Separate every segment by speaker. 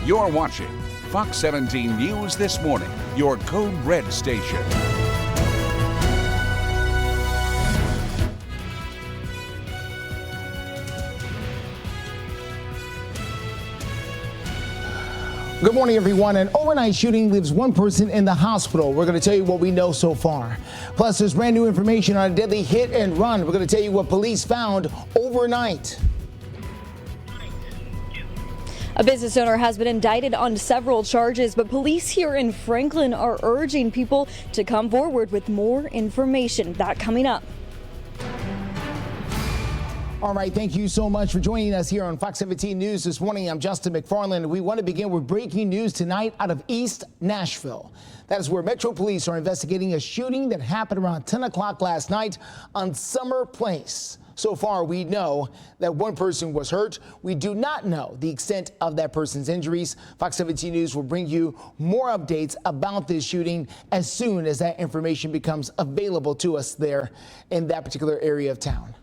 Speaker 1: You're watching Fox 17 News This Morning, your Code Red station.
Speaker 2: Good morning, everyone. An overnight shooting leaves one person in the hospital. We're going to tell you what we know so far. Plus, there's brand new information on a deadly hit and run. We're going to tell you what police found overnight.
Speaker 3: A business owner has been indicted on several charges, but police here in Franklin are urging people to come forward with more information. That coming up.
Speaker 2: All right, thank you so much for joining us here on Fox 17 News this morning. I'm Justin McFarland. We want to begin with breaking news tonight out of East Nashville. That is where Metro Police are investigating a shooting that happened around 10 o'clock last night on Summer Place. So far, we know that one person was hurt. We do not know the extent of that person's injuries. Fox 17 News will bring you more updates about this shooting as soon as that information becomes available to us there in that particular area of town.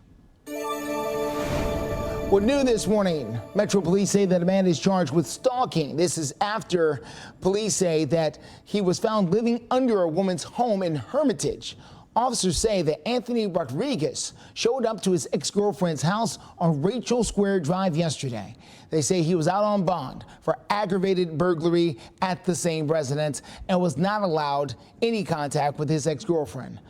Speaker 2: Well, new this morning, Metro Police say that a man is charged with stalking. This is after police say that he was found living under a woman's home in Hermitage. Officers say that Anthony Rodriguez showed up to his ex-girlfriend's house on Rachel Square Drive yesterday. They say he was out on bond for aggravated burglary at the same residence and was not allowed any contact with his ex-girlfriend.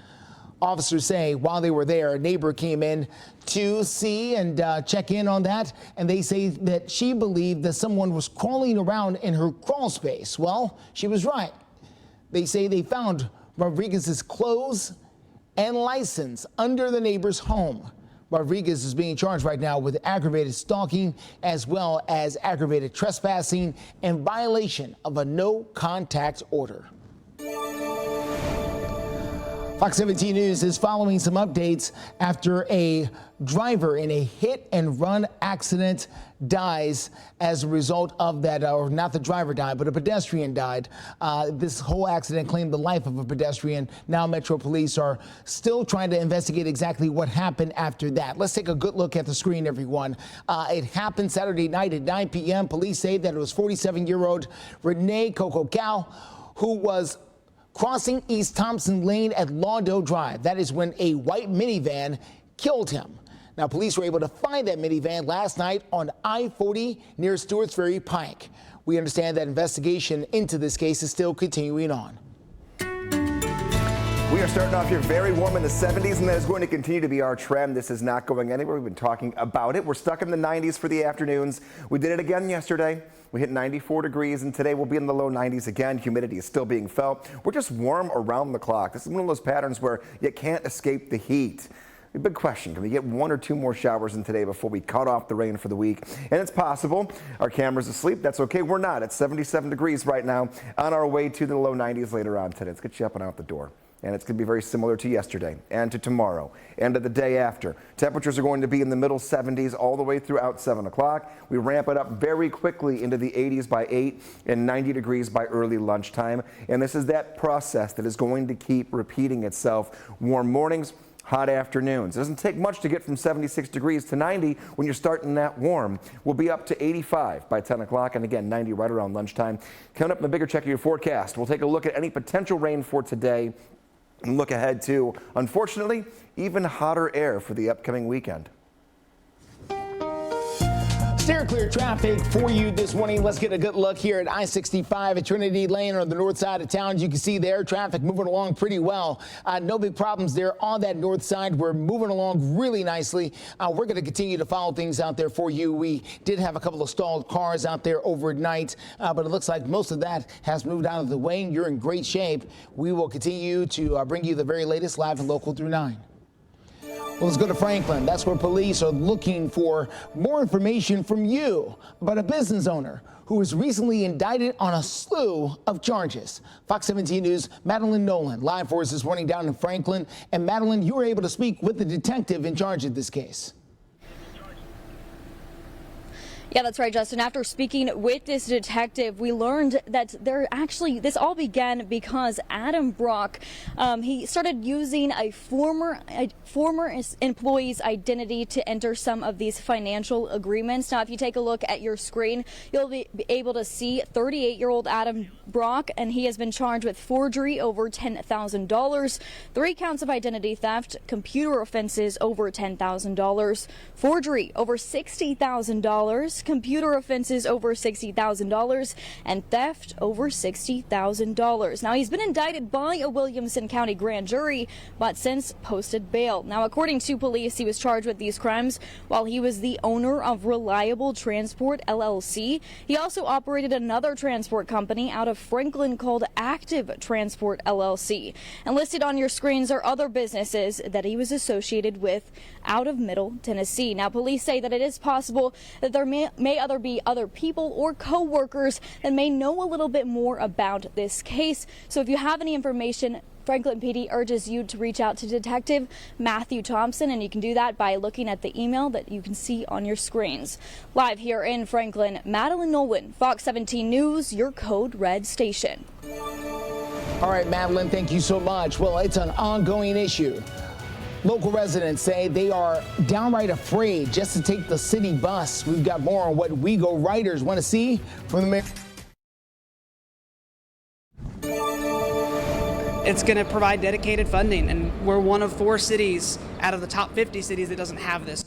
Speaker 2: Officers say while they were there, a neighbor came in to see and check in on that, and they say that she believed that someone was crawling around in her crawl space. Well, she was right. They say they found Rodriguez's clothes and license under the neighbor's home. Rodriguez is being charged right now with aggravated stalking as well as aggravated trespassing and violation of a no-contact order. Fox 17 News is following some updates after a driver in a hit-and-run accident dies as a result of that, or not the driver died, but a pedestrian died. This whole accident claimed the life of a pedestrian. Now Metro Police are still trying to investigate exactly what happened after that. Let's take a good look at the screen, everyone. It happened Saturday night at 9 p.m. Police say that it was 47-year-old Renee Cococal who was crossing East Thompson Lane at Laudo Drive. That is when a white minivan killed him. Now, police were able to find that minivan last night on I-40 near Stewart's Ferry Pike. We understand that investigation into this case is still continuing on.
Speaker 4: We are starting off here very warm in the 70s, and that is going to continue to be our trend. This is not going anywhere. We've been talking about it. We're stuck in the 90s for the afternoons. We did it again yesterday. We hit 94 degrees, and today we'll be in the low 90s again. Humidity is still being felt. We're just warm around the clock. This is one of those patterns where you can't escape the heat. A big question, can we get 1 or 2 more showers in today before we cut off the rain for the week? And it's possible. Our camera's asleep. That's okay. We're not. It's 77 degrees right now, on our way to the low 90s later on today. Let's get you up and out the door. And it's going to be very similar to yesterday and to tomorrow and to the day after. Temperatures are going to be in the middle 70s all the way throughout 7 o'clock. We ramp it up very quickly into the 80s by 8 and 90 degrees by early lunchtime. And this is that process that is going to keep repeating itself. Warm mornings, hot afternoons. It doesn't take much to get from 76 degrees to 90 when you're starting that warm. We'll be up to 85 by 10 o'clock and again 90 right around lunchtime. Coming up in a bigger check of your forecast, we'll take a look at any potential rain for today and look ahead to, unfortunately, even hotter air for the upcoming weekend.
Speaker 2: Steer clear traffic for you this morning. Let's get a good look here at I-65 at Trinity Lane on the north side of town. You can see there traffic moving along pretty well. No big problems there on that north side. We're moving along really nicely. We're going to continue to follow things out there for you. We did have a couple of stalled cars out there overnight, but it looks like most of that has moved out of the way. You're in great shape. We will continue to bring you the very latest live and local through 9. Well, let's go to Franklin. That's where police are looking for more information from you about a business owner who was recently indicted on a slew of charges. Fox 17 News' Madeline Nolan live for us this morning down in Franklin. And Madeline, you were able to speak with the detective in charge of this case.
Speaker 3: Yeah, that's right, Justin. After speaking with this detective, we learned that this all began because Adam Brock, he started using a former employee's identity to enter some of these financial agreements. Now, if you take a look at your screen, you'll be able to see 38-year-old Adam Brock, and he has been charged with forgery over $10,000, 3 counts of identity theft, computer offenses over $10,000, forgery over $60,000, computer offenses over $60,000, and theft over $60,000. Now, he's been indicted by a Williamson County grand jury, but since posted bail. Now, according to police, he was charged with these crimes while he was the owner of Reliable Transport LLC. He also operated another transport company out of Franklin called Active Transport LLC. And listed on your screens are other businesses that he was associated with out of Middle Tennessee. Now, police say that it is possible that there may be other people or co-workers that may know a little bit more about this case. So if you have any information, Franklin PD urges you to reach out to Detective Matthew Thompson, and you can do that by looking at the email that you can see on your screens. Live here in Franklin, Madeline Nolan, Fox 17 News, your Code Red station.
Speaker 2: All right, Madeline, thank you so much. Well, it's an ongoing issue. Local residents say they are downright afraid just to take the city bus. We've got more on what WeGo riders want to see from the mayor.
Speaker 5: It's going to provide dedicated funding, and we're one of 4 cities out of the top 50 cities that doesn't have this.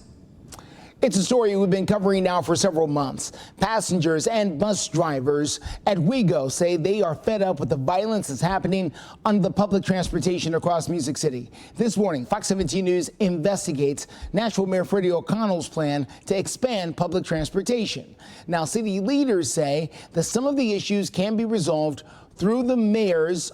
Speaker 2: It's a story we've been covering now for several months. Passengers and bus drivers at WeGo say they are fed up with the violence that's happening on the public transportation across Music City. This morning, Fox 17 News investigates Nashville Mayor Freddie O'Connell's plan to expand public transportation. Now, city leaders say that some of the issues can be resolved through the mayor's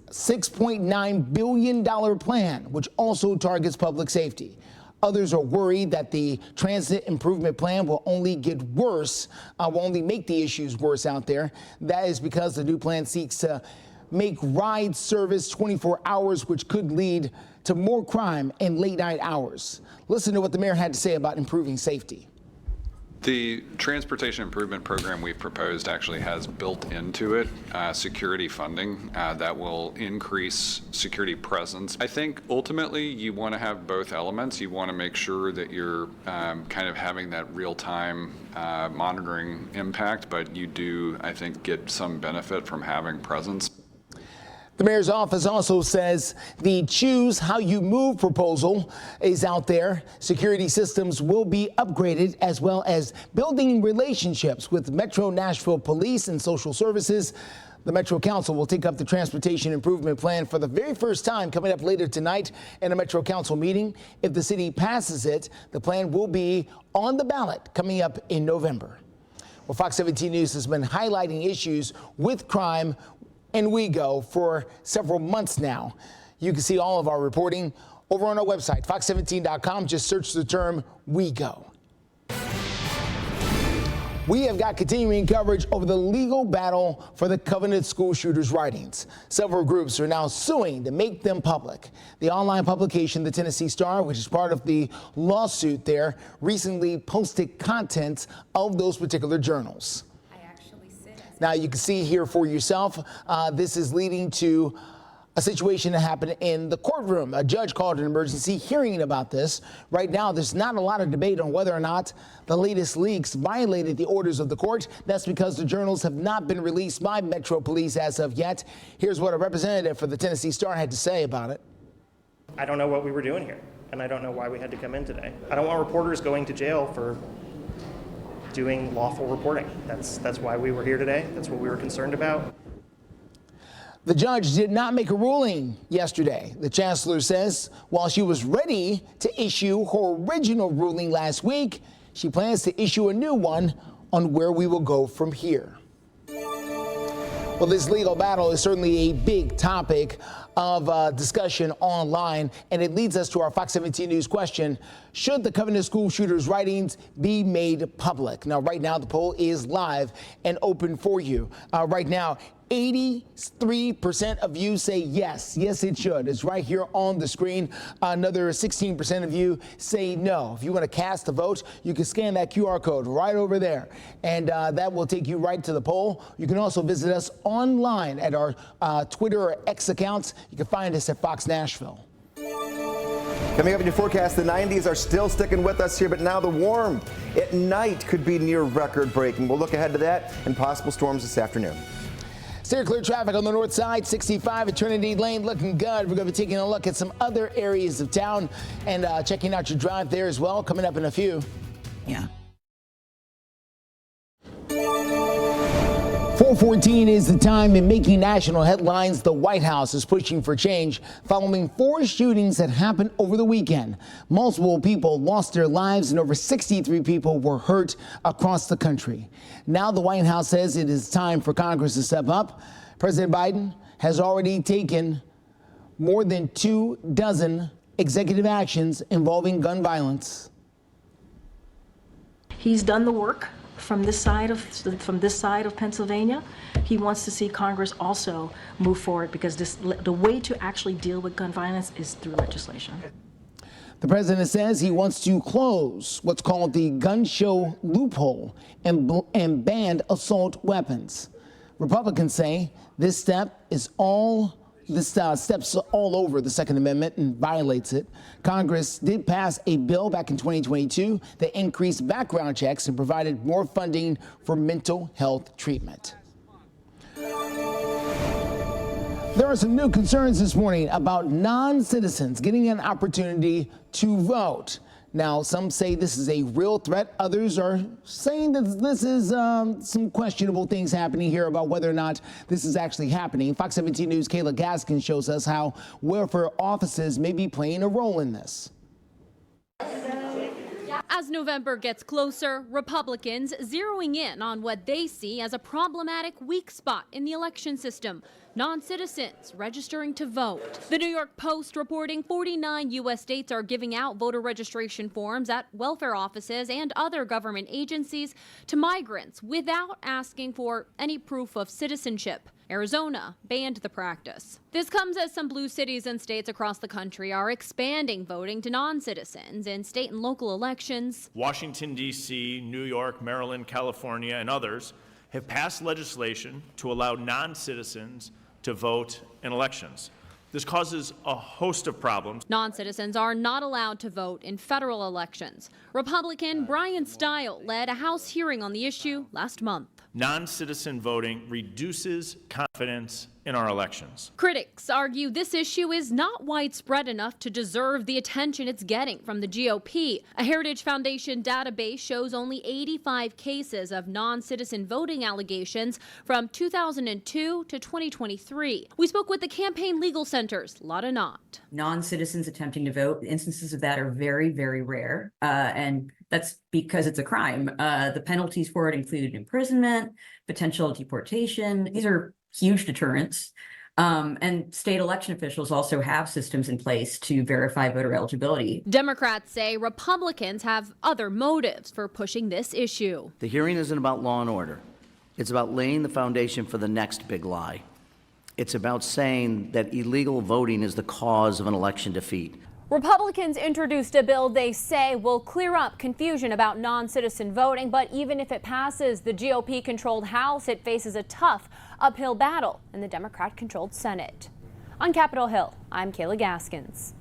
Speaker 2: $6.9 billion plan, which also targets public safety. Others are worried that the transit improvement plan will only get worse, will only make the issues worse out there. That is because the new plan seeks to make ride service 24 hours, which could lead to more crime in late night hours. Listen to what the mayor had to say about improving safety.
Speaker 6: The transportation improvement program we've proposed actually has built into it security funding that will increase security presence. I think ultimately you want to have both elements. You want to make sure that you're kind of having that real-time monitoring impact, but you do, I think, get some benefit from having presence.
Speaker 2: The mayor's office also says the Choose How You Move proposal is out there. Security systems will be upgraded, as well as building relationships with Metro Nashville Police and Social Services. The Metro Council will take up the transportation improvement plan for the very first time coming up later tonight in a Metro Council meeting. If the city passes it, the plan will be on the ballot coming up in November. Well, Fox 17 News has been highlighting issues with crime and WeGo for several months now. You can see all of our reporting over on our website, fox17.com. Just search the term WeGo. We have got continuing coverage over the legal battle for the Covenant school shooters' writings. Several groups are now suing to make them public. The online publication, the Tennessee Star, which is part of the lawsuit there, recently posted contents of those particular journals. Now, you can see here for yourself, this is leading to a situation that happened in the courtroom. A judge called an emergency hearing about this. Right now, there's not a lot of debate on whether or not the latest leaks violated the orders of the court. That's because the journals have not been released by Metro Police as of yet. Here's what a representative for the Tennessee Star had to say about it.
Speaker 7: I don't know what we were doing here, and I don't know why we had to come in today. I don't want reporters going to jail for doing lawful reporting. That's why we were here today. That's what we were concerned about.
Speaker 2: The judge did not make a ruling yesterday. The chancellor says while she was ready to issue her original ruling last week, she plans to issue a new one on where we will go from here. Well, this legal battle is certainly a big topic of discussion online, and it leads us to our Fox 17 News question: should the Covenant school shooters' writings be made public? Now, right now, the poll is live and open for you. Right now, 83% of you say yes. Yes, it should. It's right here on the screen. Another 16% of you say no. If you want to cast a vote, you can scan that QR code right over there, and that will take you right to the poll. You can also visit us online at our Twitter or X accounts. You can find us at Fox Nashville.
Speaker 4: Coming up in your forecast, the 90s are still sticking with us here, but now the warm at night could be near record breaking. We'll look ahead to that and possible storms this afternoon.
Speaker 2: Steer clear traffic on the north side, 65 at Trinity Lane, looking good. We're going to be taking a look at some other areas of town and checking out your drive there as well, coming up in a few.
Speaker 8: Yeah.
Speaker 2: 4:14 is the time in making national headlines. The White House is pushing for change following 4 shootings that happened over the weekend. Multiple people lost their lives and over 63 people were hurt across the country. Now the White House says it is time for Congress to step up. President Biden has already taken more than 24 executive actions involving gun violence.
Speaker 8: He's done the work from this side of Pennsylvania. He wants to see Congress also move forward because the way to actually deal with gun violence is through legislation.
Speaker 2: The president says he wants to close what's called the gun show loophole and ban assault weapons. Republicans say this steps all over the Second Amendment and violates it. Congress did pass a bill back in 2022 that increased background checks and provided more funding for mental health treatment. There are some new concerns this morning about non-citizens getting an opportunity to vote. Now, some say this is a real threat. Others are saying that this is some questionable things happening here about whether or not this is actually happening. Fox 17 News' Kayla Gaskin shows us how welfare offices may be playing a role in this.
Speaker 9: As November gets closer, Republicans zeroing in on what they see as a problematic weak spot in the election system. Non-citizens registering to vote. The New York Post reporting 49 U.S. states are giving out voter registration forms at welfare offices and other government agencies to migrants without asking for any proof of citizenship. Arizona banned the practice. This comes as some blue cities and states across the country are expanding voting to non-citizens in state and local elections.
Speaker 10: Washington, D.C., New York, Maryland, California, and others have passed legislation to allow non-citizens to vote in elections. This causes a host of problems.
Speaker 9: Non-citizens are not allowed to vote in federal elections. Republican Brian Stile led a House hearing on the issue last month.
Speaker 10: Non-citizen voting reduces confidence in our elections.
Speaker 9: Critics argue this issue is not widespread enough to deserve the attention it's getting from the GOP. A Heritage Foundation database shows only 85 cases of non-citizen voting allegations from 2002 to 2023. We spoke with the Campaign Legal Center's Lotta Knott.
Speaker 11: Non-citizens attempting to vote, instances of that are very, very rare, and that's because it's a crime. The penalties for it include imprisonment, potential deportation. These are huge deterrents. And state election officials also have systems in place to verify voter eligibility.
Speaker 9: Democrats say Republicans have other motives for pushing this issue.
Speaker 12: The hearing isn't about law and order. It's about laying the foundation for the next big lie. It's about saying that illegal voting is the cause of an election defeat.
Speaker 9: Republicans introduced a bill they say will clear up confusion about non-citizen voting, but even if it passes the GOP-controlled House, it faces a tough uphill battle in the Democrat-controlled Senate. On Capitol Hill, I'm Kayla Gaskins.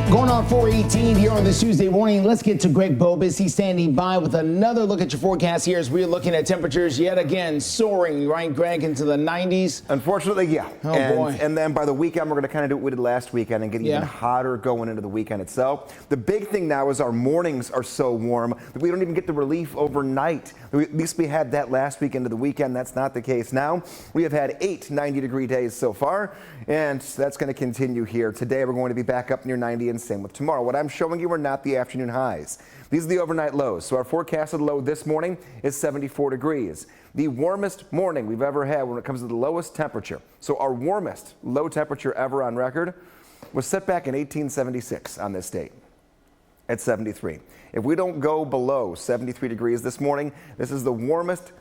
Speaker 2: Going on 4:18 here on this Tuesday morning. Let's get to Greg Bobus. He's standing by with another look at your forecast here as we're looking at temperatures yet again soaring, right, Greg, into the 90s?
Speaker 4: Unfortunately, yeah.
Speaker 2: Oh, boy.
Speaker 4: And then by the weekend, we're going to kind of do what we did last weekend and get even hotter going into the weekend itself. The big thing now is our mornings are so warm that we don't even get the relief overnight. At least we had that last week into the weekend. That's not the case now. We have had 8 90-degree days so far, and that's going to continue here. Today, we're going to be back up near 90 and same with tomorrow. What I'm showing you are not the afternoon highs. These are the overnight lows. So our forecasted low this morning is 74 degrees. The warmest morning we've ever had when it comes to the lowest temperature. So our warmest low temperature ever on record was set back in 1876 on this date at 73. If we don't go below 73 degrees this morning, this is the warmest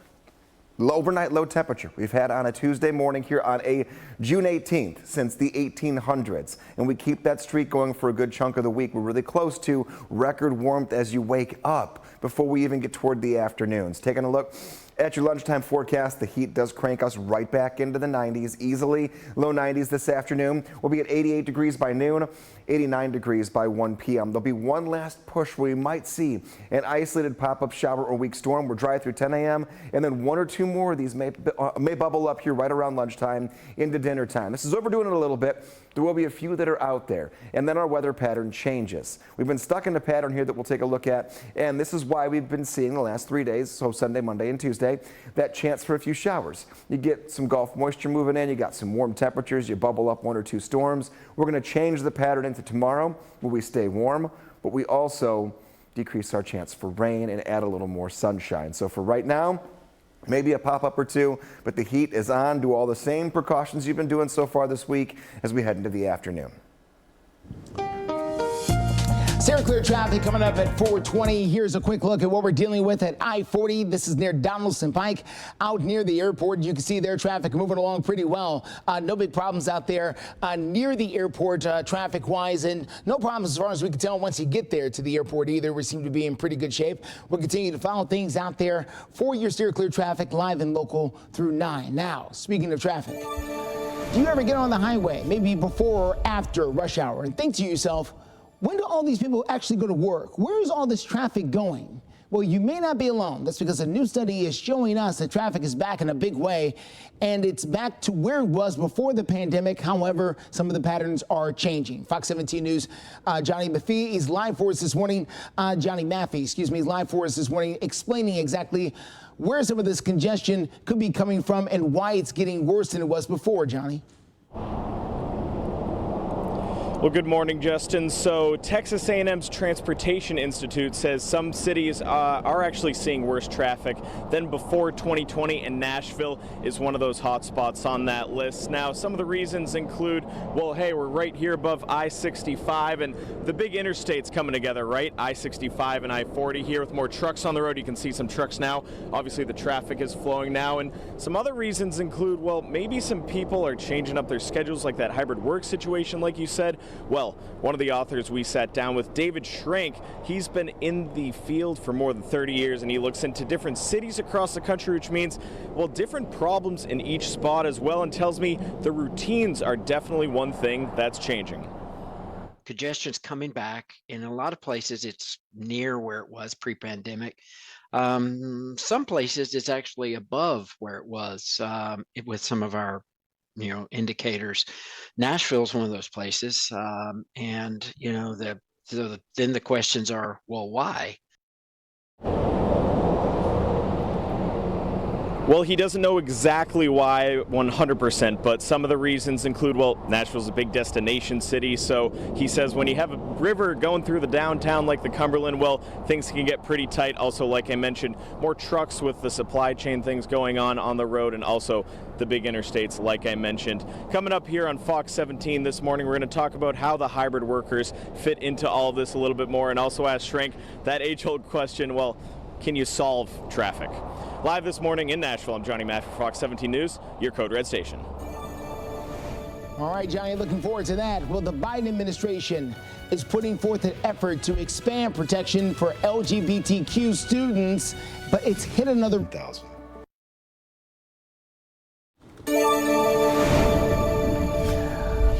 Speaker 4: overnight low temperature we've had on a Tuesday morning here on a June 18th since the 1800s. And we keep that streak going for a good chunk of the week. We're really close to record warmth as you wake up before we even get toward the afternoons. Taking a look at your lunchtime forecast, the heat does crank us right back into the 90s easily. Low 90s this afternoon. We'll be at 88 degrees by noon, 89 degrees by 1 p.m. There'll be one last push where we might see an isolated pop-up shower or weak storm. We're dry through 10 a.m. and then one or two more of these may bubble up here right around lunchtime into dinner time. This is overdoing it a little bit. There will be a few that are out there, and then our weather pattern changes. We've been stuck in a pattern here that we'll take a look at, and this is why we've been seeing the last 3 days, so Sunday, Monday, and Tuesday, that chance for a few showers. You get some Gulf moisture moving in, you got some warm temperatures, you bubble up one or two storms. We're going to change the pattern into tomorrow where we stay warm, but we also decrease our chance for rain and add a little more sunshine. So for right now, maybe a pop-up or two, but the heat is on. Do all the same precautions you've been doing so far this week as we head into the afternoon.
Speaker 2: Sarah, clear traffic coming up at 4:20. Here's a quick look at what we're dealing with at I-40. This is near Donaldson Pike, out near the airport. You can see their traffic moving along pretty well. No big problems out there near the airport traffic-wise, and no problems as far as we can tell once you get there to the airport either. We seem to be in pretty good shape. We'll continue to follow things out there for your Steer Clear traffic live and local through 9. Now, speaking of traffic, do you ever get on the highway, maybe before or after rush hour, and think to yourself, when do all these people actually go to work? Where is all this traffic going? Well, you may not be alone. That's because a new study is showing us that traffic is back in a big way, and it's back to where it was before the pandemic. However, some of the patterns are changing. Fox 17 News, Johnny Maffei is live for us this morning. Johnny Maffei, excuse me, is live for us this morning, explaining exactly where some of this congestion could be coming from and why it's getting worse than it was before, Johnny.
Speaker 13: Well, good morning, Justin. So Texas A&M's Transportation Institute says some cities are actually seeing worse traffic than before 2020, and Nashville is one of those hot spots on that list. Now, some of the reasons include, well, hey, we're right here above I-65, and the big interstates coming together, right? I-65 and I-40 here with more trucks on the road. You can see some trucks now. Obviously, the traffic is flowing now, and some other reasons include, well, maybe some people are changing up their schedules, like that hybrid work situation, like you said. Well, one of the authors we sat down with, David Schrank, he's been in the field for more than 30 years, and he looks into different cities across the country, which means, well, different problems in each spot as well, and tells me the routines are definitely one thing that's changing.
Speaker 14: Congestion's coming back. In a lot of places, it's near where it was pre-pandemic. Some places, it's actually above where it was with some of our indicators. Nashville is one of those places, and then the questions are, well, why?
Speaker 13: Well, he doesn't know exactly why 100%, but some of the reasons include, well, Nashville's a big destination city, so he says when you have a river going through the downtown like the Cumberland, well, things can get pretty tight. Also, like I mentioned, more trucks with the supply chain things going on the road, and also the big interstates, like I mentioned. Coming up here on Fox 17 this morning, we're going to talk about how the hybrid workers fit into all of this a little bit more, and also ask Schrank that age-old question, well, can you solve traffic? Live this morning in Nashville, I'm Johnny Maffei for Fox 17 News, your Code Red station.
Speaker 2: All right, Johnny, looking forward to that. Well, the Biden administration is putting forth an effort to expand protection for LGBTQ students, but it's hit another 1,000.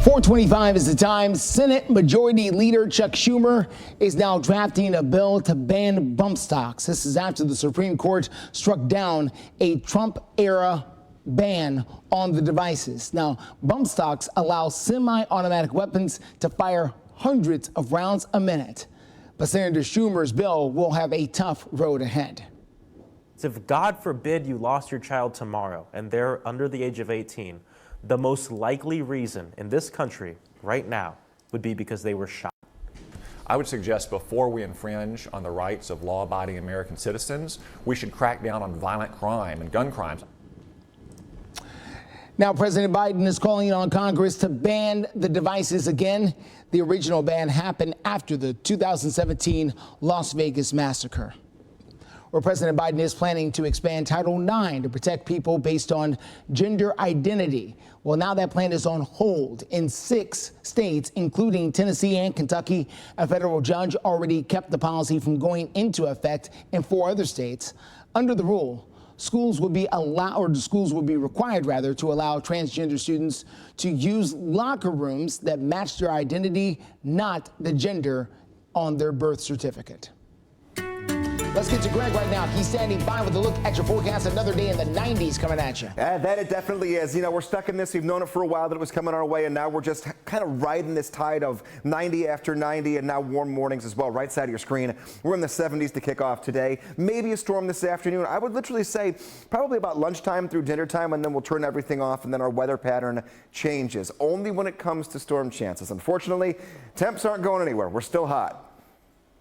Speaker 2: .425 is the time. Senate Majority Leader Chuck Schumer is now drafting a bill to ban bump stocks. This is after the Supreme Court struck down a Trump-era ban on the devices. Now, bump stocks allow semi-automatic weapons to fire hundreds of rounds a minute. But Senator Schumer's bill will have a tough road ahead.
Speaker 15: If God forbid you lost your child tomorrow and they're under the age of 18, the most likely reason in this country right now would be because they were shot.
Speaker 16: I would suggest before we infringe on the rights of law-abiding American citizens, we should crack down on violent crime and gun crimes.
Speaker 2: Now, President Biden is calling on Congress to ban the devices again. The original ban happened after the 2017 Las Vegas massacre. Where President Biden is planning to expand Title IX to protect people based on gender identity. Well, now that plan is on hold in 6 states, including Tennessee and Kentucky. A federal judge already kept the policy from going into effect in 4 other states. Under the rule, schools will be required to allow transgender students to use locker rooms that match their identity, not the gender on their birth certificate. Let's get to Greg right now. He's standing by with a look at your forecast. Another day in the 90s coming at you.
Speaker 4: That it definitely is. You know, we're stuck in this. We've known it for a while that it was coming our way, and now we're just kind of riding this tide of 90 after 90, and now warm mornings as well. Right side of your screen, we're in the 70s to kick off today. Maybe a storm this afternoon. I would literally say probably about lunchtime through dinner time, and then we'll turn everything off, and then our weather pattern changes. Only when it comes to storm chances. Unfortunately, temps aren't going anywhere. We're still hot.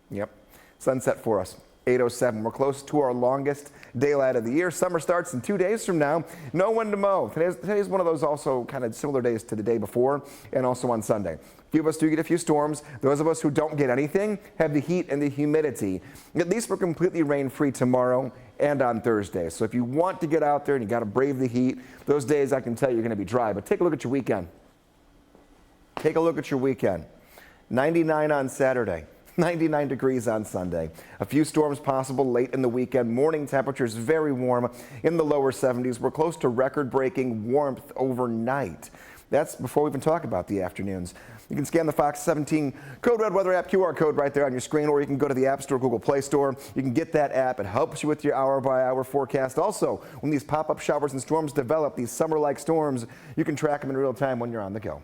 Speaker 4: Yep. Sunset for us. 8:07. We're close to our longest daylight of the year. Summer starts in 2 days from now. No one to mow. Today's one of those also kind of similar days to the day before and also on Sunday. A few of us do get a few storms. Those of us who don't get anything have the heat and the humidity. At least we're completely rain-free tomorrow and on Thursday. So if you want to get out there and you got to brave the heat, those days I can tell you're going to be dry. But take a look at your weekend. Take a look at your weekend. 99 on Saturday. 99 degrees on Sunday. A few storms possible late in the weekend. Morning temperatures very warm in the lower 70s. We're close to record-breaking warmth overnight. That's before we even talk about the afternoons. You can scan the Fox 17 Code Red Weather app, QR code right there on your screen, or you can go to the App Store, Google Play Store. You can get that app. It helps you with your hour-by-hour forecast. Also, when these pop-up showers and storms develop, these summer-like storms, you can track them in real time when you're on the go.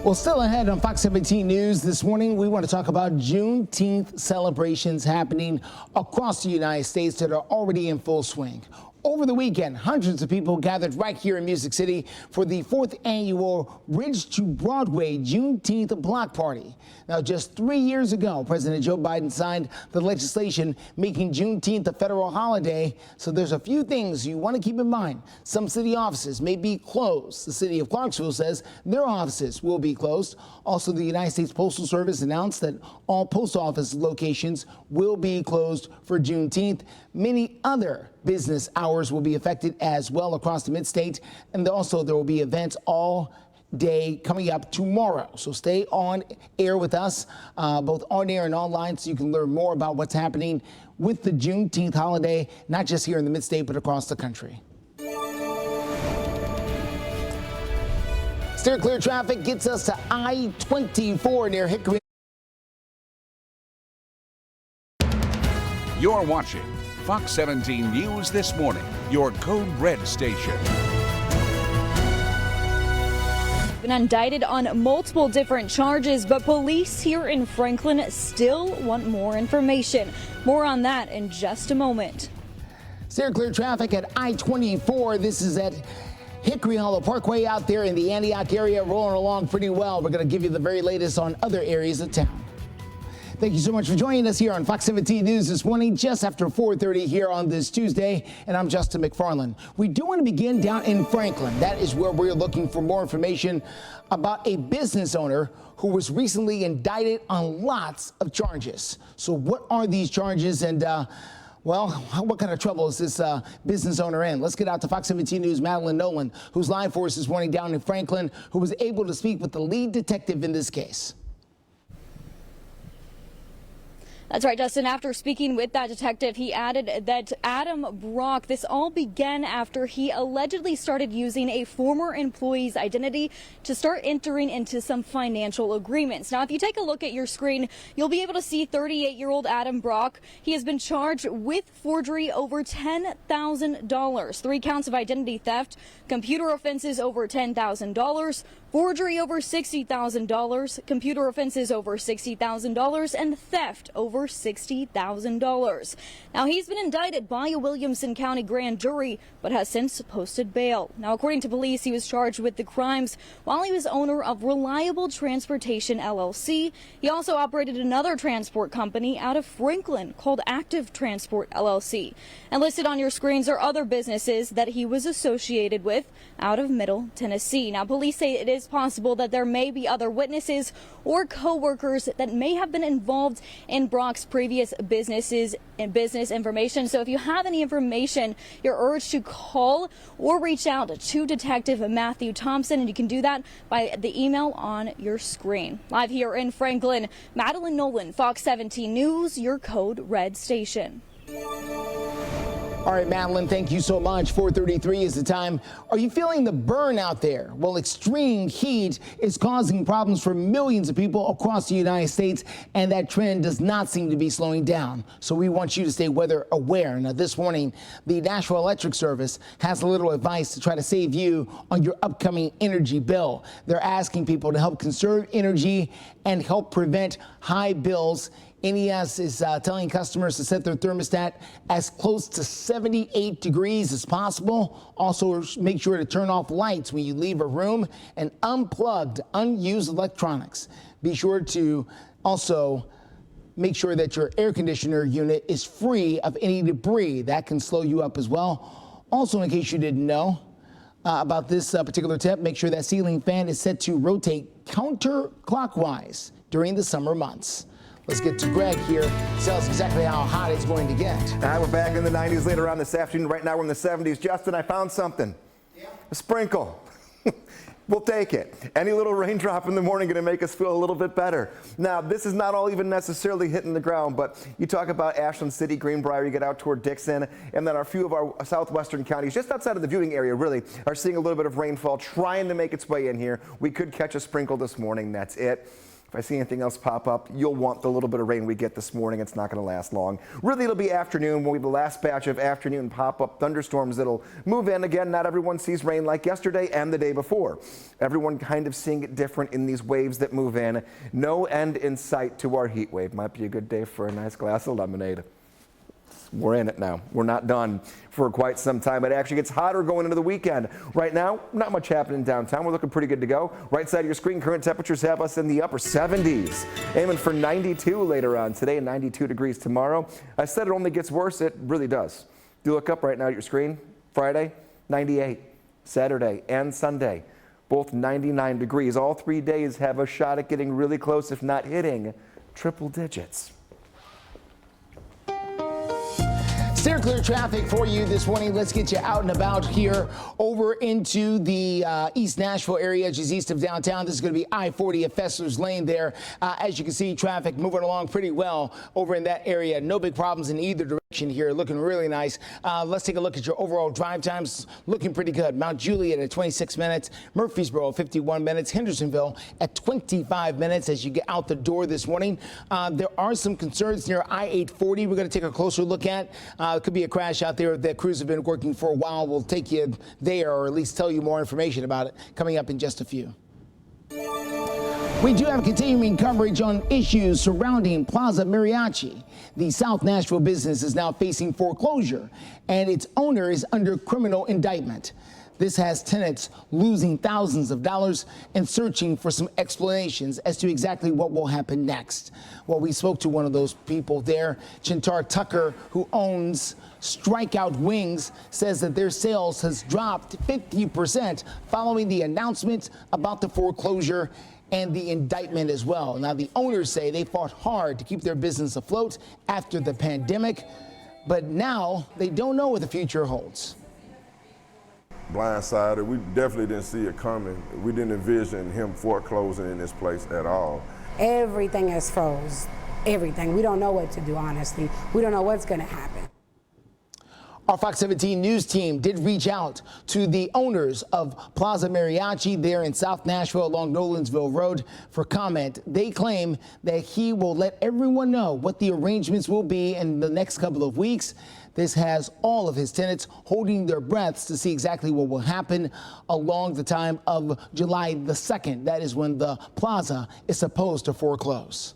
Speaker 2: Well, still ahead on Fox 17 News this morning, we want to talk about Juneteenth celebrations happening across the United States that are already in full swing. Over the weekend, hundreds of people gathered right here in Music City for the 4th annual Bridge to Broadway Juneteenth Block Party. Now, just 3 years ago, President Joe Biden signed the legislation making Juneteenth a federal holiday. So there's a few things you want to keep in mind. Some city offices may be closed. The city of Clarksville says their offices will be closed. Also, the United States Postal Service announced that all post office locations will be closed for Juneteenth. Many other business hours will be affected as well across the mid-state. And also there will be events all day coming up tomorrow. So stay on air with us, both on air and online, so you can learn more about what's happening with the Juneteenth holiday, not just here in the mid-state, but across the country. Steer clear traffic gets us to I-24 near Hickory.
Speaker 1: You're watching Fox 17 News This Morning, your Code Red station.
Speaker 3: Been indicted on multiple different charges, but police here in Franklin still want more information. More on that in just a moment.
Speaker 2: Steer clear traffic at I-24. This is at Hickory Hollow Parkway out there in the Antioch area, rolling along pretty well. We're going to give you the very latest on other areas of town. Thank you so much for joining us here on Fox 17 News this morning, just after 4:30 here on this Tuesday. And I'm Justin McFarland. We do want to begin down in Franklin. That is where we're looking for more information about a business owner who was recently indicted on lots of charges. So what are these charges, and well, what kind of trouble is this business owner in? Let's get out to Fox 17 News' Madeline Nolan, who's live for us this morning down in Franklin, who was able to speak with the lead detective in this case.
Speaker 3: That's right, Justin. After speaking with that detective, he added that Adam Brock, this all began after he allegedly started using a former employee's identity to start entering into some financial agreements. Now, if you take a look at your screen, you'll be able to see 38-year-old Adam Brock. He has been charged with forgery over $10,000, 3 counts of identity theft, computer offenses over $10,000, forgery over $60,000, computer offenses over $60,000, and theft over $60,000. Now, he's been indicted by a Williamson County grand jury, but has since posted bail. Now, according to police, he was charged with the crimes while he was owner of Reliable Transportation LLC. He also operated another transport company out of Franklin called Active Transport LLC. And listed on your screens are other businesses that he was associated with out of Middle Tennessee. Now, police say it is is possible that there may be other witnesses or co-workers that may have been involved in Brock's previous businesses and business information. So if you have any information, you're urged to call or reach out to Detective Matthew Thompson, and you can do that by the email on your screen. Live here in Franklin, Madeline Nolan, Fox 17 News, your Code Red station.
Speaker 2: All right, Madeline, thank you so much. 4:33 is the time. Are you feeling the burn out there? Well, extreme heat is causing problems for millions of people across the United States, and that trend does not seem to be slowing down. So we want you to stay weather aware. Now, this morning, the Nashville Electric Service has a little advice to try to save you on your upcoming energy bill. They're asking people to help conserve energy and help prevent high bills. NES is telling customers to set their thermostat as close to 78 degrees as possible. Also, make sure to turn off lights when you leave a room and unplug unused electronics. Be sure to also make sure that your air conditioner unit is free of any debris. That can slow you up as well. Also, in case you didn't know about this particular tip, make sure that ceiling fan is set to rotate counterclockwise during the summer months. Let's get to Greg here. Tell us exactly how hot it's going to get.
Speaker 4: We're back in the 90s later on this afternoon. Right now we're in the 70s. Justin, I found something. Yeah. A sprinkle. We'll take it. Any little raindrop in the morning going to make us feel a little bit better. Now, this is not all even necessarily hitting the ground, but you talk about Ashland City, Greenbrier, you get out toward Dickson, and then a few of our southwestern counties, just outside of the viewing area, really, are seeing a little bit of rainfall trying to make its way in here. We could catch a sprinkle this morning. That's it. If I see anything else pop up, you'll want the little bit of rain we get this morning. It's not going to last long. Really, it'll be afternoon when we have the last batch of afternoon pop-up thunderstorms that'll move in. Again, not everyone sees rain like yesterday and the day before. Everyone kind of seeing it different in these waves that move in. No end in sight to our heat wave. Might be a good day for a nice glass of lemonade. We're in it now. We're not done for quite some time. It actually gets hotter going into the weekend. Right now, not much happening downtown. We're looking pretty good to go. Right side of your screen, current temperatures have us in the upper 70s. Aiming for 92 later on today and 92 degrees tomorrow. I said it only gets worse. It really does. Do look up right now at your screen. Friday, 98. Saturday and Sunday, both 99 degrees. All 3 days have a shot at getting really close, if not hitting triple digits.
Speaker 2: Steer clear traffic for you this morning. Let's get you out and about here over into the East Nashville area, just east of downtown. This is going to be I-40 at Fessler's Lane there. As you can see, traffic moving along pretty well over in that area. No big problems in either direction here. Looking really nice. Let's take a look at your overall drive times. Looking pretty good. Mount Juliet at 26 minutes. Murfreesboro 51 minutes. Hendersonville at 25 minutes as you get out the door this morning. There are some concerns near I-840 we're going to take a closer look at. It could be a crash out there that crews have been working for a while. We'll take you there, or at least tell you more information about it coming up in just a few. We do have continuing coverage on issues surrounding Plaza Mariachi. The South Nashville business is now facing foreclosure, and its owner is under criminal indictment. This has tenants losing thousands of dollars and searching for some explanations as to exactly what will happen next. Well, we spoke to one of those people there. Chintar Tucker, who owns Strikeout Wings, says that their sales has dropped 50% following the announcement about the foreclosure and the indictment as well. Now, the owners say they fought hard to keep their business afloat after the pandemic, but now they don't know what the future holds.
Speaker 17: Blindsided. We definitely didn't see it coming. We didn't envision him foreclosing in this place at all.
Speaker 18: Everything is froze. Everything. We don't know what to do, honestly. We don't know what's going to happen.
Speaker 2: Our Fox 17 News team did reach out to the owners of Plaza Mariachi there in South Nashville along Nolensville Road for comment. They claim that he will let everyone know what the arrangements will be in the next couple of weeks. This has all of his tenants holding their breaths to see exactly what will happen along the time of July the 2nd. That is when the plaza is supposed to foreclose.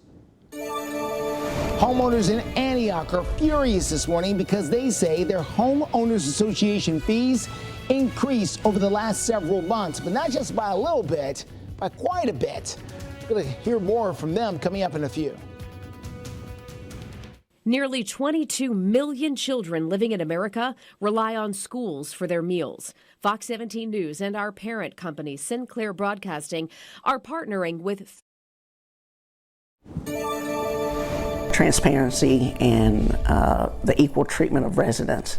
Speaker 2: Homeowners in Antioch are furious this morning because they say their homeowners association fees increased over the last several months, but not just by a little bit, by quite a bit. We're going to hear more from them coming up in a few.
Speaker 19: Nearly 22 million children living in America rely on schools for their meals. Fox 17 News and our parent company, Sinclair Broadcasting, are partnering with
Speaker 20: transparency and the equal treatment of residents.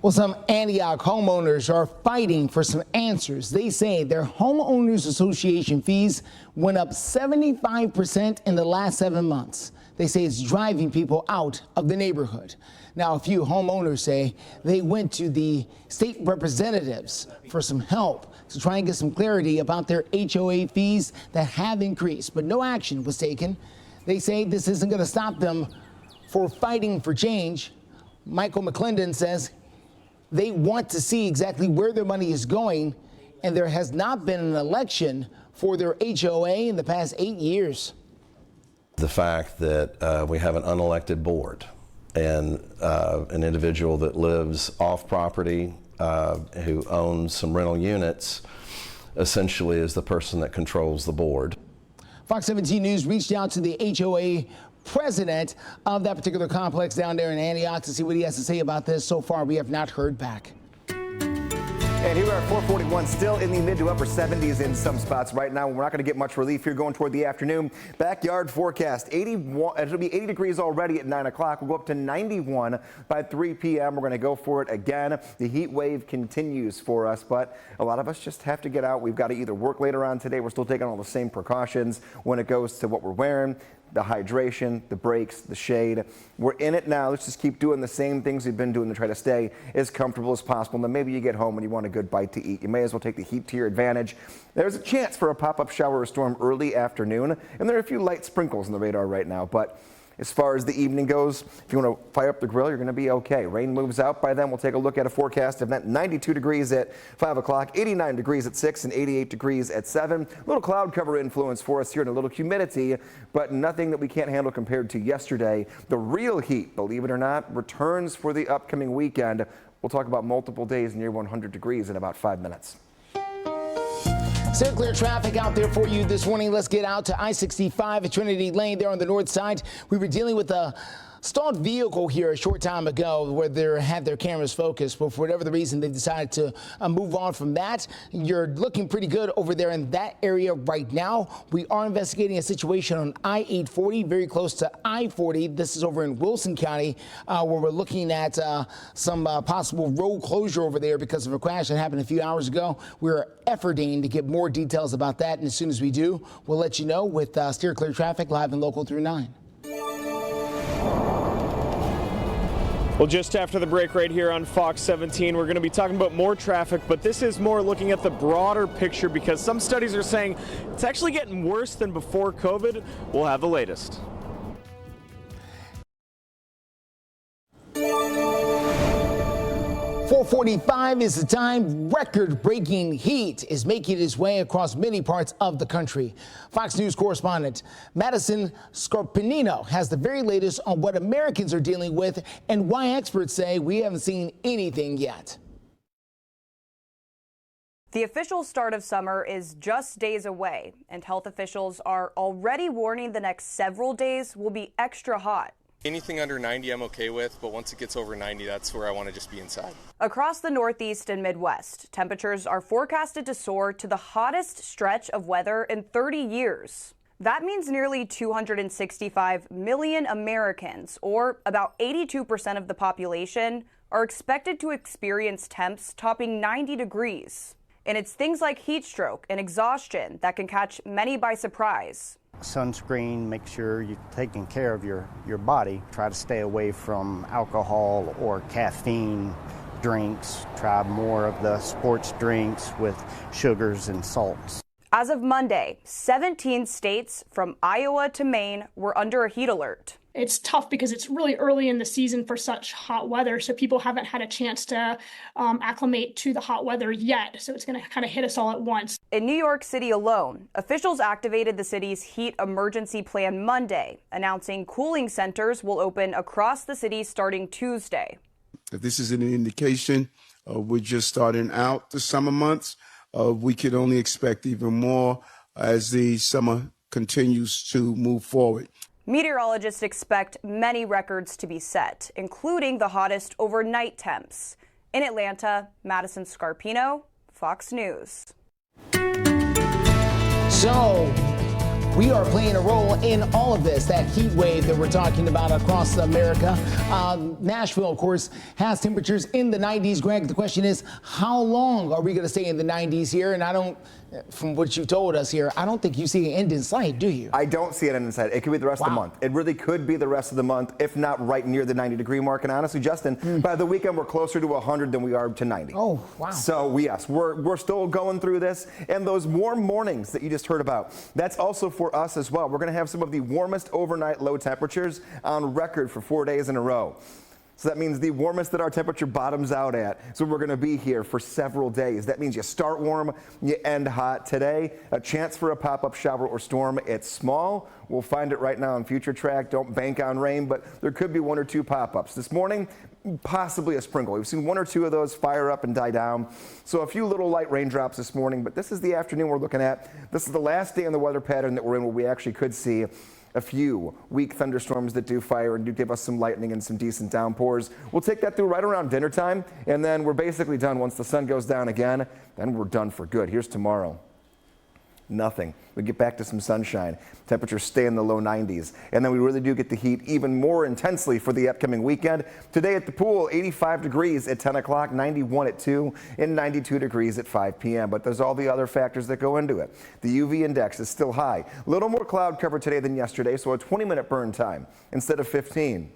Speaker 2: Well, some Antioch homeowners are fighting for some answers. They say their homeowners association fees went up 75% in the last 7 months. They say it's driving people out of the neighborhood. Now, a few homeowners say they went to the state representatives for some help to try and get some clarity about their HOA fees that have increased, but no action was taken. They say this isn't going to stop them for fighting for change. Michael McClendon says they want to see exactly where their money is going, and there has not been an election for their HOA in the past 8 years.
Speaker 21: The fact that we have an unelected board and an individual that lives off property who owns some rental units essentially is the person that controls the board.
Speaker 2: Fox 17 News reached out to the HOA president of that particular complex down there in Antioch to see what he has to say about this. So far, we have not heard back.
Speaker 4: And here we are at 441, still in the mid to upper 70s in some spots right now. We're not going to get much relief here going toward the afternoon. Backyard forecast, 81. It'll be 80 degrees already at 9 o'clock. We'll go up to 91 by 3 p.m. We're going to go for it again. The heat wave continues for us, but a lot of us just have to get out. We've got to either work later on today. We're still taking all the same precautions when it goes to what we're wearing. The hydration, the breaks, the shade. We're in it now. Let's just keep doing the same things we've been doing to try to stay as comfortable as possible. And then maybe you get home and you want a good bite to eat. You may as well take the heat to your advantage. There's a chance for a pop-up shower or storm early afternoon, and there are a few light sprinkles on the radar right now. But as far as the evening goes, if you want to fire up the grill, you're going to be okay. Rain moves out by then. We'll take a look at a forecast of 92 degrees at 5 o'clock, 89 degrees at 6, and 88 degrees at 7. A little cloud cover influence for us here and a little humidity, but nothing that we can't handle compared to yesterday. The real heat, believe it or not, returns for the upcoming weekend. We'll talk about multiple days near 100 degrees in about 5 minutes.
Speaker 2: Still clear traffic out there for you this morning. Let's get out to I-65 at Trinity Lane there on the north side. We were dealing with a stalled vehicle here a short time ago where they had their cameras focused, but for whatever the reason, they decided to move on from that. You're looking pretty good over there in that area right now. We are investigating a situation on I-840, very close to I-40. This is over in Williamson County, where we're looking at some possible road closure over there because of a crash that happened a few hours ago. We're efforting to get more details about that, and as soon as we do, we'll let you know with Steer Clear Traffic live and local through 9.
Speaker 13: Well, just after the break right here on Fox 17, we're going to be talking about more traffic, but this is more looking at the broader picture because some studies are saying it's actually getting worse than before COVID. We'll have the latest.
Speaker 2: 4:45 is the time. Record-breaking heat is making its way across many parts of the country. Fox News correspondent Madison Scarpinino has the very latest on what Americans are dealing with and why experts say we haven't seen anything yet.
Speaker 22: The official start of summer is just days away, and health officials are already warning the next several days will be extra hot.
Speaker 23: Anything under 90 I'm okay with, but once it gets over 90, that's where I want to just be inside.
Speaker 22: Across the Northeast and Midwest, temperatures are forecasted to soar to the hottest stretch of weather in 30 years. That means nearly 265 million Americans, or about 82% of the population, are expected to experience temps topping 90 degrees. And it's things like heat stroke and exhaustion that can catch many by surprise.
Speaker 24: Sunscreen, make sure you're taking care of your body. Try to stay away from alcohol or caffeine drinks. Try more of the sports drinks with sugars and salts.
Speaker 22: As of Monday, 17 states from Iowa to Maine were under a heat alert.
Speaker 25: It's tough because it's really early in the season for such hot weather, so people haven't had a chance to acclimate to the hot weather yet, so it's going to kind of hit us all at once.
Speaker 22: In New York City alone, officials activated the city's heat emergency plan Monday, announcing cooling centers will open across the city starting Tuesday.
Speaker 26: If this is an indication we're just starting out the summer months, we could only expect even more as the summer continues to move forward.
Speaker 22: Meteorologists expect many records to be set, including the hottest overnight temps. In Atlanta, Madison Scarpino, Fox News.
Speaker 2: So, we are playing a role in all of this, that heat wave that we're talking about across America. Nashville, of course, has temperatures in the 90s. Greg, the question is, how long are we going to stay in the 90s here? And from what you told us here, I don't think you see an end in sight, do you?
Speaker 4: I don't see an end in sight. It could be the rest of the month. It really could be the rest of the month, if not right near the 90-degree mark. And honestly, Justin, by the weekend, we're closer to 100 than we are to 90.
Speaker 2: Oh, wow.
Speaker 4: So, yes, we're still going through this. And those warm mornings that you just heard about, that's also for us as well. We're going to have some of the warmest overnight low temperatures on record for 4 days in a row. So that means the warmest that our temperature bottoms out at. So we're going to be here for several days. That means you start warm, you end hot. Today, a chance for a pop-up shower or storm. It's small. We'll find it right now on Future Track. Don't bank on rain, but there could be 1 or 2 pop-ups. This morning, possibly a sprinkle. We've seen 1 or 2 of those fire up and die down. So a few little light raindrops this morning, but this is the afternoon we're looking at. This is the last day in the weather pattern that we're in where we actually could see a few weak thunderstorms that do fire and do give us some lightning and some decent downpours. We'll take that through right around dinner time, and then we're basically done. Once the sun goes down again, then we're done for good. Here's tomorrow. Nothing. We get back to some sunshine. Temperatures stay in the low 90s. And then we really do get the heat even more intensely for the upcoming weekend. Today at the pool, 85 degrees at 10 o'clock, 91 at 2, and 92 degrees at 5 p.m. But there's all the other factors that go into it. The UV index is still high. A little more cloud cover today than yesterday, so a 20-minute burn time instead of 15.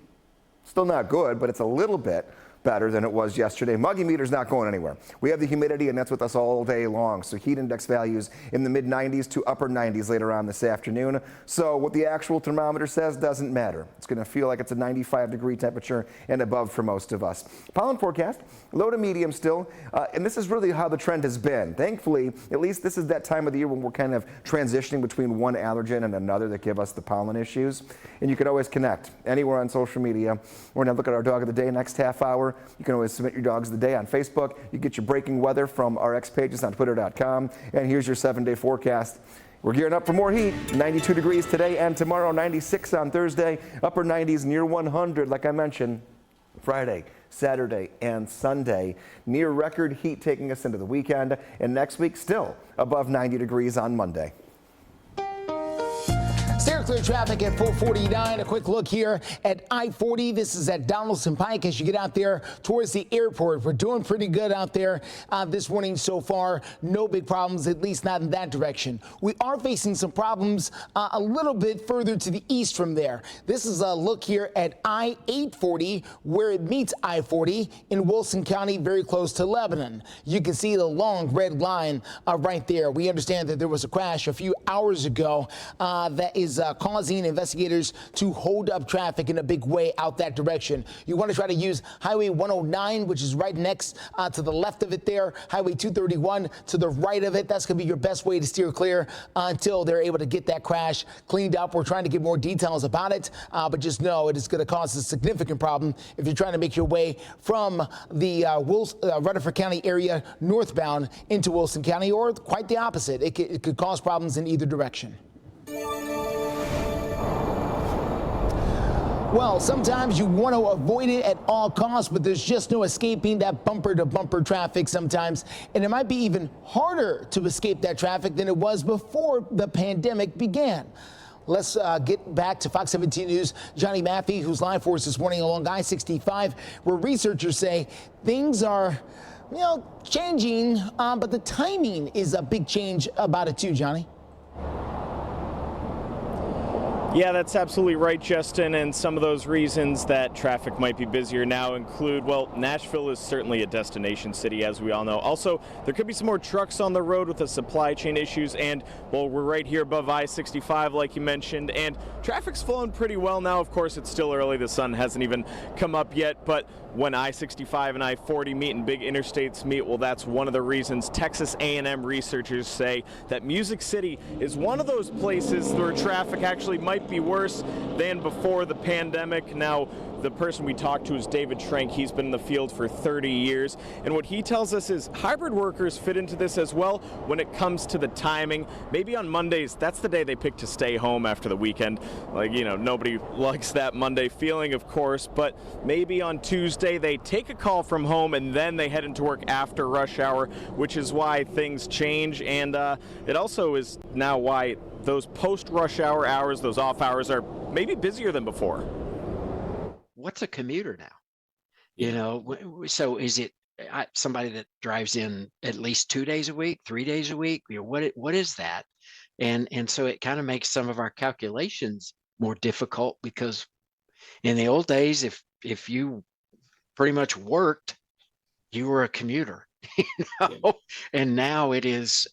Speaker 4: Still not good, but it's a little bit better than it was yesterday. Muggy meter's not going anywhere. We have the humidity, and that's with us all day long. So heat index values in the mid-90s to upper 90s later on this afternoon. So what the actual thermometer says doesn't matter. It's going to feel like it's a 95-degree temperature and above for most of us. Pollen forecast, low to medium still, and this is really how the trend has been. Thankfully, at least this is that time of the year when we're kind of transitioning between one allergen and another that give us the pollen issues. And you can always connect anywhere on social media. We're going to look at our dog of the day next half hour. You can always submit your dogs of the day on Facebook. You get your breaking weather from our X pages on twitter.com. And here's your 7-day forecast. We're gearing up for more heat. 92 degrees today and tomorrow, 96 on Thursday, upper 90s near 100, like I mentioned, Friday, Saturday, and Sunday. Near record heat taking us into the weekend. And next week, still above 90 degrees on Monday.
Speaker 2: Steer clear traffic at 449. A quick look here at I-40. This is at Donaldson Pike as you get out there towards the airport. We're doing pretty good out there this morning so far. No big problems, at least not in that direction. We are facing some problems a little bit further to the east from there. This is a look here at I-840 where it meets I-40 in Williamson County, very close to Lebanon. You can see the long red line right there. We understand that there was a crash a few hours ago that is causing investigators to hold up traffic in a big way out that direction. You want to try to use Highway 109, which is right next to the left of it there, Highway 231 to the right of it. That's going to be your best way to steer clear until they're able to get that crash cleaned up. We're trying to get more details about it, but just know it is going to cause a significant problem if you're trying to make your way from the Rutherford County area northbound into Williamson County, or quite the opposite. It could cause problems in either direction. Well, sometimes you want to avoid it at all costs, but there's just no escaping that bumper-to-bumper traffic sometimes. And it might be even harder to escape that traffic than it was before the pandemic began. Let's get back to Fox 17 News' Johnny Maffey, who's live for us this morning along I-65, where researchers say things are, changing, but the timing is a big change about it too, Johnny.
Speaker 13: Yeah, that's absolutely right, Justin, and some of those reasons that traffic might be busier now include, well, Nashville is certainly a destination city, as we all know. Also, there could be some more trucks on the road with the supply chain issues, and, well, we're right here above I-65, like you mentioned, and traffic's flowing pretty well now. Of course, it's still early. The sun hasn't even come up yet, but when I-65 and I-40 meet and big interstates meet, well, that's one of the reasons Texas A&M researchers say that Music City is one of those places where traffic actually might might be worse than before the pandemic. Now, the person we talked to is David Schrank. He's been in the field for 30 years. And what he tells us is hybrid workers fit into this as well when it comes to the timing. Maybe on Mondays, that's the day they pick to stay home after the weekend. Like, you know, nobody likes that Monday feeling, of course, but maybe on Tuesday they take a call from home and then they head into work after rush hour, which is why things change. And it also is now why those post-rush hour hours, those off hours, are maybe busier than before.
Speaker 14: What's a commuter now? You know, so is it somebody that drives in at least 2 days a week, 3 days a week? You know, what is that? And so it kind of makes some of our calculations more difficult, because in the old days, if you pretty much worked, you were a commuter. You know? And now it is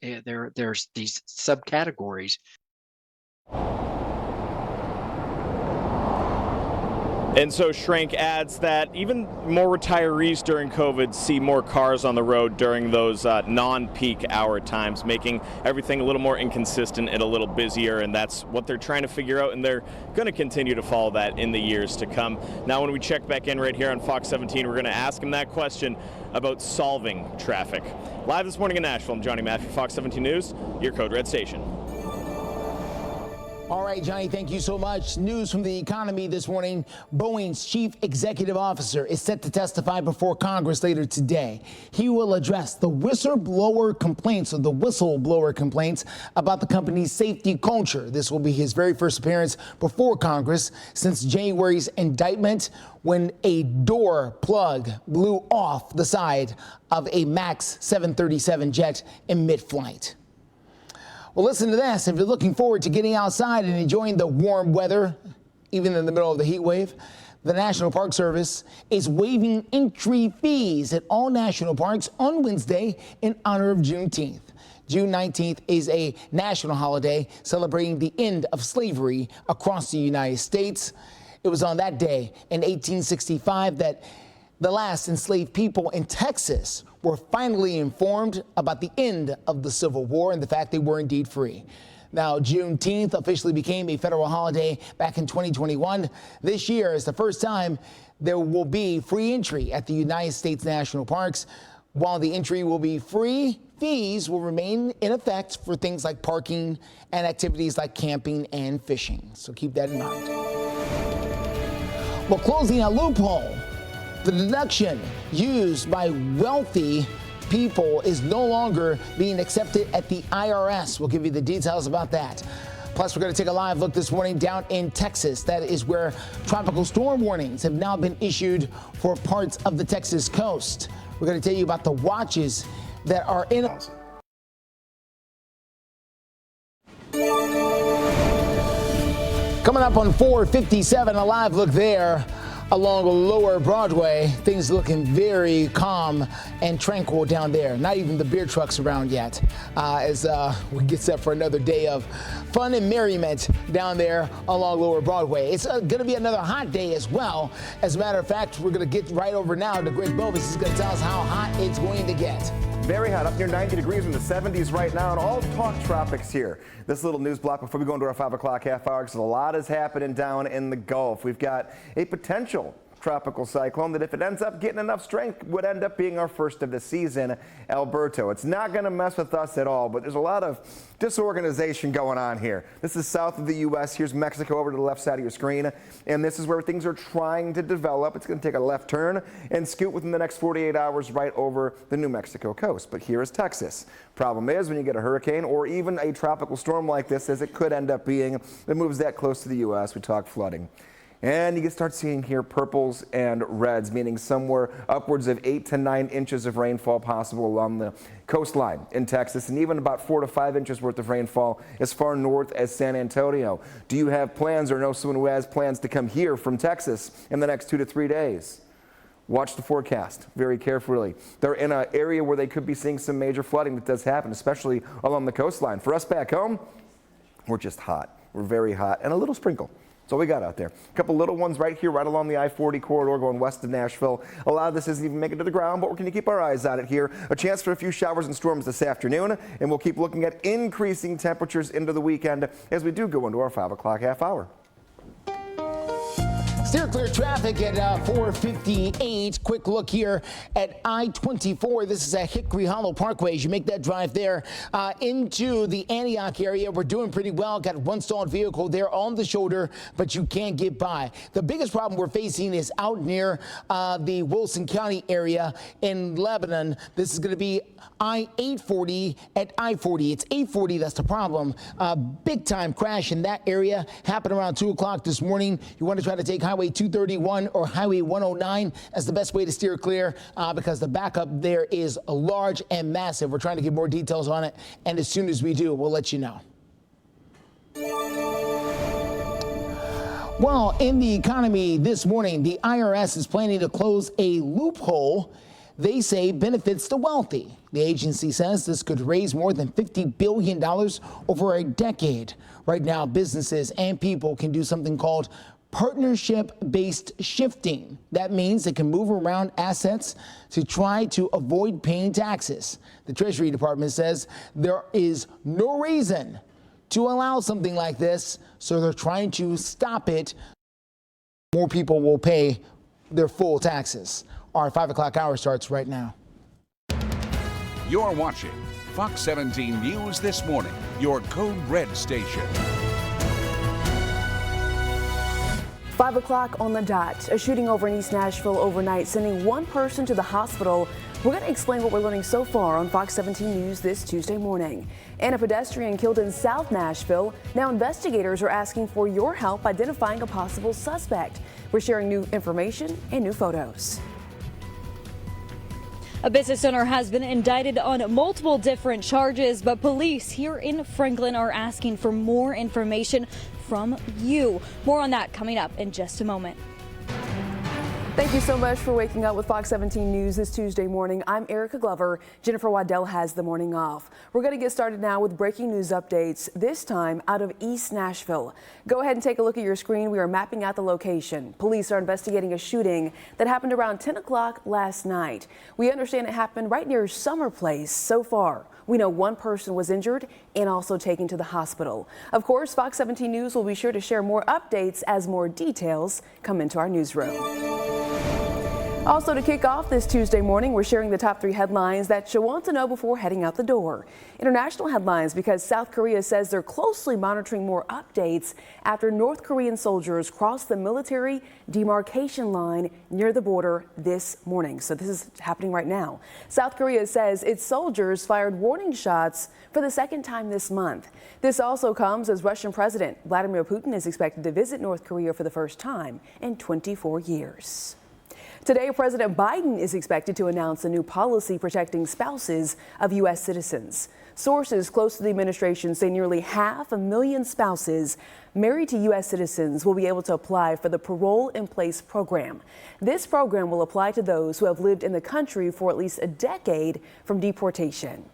Speaker 14: there's these subcategories.
Speaker 13: And so Schrank adds that even more retirees during COVID see more cars on the road during those non-peak hour times, making everything a little more inconsistent and a little busier. And that's what they're trying to figure out, and they're going to continue to follow that in the years to come. Now, when we check back in right here on Fox 17, we're going to ask him that question about solving traffic. Live this morning in Nashville, I'm Johnny Matthew, Fox 17 News, your Code Red station.
Speaker 2: All right, Johnny, thank you so much. News from the economy this morning. Boeing's chief executive officer is set to testify before Congress later today. He will address the whistleblower complaints about the company's safety culture. This will be his very first appearance before Congress since January's indictment, when a door plug blew off the side of a MAX 737 jet in mid-flight. Well, listen to this. If you're looking forward to getting outside and enjoying the warm weather, even in the middle of the heat wave, the National Park Service is waiving entry fees at all national parks on Wednesday in honor of Juneteenth. June 19th is a national holiday celebrating the end of slavery across the United States. It was on that day in 1865 that the last enslaved people in Texas were finally informed about the end of the Civil War and the fact they were indeed free. Now, Juneteenth officially became a federal holiday back in 2021. This year is the first time there will be free entry at the United States National Parks. While the entry will be free, fees will remain in effect for things like parking and activities like camping and fishing. So keep that in mind. Well, closing a loophole. The deduction used by wealthy people is no longer being accepted at the IRS. We'll give you the details about that. Plus, we're going to take a live look this morning down in Texas. That is where tropical storm warnings have now been issued for parts of the Texas coast. We're going to tell you about the watches that are in. Coming up on 457, a live look there along Lower Broadway. Things looking very calm and tranquil down there. Not even the beer trucks around yet as we get set for another day of fun and merriment down there along Lower Broadway. It's going to be another hot day as well. As a matter of fact, we're going to get right over now to Greg Bovis. He's going to tell us how hot it's going to get.
Speaker 4: Very hot, up near 90 degrees in the 70s right now, and all talk tropics here. This little news block before we go into our 5 o'clock half hour, because a lot is happening down in the Gulf. We've got a potential tropical cyclone that, if it ends up getting enough strength, would end up being our first of the season, Alberto. It's not going to mess with us at all, but there's a lot of disorganization going on here. This is south of the U.S. Here's Mexico over to the left side of your screen, and this is where things are trying to develop. It's going to take a left turn and scoot within the next 48 hours right over the New Mexico coast. But here is Texas. Problem is, when you get a hurricane or even a tropical storm like this, as it could end up being, that moves that close to the U.S., we talk flooding. And you can start seeing here purples and reds, meaning somewhere upwards of 8 to 9 inches of rainfall possible along the coastline in Texas, and even about 4 to 5 inches worth of rainfall as far north as San Antonio. Do you have plans or know someone who has plans to come here from Texas in the next 2 to 3 days? Watch the forecast very carefully. They're in an area where they could be seeing some major flooding that does happen, especially along the coastline. For us back home, we're just hot. We're very hot, and a little sprinkle. That's all we got out there. A couple little ones right here, right along the I-40 corridor going west of Nashville. A lot of this isn't even making it to the ground, but we're going to keep our eyes on it here. A chance for a few showers and storms this afternoon, and we'll keep looking at increasing temperatures into the weekend as we do go into our 5 o'clock half hour.
Speaker 2: clear traffic at 4:58. Quick look here at I-24. This is at Hickory Hollow Parkway. As you make that drive there into the Antioch area, we're doing pretty well. Got one stalled vehicle there on the shoulder, but you can't get by. The biggest problem we're facing is out near the Williamson County area in Lebanon. This is going to be I-840 at I-40. It's 840 that's the problem. Big time crash in that area happened around 2 o'clock this morning. You want to try to take Highway 231 or Highway 109 as the best way to steer clear because the backup there is large and massive. We're trying to get more details on it, and as soon as we do, we'll let you know. Well, in the economy this morning, the IRS is planning to close a loophole they say benefits the wealthy. The agency says this could raise more than $50 billion over a decade. Right now, businesses and people can do something called partnership-based shifting. That means they can move around assets to try to avoid paying taxes. The Treasury Department says there is no reason to allow something like this, so they're trying to stop it. More people will pay their full taxes. Our 5 o'clock hour starts right now.
Speaker 1: You're watching Fox 17 News This Morning, your Code Red station.
Speaker 5: 5 o'clock on the dot. A shooting over in East Nashville overnight, sending one person to the hospital. We're going to explain what we're learning so far on Fox 17 News this Tuesday morning. And a pedestrian killed in South Nashville. Now investigators are asking for your help identifying a possible suspect. We're sharing new information and new photos.
Speaker 3: A business owner has been indicted on multiple different charges, but police here in Franklin are asking for more information from you. More on that coming up in just a moment.
Speaker 5: Thank you so much for waking up with Fox 17 News this Tuesday morning. I'm Erica Glover. Jennifer Waddell has the morning off. We're going to get started now with breaking news updates, this time out of East Nashville. Go ahead and take a look at your screen. We are mapping out the location. Police are investigating a shooting that happened around 10 o'clock last night. We understand it happened right near Summer Place so far. We know one person was injured and also taken to the hospital. Of course, Fox 17 News will be sure to share more updates as more details come into our newsroom. Also, to kick off this Tuesday morning, we're sharing the top 3 headlines that you'll want to know before heading out the door. International headlines because South Korea says they're closely monitoring more updates after North Korean soldiers crossed the military demarcation line near the border this morning. So this is happening right now. South Korea says its soldiers fired warning shots for the second time this month. This also comes as Russian President Vladimir Putin is expected to visit North Korea for the first time in 24 years. Today, President Biden is expected to announce a new policy protecting spouses of U.S. citizens. Sources close to the administration say nearly 500,000 spouses married to U.S. citizens will be able to apply for the Parole in Place program. This program will apply to those who have lived in the country for at least a decade from deportation.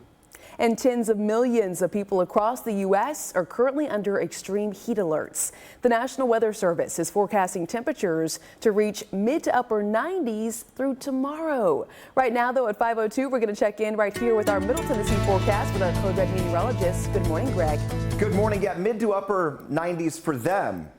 Speaker 5: And tens of millions of people across the U.S. are currently under extreme heat alerts. The National Weather Service is forecasting temperatures to reach mid to upper 90s through tomorrow. Right now, though, at 5:02, we're going to check in right here with our Middle Tennessee forecast with our Code Red meteorologist. Good morning, Greg.
Speaker 4: Good morning. Yeah, mid to upper 90s for them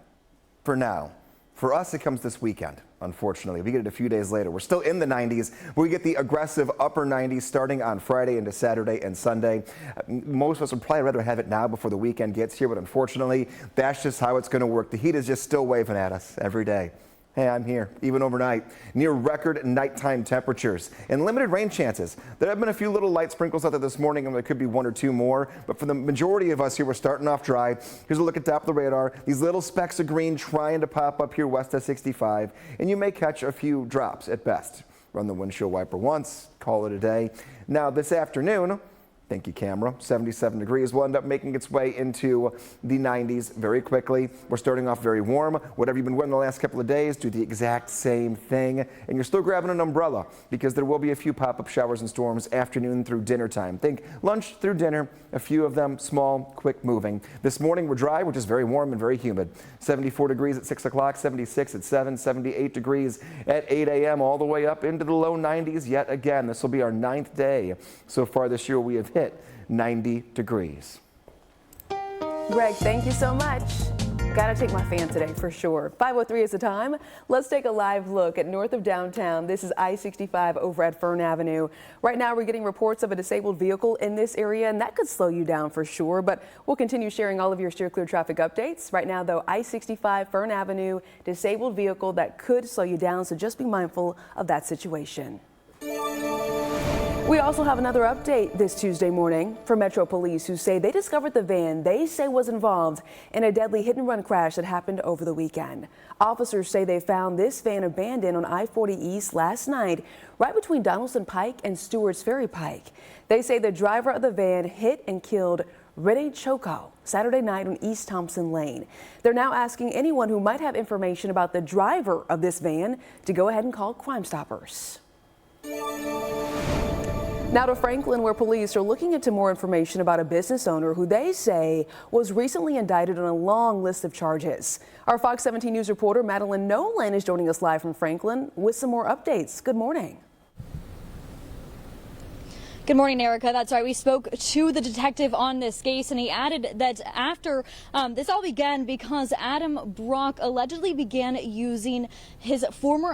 Speaker 4: for now. For us, it comes this weekend, unfortunately. We get it a few days later. We're still in the 90s. We get the aggressive upper 90s starting on Friday into Saturday and Sunday. Most of us would probably rather have it now before the weekend gets here, but unfortunately, that's just how it's going to work. The heat is just still waving at us every day. Hey, I'm here, even overnight. Near record nighttime temperatures and limited rain chances. There have been a few little light sprinkles out there this morning, and there could be 1 or 2 more. But for the majority of us here, we're starting off dry. Here's a look at top of the radar. These little specks of green trying to pop up here west of 65, and you may catch a few drops at best. Run the windshield wiper once, call it a day. Now this afternoon, thank you, camera. 77 degrees will end up making its way into the 90s very quickly. We're starting off very warm. Whatever you've been wearing the last couple of days, do the exact same thing. And you're still grabbing an umbrella because there will be a few pop-up showers and storms afternoon through dinner time. Think lunch through dinner, a few of them small, quick moving. This morning we're dry, which is very warm and very humid. 74 degrees at 6 o'clock, 76 at 7, 78 degrees at 8 a.m. all the way up into the low 90s yet again. This will be our 9th day so far this year we have hit 90 degrees.
Speaker 5: Greg, thank you so much. Gotta take my fan today for sure. 5:03 is the time. Let's take a live look at north of downtown. This is I-65 over at Fern Avenue. Right now we're getting reports of a disabled vehicle in this area, and that could slow you down for sure, but we'll continue sharing all of your steer clear traffic updates. Right now though, I-65 Fern Avenue, disabled vehicle that could slow you down, so just be mindful of that situation. We also have another update this Tuesday morning from Metro Police, who say they discovered the van they say was involved in a deadly hit-and-run crash that happened over the weekend. Officers say they found this van abandoned on I-40 East last night, right between Donaldson Pike and Stewart's Ferry Pike. They say the driver of the van hit and killed Rene Choco Saturday night on East Thompson Lane. They're now asking anyone who might have information about the driver of this van to go ahead and call Crime Stoppers. Now to Franklin, where police are looking into more information about a business owner who they say was recently indicted on a long list of charges. Our Fox 17 News reporter Madeline Nolan is joining us live from Franklin with some more updates. Good morning.
Speaker 3: Good morning, Erica. That's right. We spoke to the detective on this case, and he added that after this all began because Adam Brock allegedly began using his former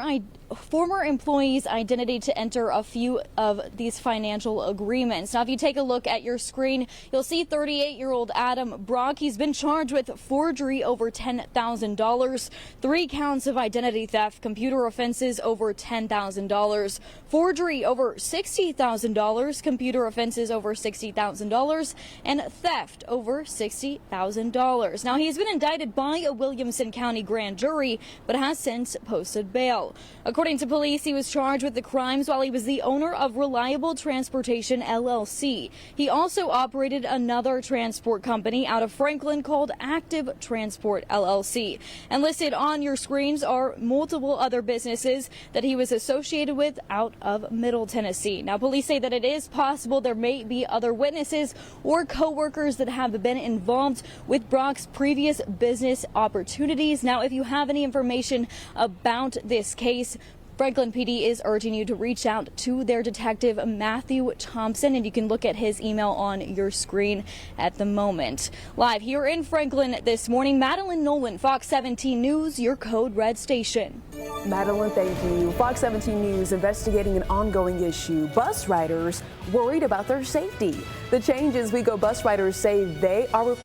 Speaker 3: employee's identity to enter a few of these financial agreements. Now, if you take a look at your screen, you'll see 38-year-old Adam Brock. He's been charged with forgery over $10,000, 3 counts of identity theft, computer offenses over $10,000, forgery over $60,000, computer offenses over $60,000, and theft over $60,000. Now, he's been indicted by a Williamson County grand jury, but has since posted bail. According to police, he was charged with the crimes while he was the owner of Reliable Transportation LLC. He also operated another transport company out of Franklin called Active Transport LLC. And listed on your screens are multiple other businesses that he was associated with out of Middle Tennessee. Now, police say that it is possible there may be other witnesses or co-workers that have been involved with Brock's previous business opportunities. Now, if you have any information about this case, Franklin PD is urging you to reach out to their detective, Matthew Thompson, and you can look at his email on your screen at the moment. Live here in Franklin this morning, Madeline Nolan, Fox 17 News, your Code Red station.
Speaker 5: Madeline, thank you. Fox 17 News investigating an ongoing issue. Bus riders worried about their safety. The changes We Go bus riders say they are.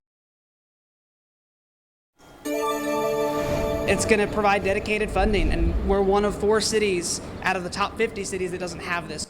Speaker 6: It's going to provide dedicated funding, and we're one of 4 cities out of the top 50 cities that doesn't have this.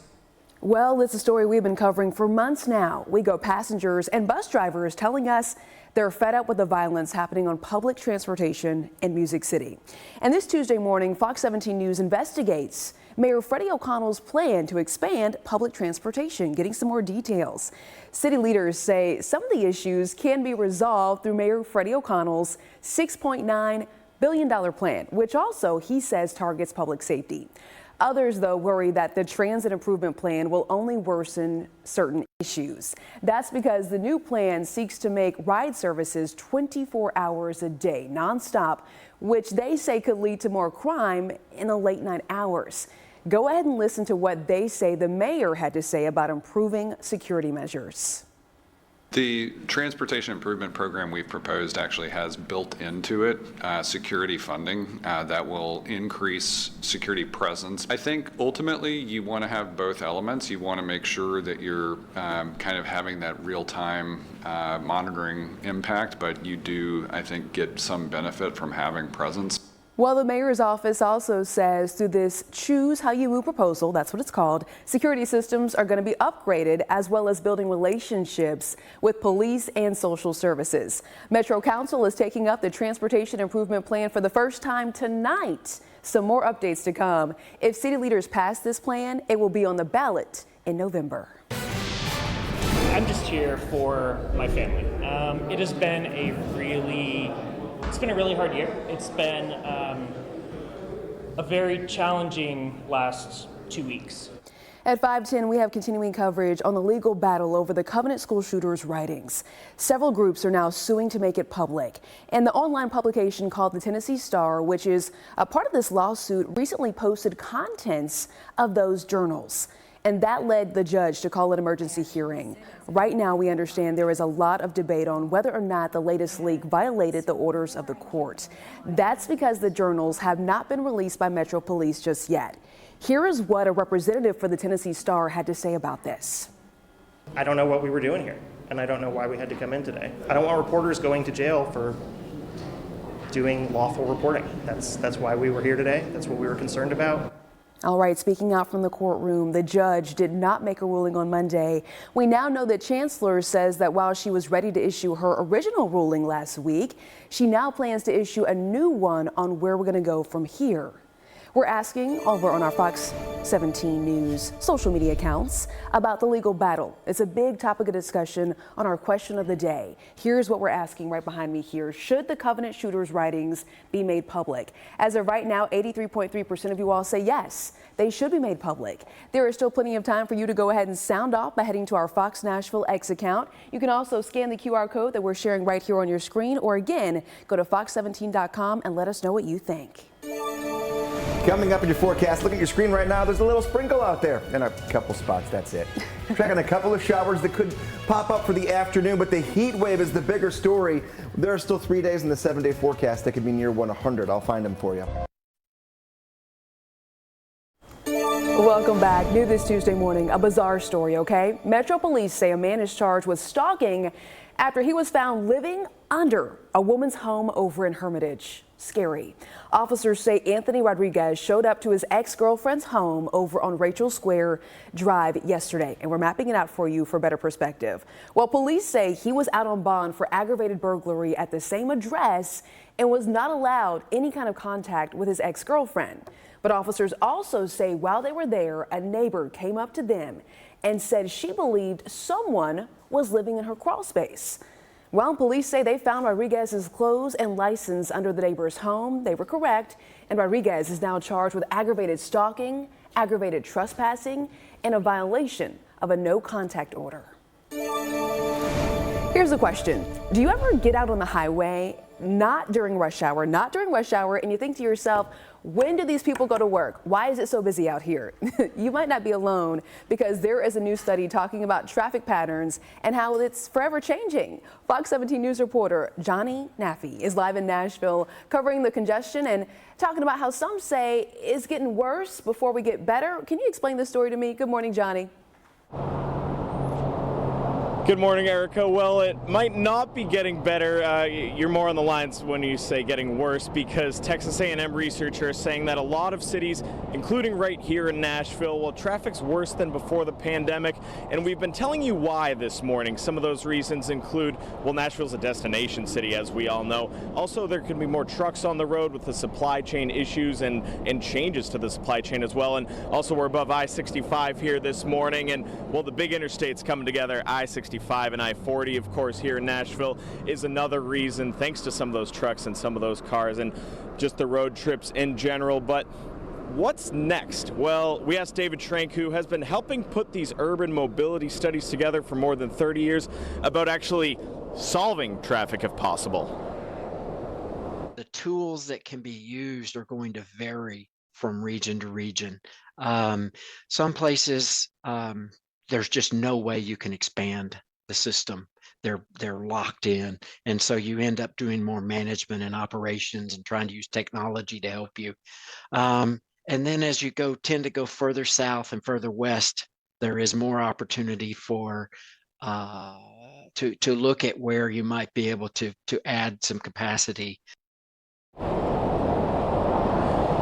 Speaker 5: Well, it's a story we've been covering for months now. We Go passengers and bus drivers telling us they're fed up with the violence happening on public transportation in Music City. And this Tuesday morning, Fox 17 News investigates Mayor Freddie O'Connell's plan to expand public transportation, getting some more details. City leaders say some of the issues can be resolved through Mayor Freddie O'Connell's $6.9 billion plan, which also, he says, targets public safety. Others, though, worry that the transit improvement plan will only worsen certain issues. That's because the new plan seeks to make ride services 24 hours a day, nonstop, which they say could lead to more crime in the late night hours. Go ahead and listen to what they say the mayor had to say about improving security measures.
Speaker 7: The transportation improvement program we've proposed actually has built into it security funding that will increase security presence. I think ultimately you want to have both elements. You want to make sure that you're kind of having that real-time monitoring impact, but you do, I think, get some benefit from having presence.
Speaker 5: Well, the mayor's office also says through this Choose How You Move proposal, that's what it's called, security systems are going to be upgraded, as well as building relationships with police and social services. Metro Council is taking up the transportation improvement plan for the first time tonight. Some more updates to come. If city leaders pass this plan, it will be on the ballot in November.
Speaker 8: I'm just here for my family. It has been a really hard year. It's been a very challenging last 2 weeks.
Speaker 5: At 5:10, we have continuing coverage on the legal battle over the Covenant school shooter's writings. Several groups are now suing to make it public. And the online publication called the Tennessee Star, which is a part of this lawsuit, recently posted contents of those journals. and that led the judge to call an emergency hearing. Right now, we understand there is a lot of debate on whether or not the latest leak violated the orders of the court. That's because the journals have not been released by Metro Police just yet. Here is what a representative for the Tennessee Star had to say about this.
Speaker 8: I don't know what we were doing here, and I don't know why we had to come in today. I don't want reporters going to jail for doing lawful reporting. That's why we were here today. That's what we were concerned about.
Speaker 5: All right, speaking out from the courtroom, the judge did not make a ruling on Monday. We now know that Chancellor says that while she was ready to issue her original ruling last week, she now plans to issue a new one on where we're going to go from here. We're asking over on our Fox 17 News social media accounts about the legal battle. It's a big topic of discussion on our question of the day. Here's what we're asking right behind me here. Should the Covenant shooters' writings be made public? As of right now, 83.3% of you all say yes, they should be made public. There is still plenty of time for you to go ahead and sound off by heading to our Fox Nashville X account. You can also scan the QR code that we're sharing right here on your screen, or again, go to fox17.com and let us know what you think.
Speaker 4: Coming up in your forecast, look at your screen right now. There's a little sprinkle out there in a couple spots. That's it. Checking a couple of showers that could pop up for the afternoon, but the heat wave is the bigger story. There are still 3 days in the 7-day forecast that could be near 100. I'll find them for you.
Speaker 5: Welcome back. New this Tuesday morning, a bizarre story, okay? Metro Police say a man is charged with stalking after he was found living under a woman's home over in Hermitage. Scary. Officers say Anthony Rodriguez showed up to his ex-girlfriend's home over on Rachel Square Drive yesterday, and we're mapping it out for you for better perspective. Well, police say he was out on bond for aggravated burglary at the same address and was not allowed any kind of contact with his ex-girlfriend. But officers also say while they were there, a neighbor came up to them and said she believed someone was living in her crawl space. Well, police say they found Rodriguez's clothes and license under the neighbor's home. They were correct, and Rodriguez is now charged with aggravated stalking, aggravated trespassing, and a violation of a no-contact order. Here's the question. Do you ever get out on the highway, not during rush hour, and you think to yourself, when do these people go to work? Why is it so busy out here? You might not be alone, because there is a new study talking about traffic patterns and how it's forever changing. Fox 17 News reporter Johnny Naffey is live in Nashville covering the congestion and talking about how some say it's getting worse before we get better. Can you explain this story to me? Good morning, Johnny.
Speaker 13: Good morning, Erica. Well, it might not be getting better. You're more on the lines when you say getting worse, because Texas A&M researchers are saying that a lot of cities, including right here in Nashville, well, traffic's worse than before the pandemic, and we've been telling you why this morning. Some of those reasons include, well, Nashville's a destination city, as we all know. Also, there could be more trucks on the road with the supply chain issues and changes to the supply chain as well. And also, we're above I-65 here this morning, and, well, the big interstates coming together, I-65 and I-40, of course, here in Nashville, is another reason, thanks to some of those trucks and some of those cars and just the road trips in general. But what's next? Well, we asked David Schrank, who has been helping put these urban mobility studies together for more than 30 years, about actually solving traffic if possible.
Speaker 14: The tools that can be used are going to vary from region to region. Some places, there's just no way you can expand the system. They're locked in, and so you end up doing more management and operations and trying to use technology to help you. And then as you tend to go further south and further west, there is more opportunity for to look at where you might be able to add some capacity.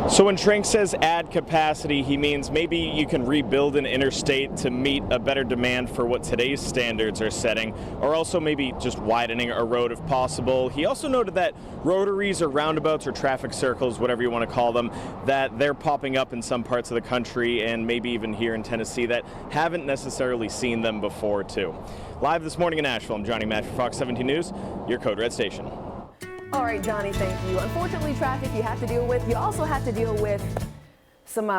Speaker 13: So when Schrank says add capacity, he means maybe you can rebuild an interstate to meet a better demand for what today's standards are setting, or also maybe just widening a road if possible. He also noted that rotaries or roundabouts or traffic circles, whatever you want to call them, that they're popping up in some parts of the country and maybe even here in Tennessee that haven't necessarily seen them before too. Live this morning in Nashville, I'm Johnny Matt for Fox 17 News, your Code Red station.
Speaker 5: All right, Johnny, thank you. Unfortunately, traffic you have to deal with. You also have to deal with some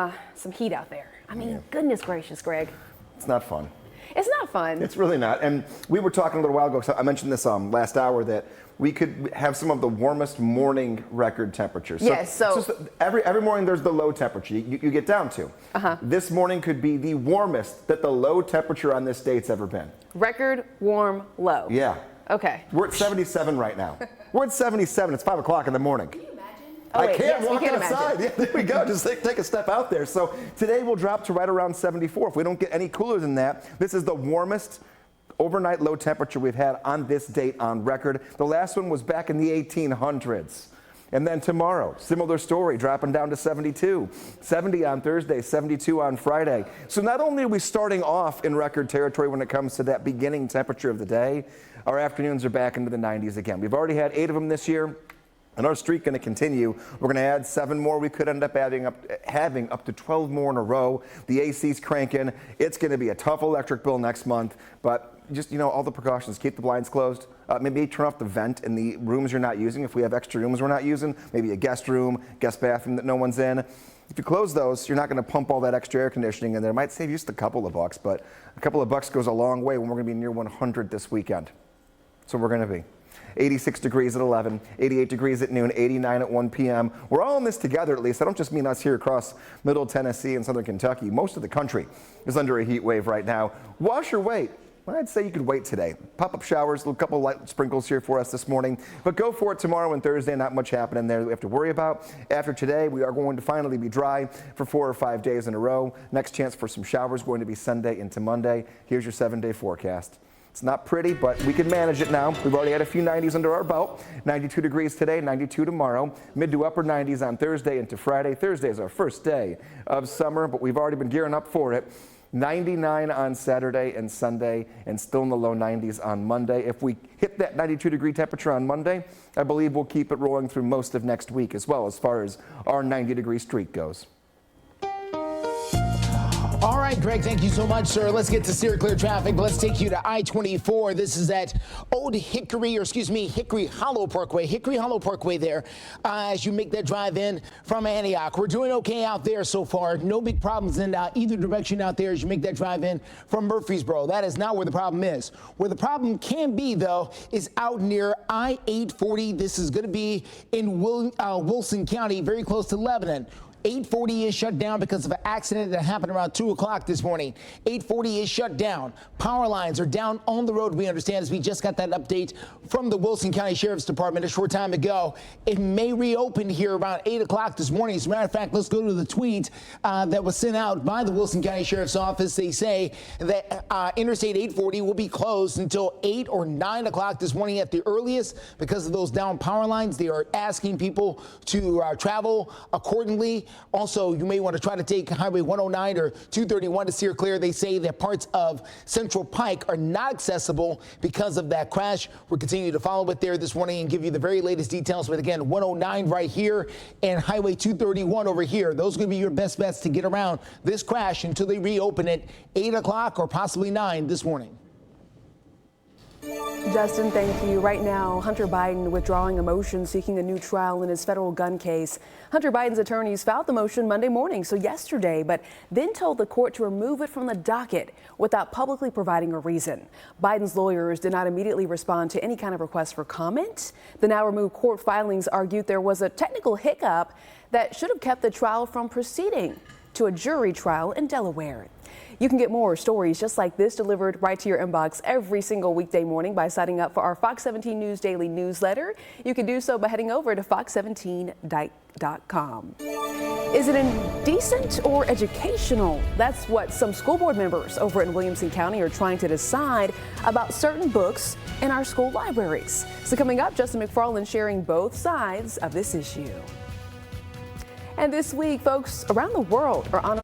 Speaker 5: heat out there. I mean, goodness gracious, Greg.
Speaker 4: It's not fun.
Speaker 5: It's not fun.
Speaker 4: It's really not. And we were talking a little while ago, so I mentioned this last hour, that we could have some of the warmest morning record temperatures.
Speaker 5: Yes, so
Speaker 4: every morning there's the low temperature you get down to. This morning could be the warmest that the low temperature on this date's ever been.
Speaker 5: Record warm low.
Speaker 4: Yeah.
Speaker 5: Okay.
Speaker 4: We're at 77 right now. We're at 77. It's 5 o'clock in the morning. Can you imagine?
Speaker 5: Oh, wait,
Speaker 4: I can't
Speaker 5: yes,
Speaker 4: walk
Speaker 5: we can
Speaker 4: outside.
Speaker 5: imagine.
Speaker 4: Yeah, there we go. Just take a step out there. So today we'll drop to right around 74. If we don't get any cooler than that, this is the warmest overnight low temperature we've had on this date on record. The last one was back in the 1800s. And then tomorrow, similar story, dropping down to 72. 70 on Thursday, 72 on Friday. So not only are we starting off in record territory when it comes to that beginning temperature of the day, our afternoons are back into the 90s again. We've already had 8 of them this year, and our streak going to continue. We're going to add 7 more. We could end up having up to 12 more in a row. The AC's cranking. It's going to be a tough electric bill next month, but just, all the precautions. Keep the blinds closed. Maybe turn off the vent in the rooms you're not using. If we have extra rooms we're not using, maybe a guest room, guest bathroom that no one's in. If you close those, you're not going to pump all that extra air conditioning in there. It might save you just a couple of bucks, but a couple of bucks goes a long way when we're going to be near 100 this weekend. So we're going to be 86 degrees at 11, 88 degrees at noon, 89 at 1 p.m. We're all in this together, at least. I don't just mean us here across Middle Tennessee and Southern Kentucky. Most of the country is under a heat wave right now. Wash or wait. Well, I'd say you could wait today. Pop-up showers, a couple light sprinkles here for us this morning. But go for it tomorrow and Thursday. Not much happening there that we have to worry about. After today, we are going to finally be dry for 4 or 5 days in a row. Next chance for some showers going to be Sunday into Monday. Here's your 7-day forecast. It's not pretty, but we can manage it now. We've already had a few 90s under our belt. 92 degrees today, 92 tomorrow. Mid to upper 90s on Thursday into Friday. Thursday is our first day of summer, but we've already been gearing up for it. 99 on Saturday and Sunday, and still in the low 90s on Monday. If we hit that 92 degree temperature on Monday, I believe we'll keep it rolling through most of next week as well, as far as our 90 degree streak goes.
Speaker 2: All right, Greg, thank you so much, sir. Let's get to steer clear traffic. Let's take you to I-24. This is at Hickory Hollow Parkway. Hickory Hollow Parkway there as you make that drive in from Antioch. We're doing okay out there so far. No big problems in either direction out there as you make that drive in from Murfreesboro. That is not where the problem is. Where the problem can be, though, is out near I-840. This is going to be in Williamson County, very close to Lebanon. 840 is shut down because of an accident that happened around 2 o'clock this morning. 840 is shut down. Power lines are down on the road, we understand, as we just got that update from the Wilson County Sheriff's Department a short time ago. It may reopen here around 8 o'clock this morning. As a matter of fact, let's go to the tweet that was sent out by the Wilson County Sheriff's Office. They say that Interstate 840 will be closed until 8 or 9 o'clock this morning at the earliest because of those down power lines. They are asking people to travel accordingly. Also, you may want to try to take Highway 109 or 231 to steer clear. They say that parts of Central Pike are not accessible because of that crash. We're continuing to follow it there this morning and give you the very latest details. But again, 109 right here and Highway 231 over here. Those are going to be your best bets to get around this crash until they reopen it 8 o'clock or possibly 9 this morning.
Speaker 5: Justin, thank you. Right now, Hunter Biden withdrawing a motion seeking a new trial in his federal gun case. Hunter Biden's attorneys filed the motion Monday morning, so yesterday, but then told the court to remove it from the docket without publicly providing a reason. Biden's lawyers did not immediately respond to any kind of request for comment. The now removed court filings argued there was a technical hiccup that should have kept the trial from proceeding to a jury trial in Delaware. You can get more stories just like this delivered right to your inbox every single weekday morning by signing up for our Fox 17 News Daily newsletter. You can do so by heading over to fox17.com. Is it indecent or educational? That's what some school board members over in Williamson County are trying to decide about certain books in our school libraries. So coming up, Justin McFarland sharing both sides of this issue. And this week, folks around the world are on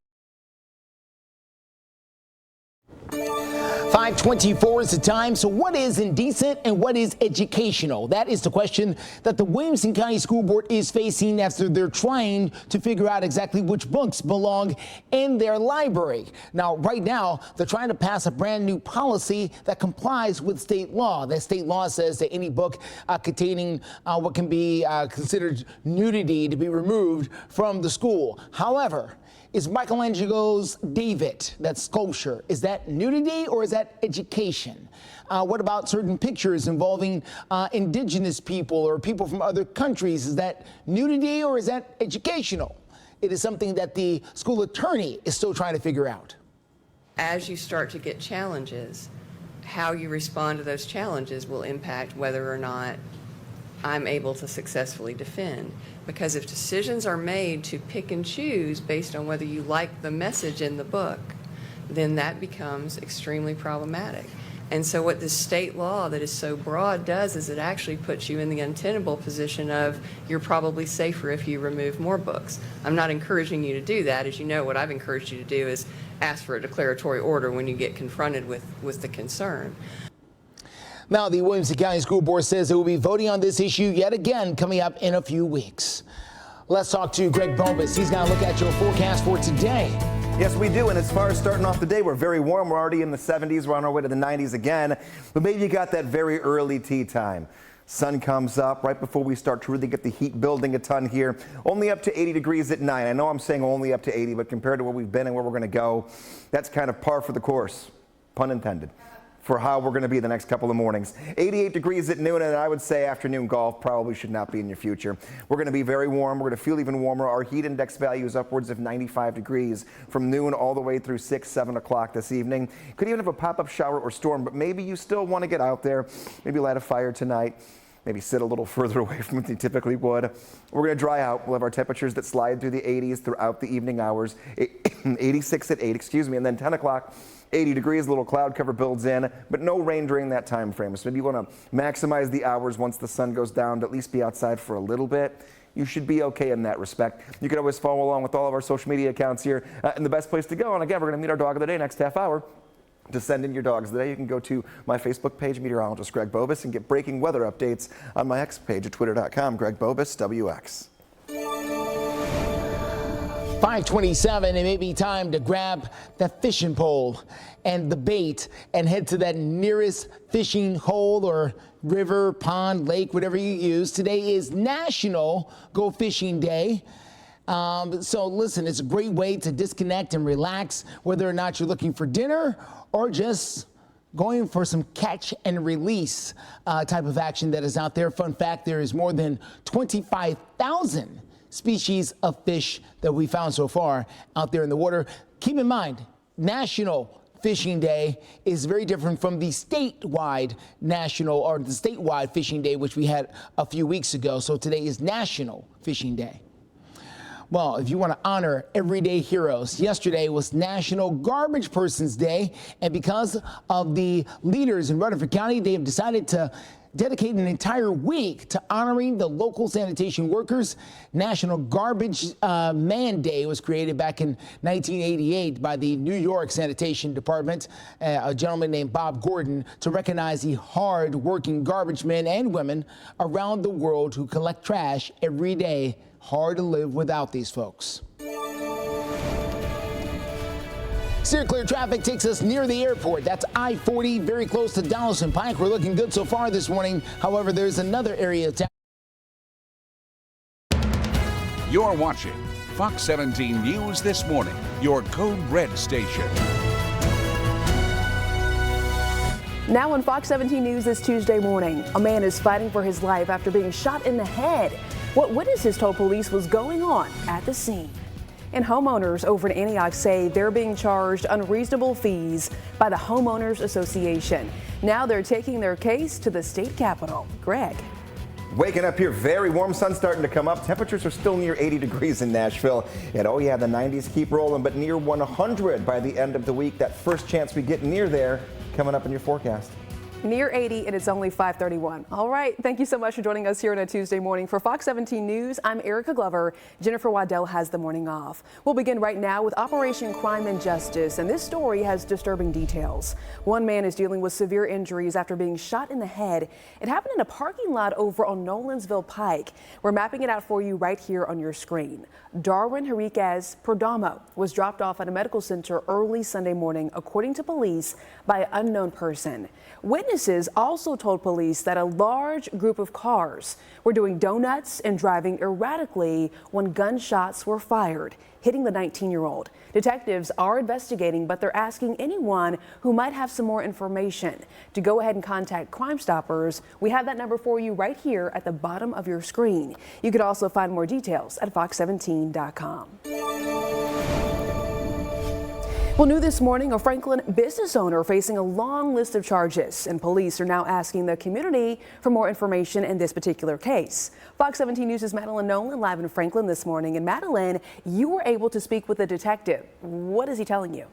Speaker 2: 5:24 is the time. So what is indecent and what is educational? That is the question that the Williamson County School Board is facing after they're trying to figure out exactly which books belong in their library. Now, right now, they're trying to pass a brand new policy that complies with state law. That state law says that any book containing what can be considered nudity to be removed from the school. However, Is Michelangelo's David, that sculpture, is that nudity or is that education? What about certain pictures involving indigenous people or people from other countries? Is that nudity or is that educational? It is something that the school attorney is still trying to figure out.
Speaker 9: As you start to get challenges, how you respond to those challenges will impact whether or not I'm able to successfully defend. Because if decisions are made to pick and choose based on whether you like the message in the book, then that becomes extremely problematic. And so what this state law that is so broad does is it actually puts you in the untenable position of you're probably safer if you remove more books. I'm not encouraging you to do that. As you know, what I've encouraged you to do is ask for a declaratory order when you get confronted with the concern.
Speaker 2: Now, the Williamson County School Board says it will be voting on this issue yet again coming up in a few weeks. Let's talk to Greg Bombas. He's going to look at your forecast for today.
Speaker 4: Yes, we do. And as far as starting off the day, we're very warm. We're already in the 70s. We're on our way to the 90s again. But maybe you got that very early tea time. Sun comes up right before we start to really get the heat building a ton here. Only up to 80 degrees at 9. I know I'm saying only up to 80, but compared to where we've been and where we're going to go, that's kind of par for the course, pun intended, for how we're going to be the next couple of mornings. 88 degrees at noon, and I would say afternoon golf probably should not be in your future. We're going to be very warm. We're going to feel even warmer. Our heat index value is upwards of 95 degrees from noon all the way through 6, 7 o'clock this evening. Could even have a pop-up shower or storm, but maybe you still want to get out there, maybe light a fire tonight, maybe sit a little further away from what you typically would. We're going to dry out. We'll have our temperatures that slide through the 80s throughout the evening hours. 86 at 8, and then 10 o'clock. 80 degrees, a little cloud cover builds in, but no rain during that time frame. So maybe you want to maximize the hours once the sun goes down to at least be outside for a little bit. You should be okay in that respect. You can always follow along with all of our social media accounts here. And the best place to go, and again, we're going to meet our dog of the day next half hour. To send in your dogs today, you can go to my Facebook page, meteorologist Greg Bombas, and get breaking weather updates on my X page at twitter.com, Greg Bombas, WX.
Speaker 2: 5:27, it may be time to grab that fishing pole and the bait and head to that nearest fishing hole or river, pond, lake, whatever you use. Today is National Go Fishing Day. So listen, it's a great way to disconnect and relax, whether or not you're looking for dinner or just going for some catch and release type of action that is out there. Fun fact, there is more than 25,000 species of fish that we found so far out there in the water. Keep in mind, National Fishing Day is very different from the statewide Fishing Day, which we had a few weeks ago. So today is National Fishing Day. Well, if you want to honor everyday heroes, yesterday was National Garbage Persons Day, and because of the leaders in Rutherford County, they have decided to dedicate an entire week to honoring the local sanitation workers. National Garbage Man Day was created back in 1988 by the New York Sanitation Department, a gentleman named Bob Gordon, to recognize the hard-working garbage men and women around the world who collect trash every day. Hard to live without these folks. Steer clear traffic takes us near the airport. That's I-40, very close to Donaldson Pike. We're looking good so far this morning. However, there's another area of town.
Speaker 1: You're watching Fox 17 News This Morning, your Code Red station.
Speaker 5: Now on Fox 17 News this Tuesday morning, a man is fighting for his life after being shot in the head. What witnesses told police was going on at the scene. And homeowners over in Antioch say they're being charged unreasonable fees by the Homeowners Association. Now they're taking their case to the state capitol. Greg.
Speaker 4: Waking up here, very warm, sun starting to come up. Temperatures are still near 80 degrees in Nashville. And oh yeah, the 90s keep rolling, but near 100 by the end of the week. That first chance we get near there coming up in your forecast.
Speaker 5: Near 80, and it's only 5:31. All right, thank you so much for joining us here on a Tuesday morning. For Fox 17 News, I'm Erica Glover. Jennifer Waddell has the morning off. We'll begin right now with Operation Crime and Justice, and this story has disturbing details. One man is dealing with severe injuries after being shot in the head. It happened in a parking lot over on Nolensville Pike. We're mapping it out for you right here on your screen. Darwin Henriquez Perdomo was dropped off at a medical center early Sunday morning, according to police, by an unknown person. Witnesses Witnesses also told police that a large group of cars were doing donuts and driving erratically when gunshots were fired, hitting the 19-year-old. Detectives are investigating, but they're asking anyone who might have some more information to go ahead and contact Crime Stoppers. We have that number for you right here at the bottom of your screen. You could also find more details at fox17.com. Well, new this morning, a Franklin business owner facing a long list of charges, and police are now asking the community for more information in this particular case. Fox 17 News' Madeline Nolan live in Franklin this morning. And Madeline, you were able to speak with the detective. What is he telling you?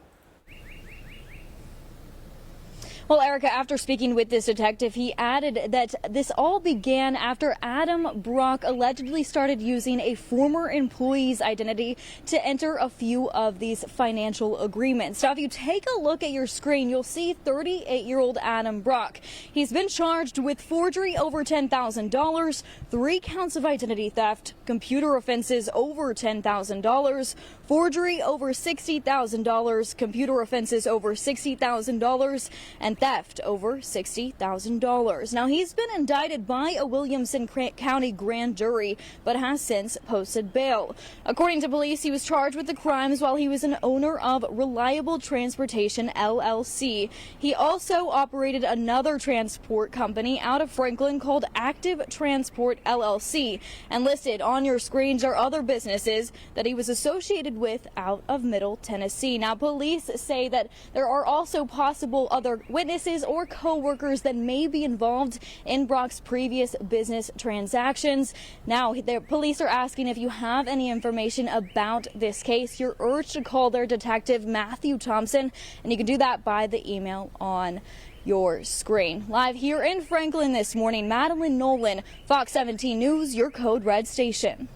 Speaker 3: Well, Erica, after speaking with this detective, he added that this all began after Adam Brock allegedly started using a former employee's identity to enter a few of these financial agreements. Now, if you take a look at your screen, you'll see 38-year-old Adam Brock. He's been charged with forgery over $10,000, 3 counts of identity theft, computer offenses over $10,000, forgery over $60,000, computer offenses over $60,000, and theft over $60,000. Now, he's been indicted by a Williamson County grand jury, but has since posted bail. According to police, he was charged with the crimes while he was an owner of Reliable Transportation LLC. He also operated another transport company out of Franklin called Active Transport LLC, and listed on your screens are other businesses that he was associated with out of Middle Tennessee. Now, police say that there are also possible other witnesses or co-workers that may be involved in Brock's previous business transactions. Now, the police are asking if you have any information about this case. You're urged to call their detective, Matthew Thompson, and you can do that by the email on your screen. Live here in Franklin this morning, Madeline Nolan, Fox 17 News, your Code Red station.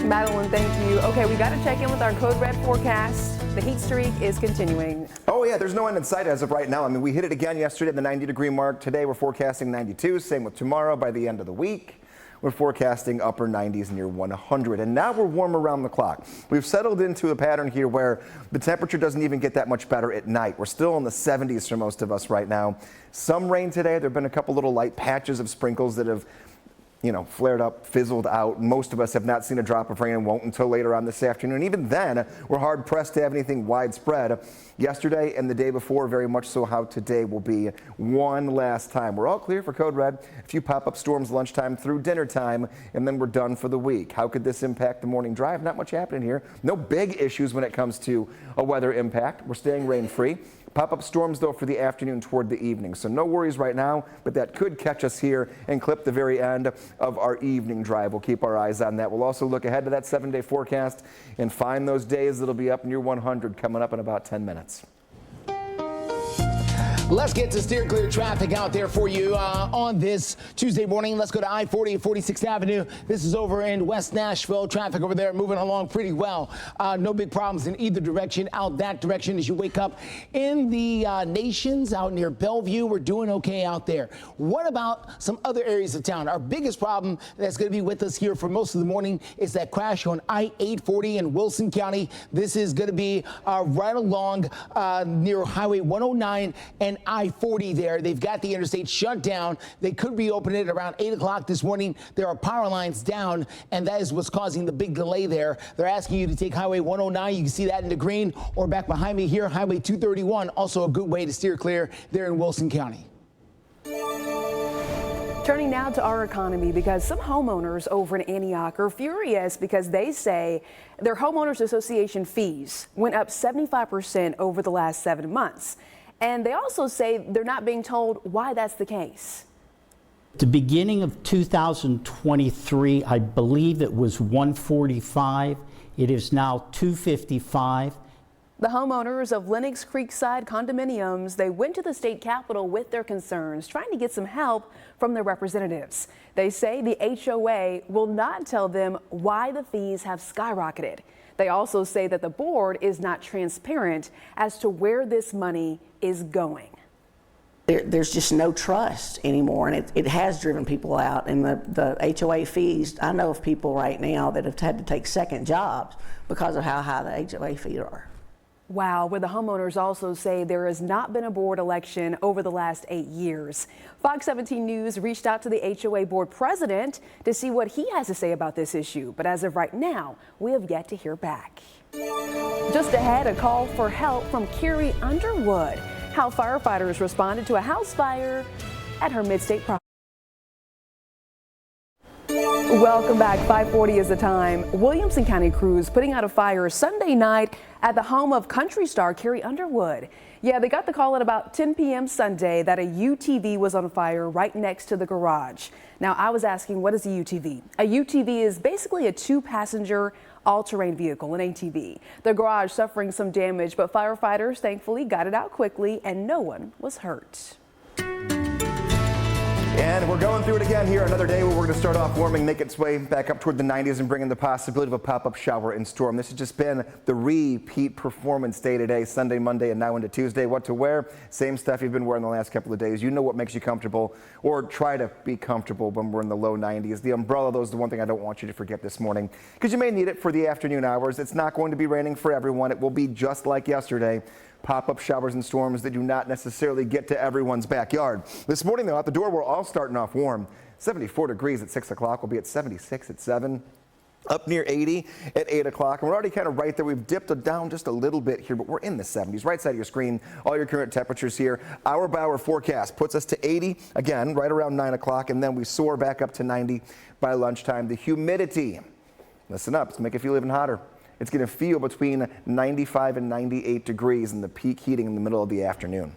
Speaker 5: Madeline, thank you. Okay, we got to check in with our Code Red forecast. The heat streak is continuing.
Speaker 4: Oh yeah, there's no end in sight as of right now. I mean, we hit it again yesterday at the 90-degree mark. Today we're forecasting 92. Same with tomorrow. By the end of the week, we're forecasting upper 90s near 100. And now we're warm around the clock. We've settled into a pattern here where the temperature doesn't even get that much better at night. We're still in the 70s for most of us right now. Some rain today. There have been a couple little light patches of sprinkles that have flared up, fizzled out. Most of us have not seen a drop of rain and won't until later on this afternoon. Even then, we're hard pressed to have anything widespread. Yesterday and the day before, very much so how today will be one last time. We're all clear for Code Red. A few pop-up storms lunchtime through dinner time, and then we're done for the week. How could this impact the morning drive? Not much happening here. No big issues when it comes to a weather impact. We're staying rain-free. Pop-up storms, though, for the afternoon toward the evening. So no worries right now, but that could catch us here and clip the very end of our evening drive. We'll keep our eyes on that. We'll also look ahead to that 7-day forecast and find those days that'll be up near 100 coming up in about 10 minutes.
Speaker 2: Let's get to steer clear traffic out there for you on this Tuesday morning. Let's go to I-40 at 46th Avenue. This is over in West Nashville. Traffic over there moving along pretty well. No big problems in either direction. Out that direction as you wake up in the Nations out near Bellevue. We're doing okay out there. What about some other areas of town? Our biggest problem that's going to be with us here for most of the morning is that crash on I-840 in Williamson County. This is going to be right along near Highway 109 and I-40 there. They've got the interstate shut down. They could reopen it around 8 o'clock this morning. There are power lines down, and that is what's causing the big delay there. They're asking you to take Highway 109. You can see that in the green, or back behind me here, Highway 231, also a good way to steer clear there in Williamson County.
Speaker 5: Turning now to our economy, because some homeowners over in Antioch are furious because they say their homeowners association fees went up 75% over the last 7 months. And they also say they're not being told why that's the case.
Speaker 10: The beginning of 2023, I believe it was $145. It is now $255.
Speaker 5: The homeowners of Lenox Creekside condominiums, they went to the state capitol with their concerns, trying to get some help from their representatives. They say the HOA will not tell them why the fees have skyrocketed. They also say that the board is not transparent as to where this money is going.
Speaker 20: There's just no trust anymore, and it has driven people out. And the HOA fees, I know of people right now that have had to take second jobs because of how high the HOA fees are.
Speaker 5: Wow, where the homeowners also say there has not been a board election over the last 8 years. Fox 17 News reached out to the HOA board president to see what he has to say about this issue. But as of right now, we have yet to hear back. Just ahead, a call for help from Carrie Underwood. How firefighters responded to a house fire at her mid-state property. Welcome back. 5:40 is the time. Williamson County crews putting out a fire Sunday night at the home of country star Carrie Underwood. Yeah, they got the call at about 10 p.m. Sunday that a UTV was on fire right next to the garage. Now, I was asking, what is a UTV? A UTV is basically a two-passenger all-terrain vehicle, an ATV. The garage suffering some damage, but firefighters thankfully got it out quickly and no one was hurt.
Speaker 4: And we're going through it again here, another day where we're going to start off warming, make its way back up toward the 90s and bring in the possibility of a pop-up shower and storm. This has just been the repeat performance day today, Sunday, Monday, and now into Tuesday. What to wear? Same stuff you've been wearing the last couple of days. You know what makes you comfortable, or try to be comfortable when we're in the low 90s. The umbrella, though, is the one thing I don't want you to forget this morning, because you may need it for the afternoon hours. It's not going to be raining for everyone. It will be just like yesterday. Pop-up showers and storms that do not necessarily get to everyone's backyard. This morning, though, at the door, we're all starting off warm. 74 degrees at 6 o'clock. We'll be at 76 at 7. Up near 80 at 8 o'clock. And we're already kind of right there. We've dipped down just a little bit here, but we're in the 70s. Right side of your screen, all your current temperatures here. Hour by hour forecast puts us to 80, again, right around 9 o'clock. And then we soar back up to 90 by lunchtime. The humidity, listen up, let's make it feel even hotter. It's going to feel between 95 and 98 degrees in the peak heating in the middle of the afternoon.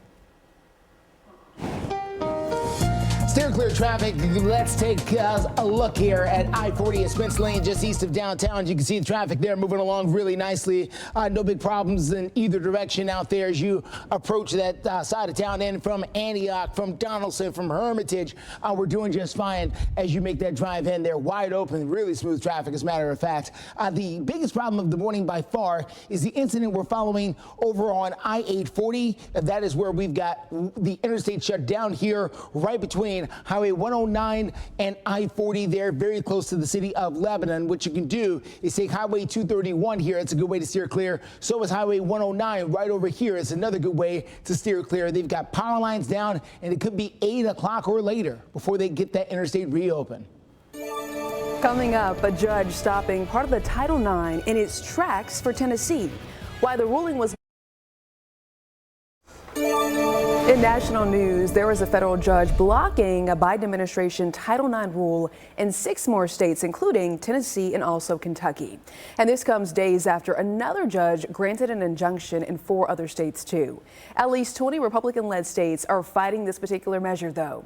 Speaker 2: Steer clear traffic. Let's take a look here at I-40 at Spence Lane, just east of downtown. You can see the traffic there moving along really nicely. No big problems in either direction out there as you approach that side of town. And from Antioch, from Donaldson, from Hermitage, we're doing just fine as you make that drive in there. Wide open, really smooth traffic, as a matter of fact. The biggest problem of the morning by far is the incident we're following over on I-840. That is where we've got the interstate shut down here right between Highway 109 and I-40 there, very close to the city of Lebanon. What you can do is take Highway 231 here. It's a good way to steer clear. So is Highway 109 right over here. It's another good way to steer clear. They've got power lines down, and it could be 8 o'clock or later before they get that interstate reopened.
Speaker 5: Coming up, a judge stopping part of the Title IX in its tracks for Tennessee. Why the ruling was. In national news, there was a federal judge blocking a Biden administration Title IX rule in 6 more states, including Tennessee and also Kentucky. And this comes days after another judge granted an injunction in 4 other states, too. At least 20 Republican-led states are fighting this particular measure, though.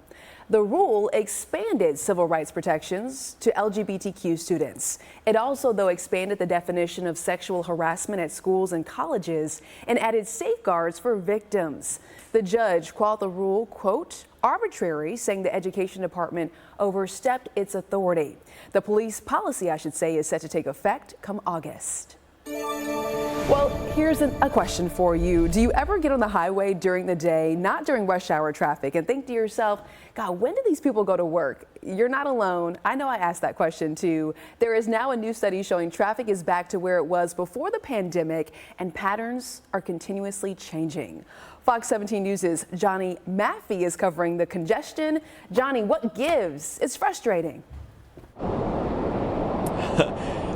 Speaker 5: The rule expanded civil rights protections to LGBTQ students. It also, though, expanded the definition of sexual harassment at schools and colleges and added safeguards for victims. The judge called the rule, quote, arbitrary, saying the education department overstepped its authority. The police policy, I should say, is set to take effect come August. Well, here's a question for you. Do you ever get on the highway during the day, not during rush hour traffic, and think to yourself, God, when do these people go to work? You're not alone. I know I asked that question too. There is now a new study showing traffic is back to where it was before the pandemic, and patterns are continuously changing. Fox 17 News' Johnny Maffey is covering the congestion. Johnny, what gives? It's frustrating.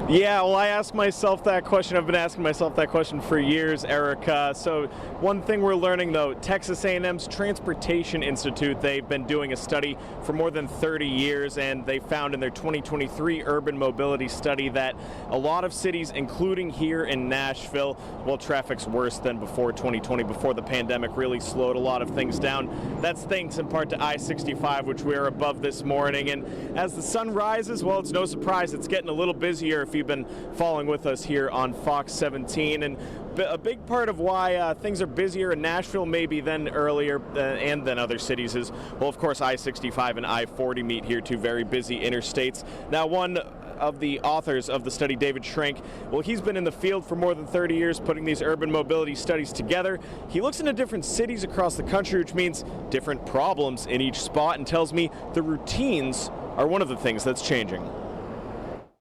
Speaker 13: Yeah, well, I ask myself that question. I've been asking myself that question for years, Erica. So one thing we're learning, though, Texas A&M's Transportation Institute, they've been doing a study for more than 30 years, and they found in their 2023 urban mobility study that a lot of cities, including here in Nashville, well, traffic's worse than before 2020, before the pandemic really slowed a lot of things down. That's thanks in part to I-65, which we're above this morning. And as the sun rises, well, it's no surprise it's getting a little busier if you've been following with us here on Fox 17. And a big part of why things are busier in Nashville maybe than earlier and than other cities is, well, of course, I-65 and I-40 meet here, 2 very busy interstates. Now, one of the authors of the study, David Schrank, well, he's been in the field for more than 30 years putting these urban mobility studies together. He looks into different cities across the country, which means different problems in each spot, and tells me the routines are one of the things that's changing.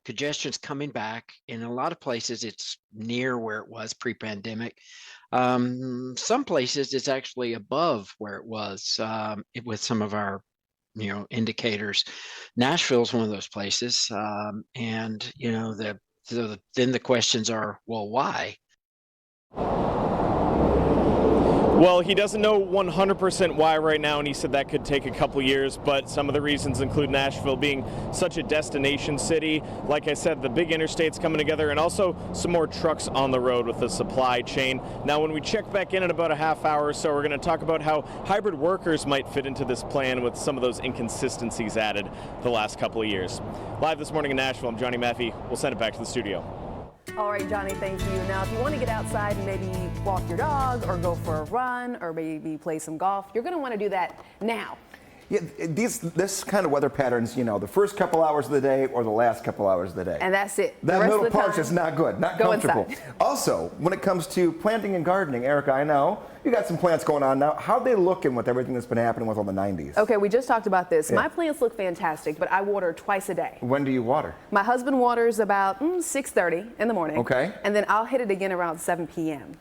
Speaker 14: congestion's coming back. In a lot of places, it's near where it was pre-pandemic. Some places, it's actually above where it was with some of our, indicators. Nashville is one of those places, and then the questions are, well, why?
Speaker 13: Well, he doesn't know 100% why right now, and he said that could take a couple years, but some of the reasons include Nashville being such a destination city. Like I said, the big interstates coming together, and also some more trucks on the road with the supply chain. Now, when we check back in about a half hour or so, we're going to talk about how hybrid workers might fit into this plan with some of those inconsistencies added the last couple of years. Live this morning in Nashville, I'm Johnny Meffy. We'll send it back to the studio.
Speaker 5: All right, Johnny, thank you. Now, if you want to get outside and maybe walk your dog or go for a run or maybe play some golf, you're going to want to do that now.
Speaker 4: Yeah, this kind of weather patterns, the first couple hours of the day or the last couple hours of the day.
Speaker 5: And that's it.
Speaker 4: That middle part's just not good, not comfortable.
Speaker 5: Inside.
Speaker 4: Also, when it comes to planting and gardening, Erica, I know you got some plants going on now. How are they looking with everything that's been happening with all the 90s?
Speaker 5: Okay, we just talked about this.
Speaker 4: Yeah.
Speaker 5: My plants look fantastic, but I water twice a day.
Speaker 4: When do you water?
Speaker 5: My husband waters about 6:30 in the morning.
Speaker 4: Okay.
Speaker 5: And then I'll hit it again around 7 p.m.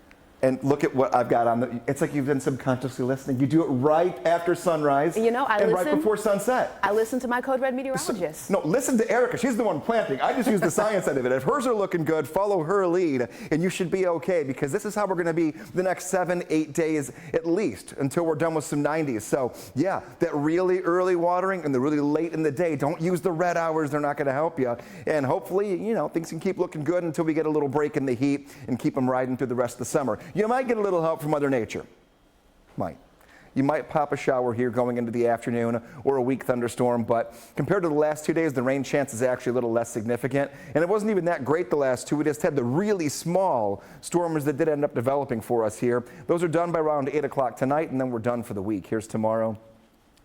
Speaker 4: And look at what I've got on it's like you've been subconsciously listening. You do it right after sunrise and right before sunset.
Speaker 5: I listen to my Code Red meteorologist.
Speaker 4: No, listen to Erica. She's the one planting. I just use the science end of it. If hers are looking good, follow her lead, and you should be okay, because this is how we're going to be the next 7-8 days at least until we're done with some 90s. So, yeah, that really early watering and the really late in the day, don't use the red hours. They're not going to help you. And hopefully, things can keep looking good until we get a little break in the heat and keep them riding through the rest of the summer. You might get a little help from Mother Nature. You might pop a shower here going into the afternoon or a weak thunderstorm, but compared to the last 2 days, the rain chance is actually a little less significant. And it wasn't even that great the last two. We just had the really small storms that did end up developing for us here. Those are done by around 8 o'clock tonight, and then we're done for the week. Here's tomorrow.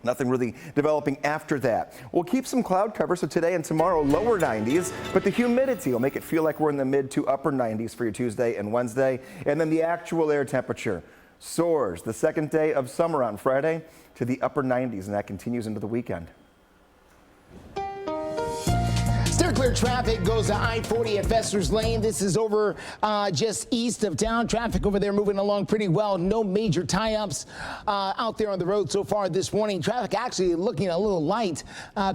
Speaker 4: Nothing really developing after that. We'll keep some cloud cover, so today and tomorrow, lower 90s, but the humidity will make it feel like we're in the mid to upper 90s for your Tuesday and Wednesday. And then the actual air temperature soars the second day of summer on Friday to the upper 90s, and that continues into the weekend.
Speaker 2: Steer clear traffic goes to I-40 at Fester's Lane. This is over just east of town. Traffic over there moving along pretty well. No major tie-ups out there on the road so far this morning. Traffic actually looking a little light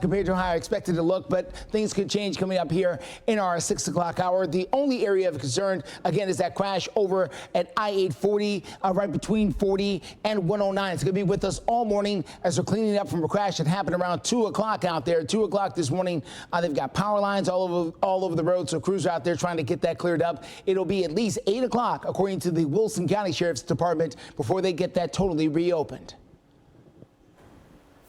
Speaker 2: compared to how I expected to look, but things could change coming up here in our 6 o'clock hour. The only area of concern, again, is that crash over at I-840 right between 40 and 109. It's going to be with us all morning as we're cleaning up from a crash that happened around 2 o'clock out there. 2 o'clock this morning. They've got power lines all over the road, so crews are out there trying to get that cleared up. It'll be at least 8 o'clock, according to the Williamson County Sheriff's Department, before they get that totally reopened.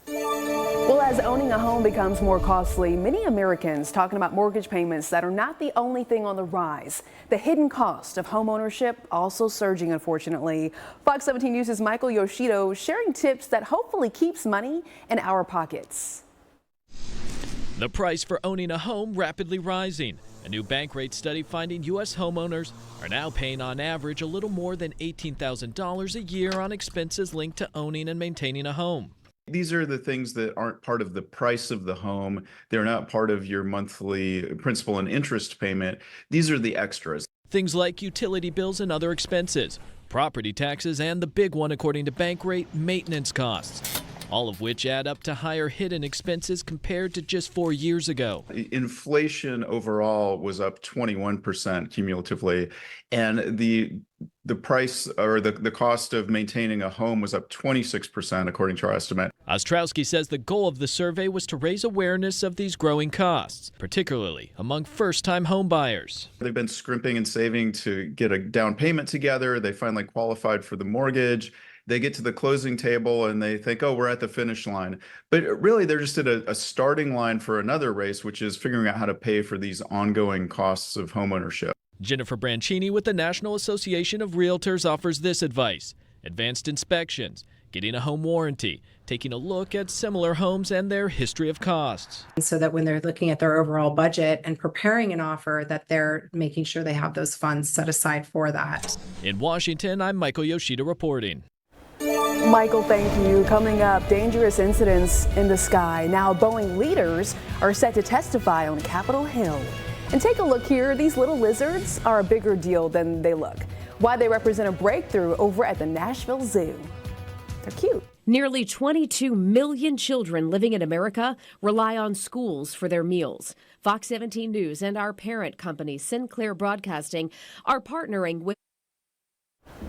Speaker 5: Well, as owning a home becomes more costly, many Americans talking about mortgage payments that are not the only thing on the rise. The hidden cost of home ownership also surging, unfortunately. Fox 17 News' Michael Yoshido sharing tips that hopefully keeps money in our pockets.
Speaker 11: The price for owning a home rapidly rising. A new bank rate study finding U.S. homeowners are now paying on average a little more than $18,000 a year on expenses linked to owning and maintaining a home.
Speaker 12: These are the things that aren't part of the price of the home. They're not part of your monthly principal and interest payment. These are the extras.
Speaker 11: Things like utility bills and other expenses, property taxes, and the big one, according to Bankrate, maintenance costs. All of which add up to higher hidden expenses compared to just 4 years ago.
Speaker 12: Inflation overall was up 21% cumulatively, and the price or the cost of maintaining a home was up 26% according to our estimate.
Speaker 11: Ostrowski says the goal of the survey was to raise awareness of these growing costs, particularly among first-time home buyers.
Speaker 12: They've been scrimping and saving to get a down payment together. They finally qualified for the mortgage. They get to the closing table and they think, oh, we're at the finish line. But really, they're just at a starting line for another race, which is figuring out how to pay for these ongoing costs of homeownership.
Speaker 11: Jennifer Branchini with the National Association of Realtors offers this advice: advanced inspections, getting a home warranty, taking a look at similar homes and their history of costs.
Speaker 15: So that when they're looking at their overall budget and preparing an offer, that they're making sure they have those funds set aside for that.
Speaker 11: In Washington, I'm Michael Yoshida reporting.
Speaker 5: Michael, thank you. Coming up, dangerous incidents in the sky. Now, Boeing leaders are set to testify on Capitol Hill. And take a look here. These little lizards are a bigger deal than they look. Why they represent a breakthrough over at the Nashville Zoo. They're cute.
Speaker 16: Nearly 22 million children living in America rely on schools for their meals. Fox 17 News and our parent company, Sinclair Broadcasting, are partnering with.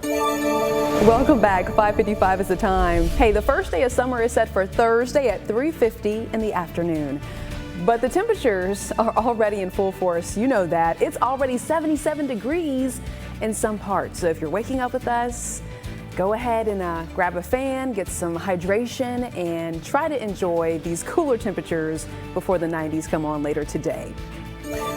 Speaker 5: Welcome back. 5:55 is the time. Hey, the first day of summer is set for Thursday at 3:50 in the afternoon. But the temperatures are already in full force. You know that. It's already 77 degrees in some parts. So if you're waking up with us, go ahead and grab a fan, get some hydration, and try to enjoy these cooler temperatures before the 90s come on later today.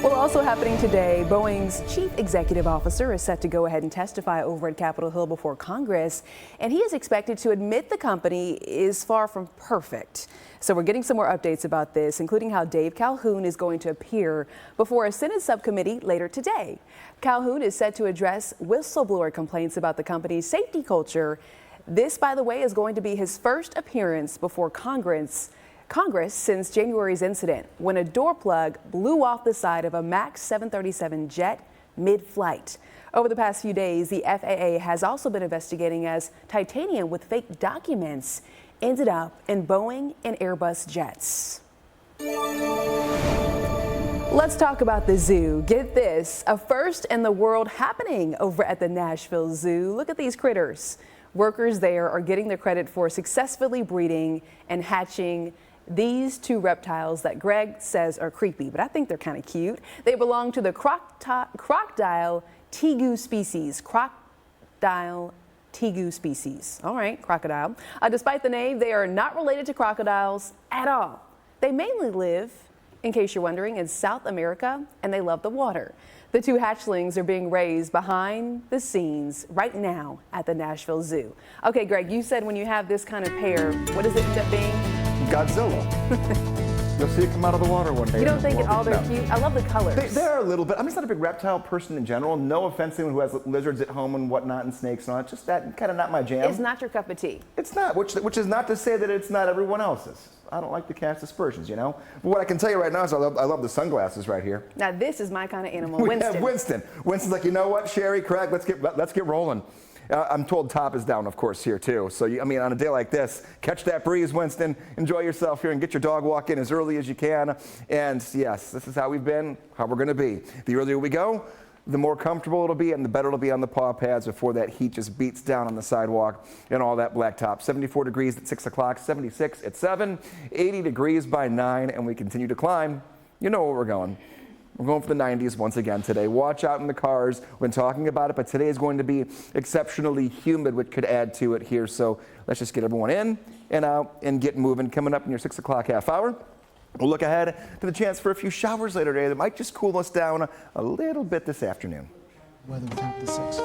Speaker 5: Well, also happening today, Boeing's chief executive officer is set to go ahead and testify over at Capitol Hill before Congress, and he is expected to admit the company is far from perfect. So we're getting some more updates about this, including how Dave Calhoun is going to appear before a Senate subcommittee later today. Calhoun is set to address whistleblower complaints about the company's safety culture. This, by the way, is going to be his first appearance before Congress since January's incident when a door plug blew off the side of a MAX 737 jet mid-flight. Over the past few days, the FAA has also been investigating as titanium with fake documents ended up in Boeing and Airbus jets. Let's talk about the zoo. Get this, a first in the world happening over at the Nashville Zoo. Look at these critters. Workers there are getting the credit for successfully breeding and hatching these two reptiles that Greg says are creepy, but I think they're kind of cute. They belong to the crocodile tegu species. Crocodile tegu species. All right, crocodile. Despite the name, they are not related to crocodiles at all. They mainly live, in case you're wondering, in South America, and they love the water. The two hatchlings are being raised behind the scenes right now at the Nashville Zoo. Okay, Greg, you said when you have this kind of pair, what does it end up being?
Speaker 4: Godzilla. You'll see it come out of the water one day.
Speaker 5: You don't think at all they're cute? I love the colors.
Speaker 4: They're a little bit. I'm just not a big reptile person in general. No offense to anyone who has lizards at home and whatnot and snakes and all that. Just that kind of not my jam.
Speaker 5: It's not your cup of tea.
Speaker 4: It's not, which is not to say that it's not everyone else's. I don't like to cast aspersions, you know. But what I can tell you right now is I love the sunglasses right here.
Speaker 5: Now this is my kind of animal,
Speaker 4: we
Speaker 5: Winston.
Speaker 4: Have Winston. Winston's like, you know what, Sherry, Craig, let's get rolling. I'm told top is down, of course, here too. So, I mean, on a day like this, catch that breeze, Winston. Enjoy yourself here and get your dog walk in as early as you can. And yes, this is how we've been, how we're going to be. The earlier we go, the more comfortable it'll be and the better it'll be on the paw pads before that heat just beats down on the sidewalk and all that blacktop. 74 degrees at 6 o'clock, 76 at 7, 80 degrees by 9, and we continue to climb. You know where we're going. We're going for the 90s once again today. Watch out in the cars when talking about it, but today is going to be exceptionally humid, which could add to it here. So let's just get everyone in and out and get moving. Coming up in your 6 o'clock half hour, we'll look ahead to the chance for a few showers later today that might just cool us down a little bit this afternoon.
Speaker 2: Weather without the 6.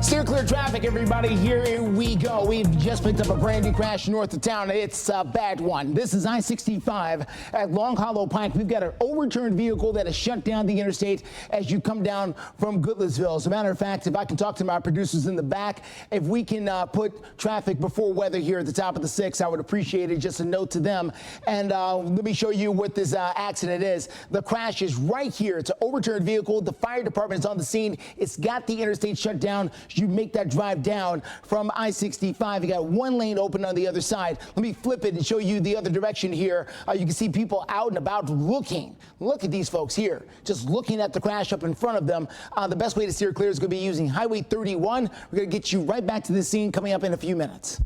Speaker 2: Steer clear traffic, everybody. Here we go. We've just picked up a brand new crash north of town. It's a bad one. This is I-65 at Long Hollow Pike. We've got an overturned vehicle that has shut down the interstate as you come down from Goodlettsville. As a matter of fact, if I can talk to my producers in the back, if we can put traffic before weather here at the top of the 6, I would appreciate it. Just a note to them. And let me show you what this accident is. The crash is right here. It's an overturned vehicle. The fire department is on the scene. It's got the interstate shut down. You make that drive down from I-65. You got one lane open on the other side. Let me flip it and show you the other direction here. You can see people out and about looking. Look at these folks here, just looking at the crash up in front of them. The best way to steer clear is going to be using Highway 31. We're going to get you right back to the scene coming up in a few minutes.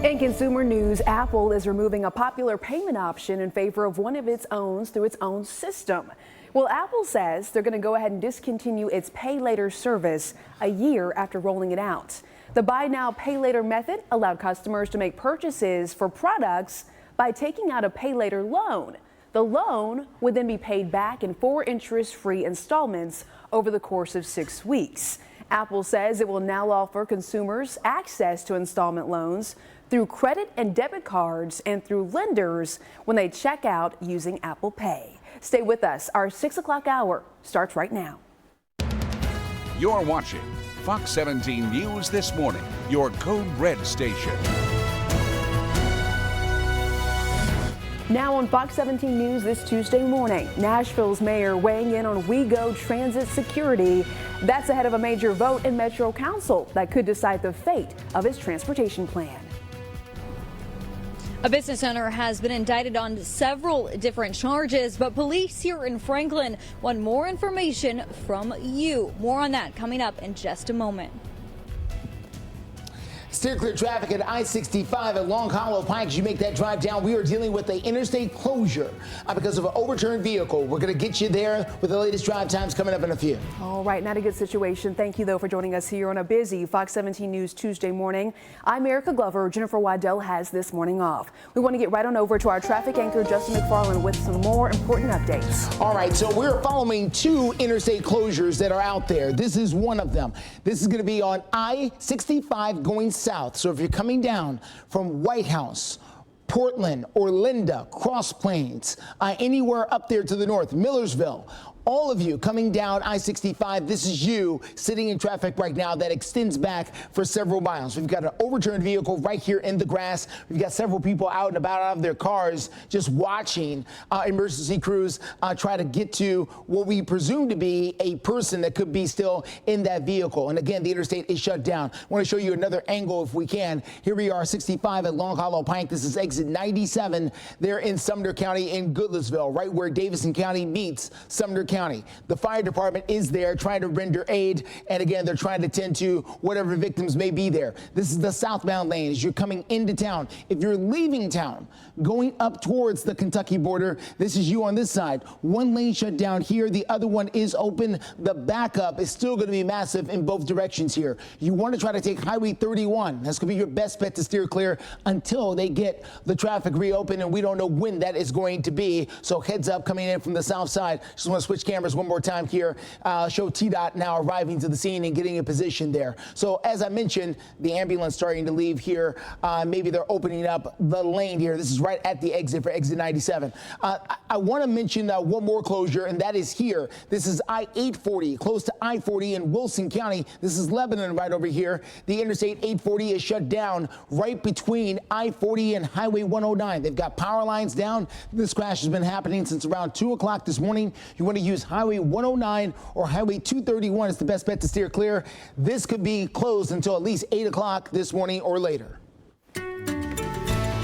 Speaker 5: In consumer news, Apple is removing a popular payment option in favor of one of its own through its own system. Well, Apple says they're going to go ahead and discontinue its Pay Later service a year after rolling it out. The Buy Now, Pay Later method allowed customers to make purchases for products by taking out a Pay Later loan. The loan would then be paid back in 4 interest-free installments over the course of 6 weeks. Apple says it will now offer consumers access to installment loans through credit and debit cards and through lenders when they check out using Apple Pay. Stay with us. Our 6 o'clock hour starts right now.
Speaker 1: You're watching Fox 17 News This Morning, your Code Red station.
Speaker 5: Now on Fox 17 News this Tuesday morning, Nashville's mayor weighing in on We Go transit security. That's ahead of a major vote in Metro Council that could decide the fate of its transportation plan.
Speaker 3: A business owner has been indicted on several different charges, but police here in Franklin want more information from you. More on that coming up in just a moment.
Speaker 2: Steer clear traffic at I-65 at Long Hollow Pike as you make that drive down. We are dealing with the interstate closure because of an overturned vehicle. We're going to get you there with the latest drive times coming up in a few.
Speaker 5: All right, not a good situation. Thank you, though, for joining us here on a busy Fox 17 News Tuesday morning. I'm Erica Glover. Jennifer Waddell has this morning off. We want to get right on over to our traffic anchor, Justin McFarland, with some more important updates.
Speaker 2: All right, so we're following two interstate closures that are out there. This is one of them. This is going to be on I-65 going south. So if you're coming down from White House, Portland, Olinda, Cross Plains, anywhere up there to the north, Millersville, all of you coming down I-65, this is you sitting in traffic right now that extends back for several miles. We've got an overturned vehicle right here in the grass. We've got several people out and about out of their cars just watching emergency crews try to get to what we presume to be a person that could be still in that vehicle. And again, the interstate is shut down. I want to show you another angle if we can. Here we are, 65 at Long Hollow Pike. This is exit 97 there in Sumner County in Goodlettsville, right where Davidson County meets Sumner County. The fire department is there trying to render aid, and again, they're trying to tend to whatever victims may be there. This is the southbound lane as you're coming into town. If you're leaving town, going up towards the Kentucky border, this is you on this side. One lane shut down here, the other one is open. The backup is still going to be massive in both directions here. You want to try to take Highway 31. That's going to be your best bet to steer clear until they get the traffic reopened, and we don't know when that is going to be. So heads up coming in from the south side. Just want to switch cameras one more time here. Show TDOT now arriving to the scene and getting in position there. So as I mentioned, the ambulance starting to leave here. Maybe they're opening up the lane here. This is right at the exit for exit 97. I want to mention one more closure, and that is here. This is I-840, close to I-40 in Williamson County. This is Lebanon right over here. The Interstate 840 is shut down right between I-40 and Highway 109. They've got power lines down. This crash has been happening since around 2 o'clock this morning. You want to use Highway 109 or Highway 231 is the best bet to steer clear. This could be closed until at least 8 o'clock this morning or later.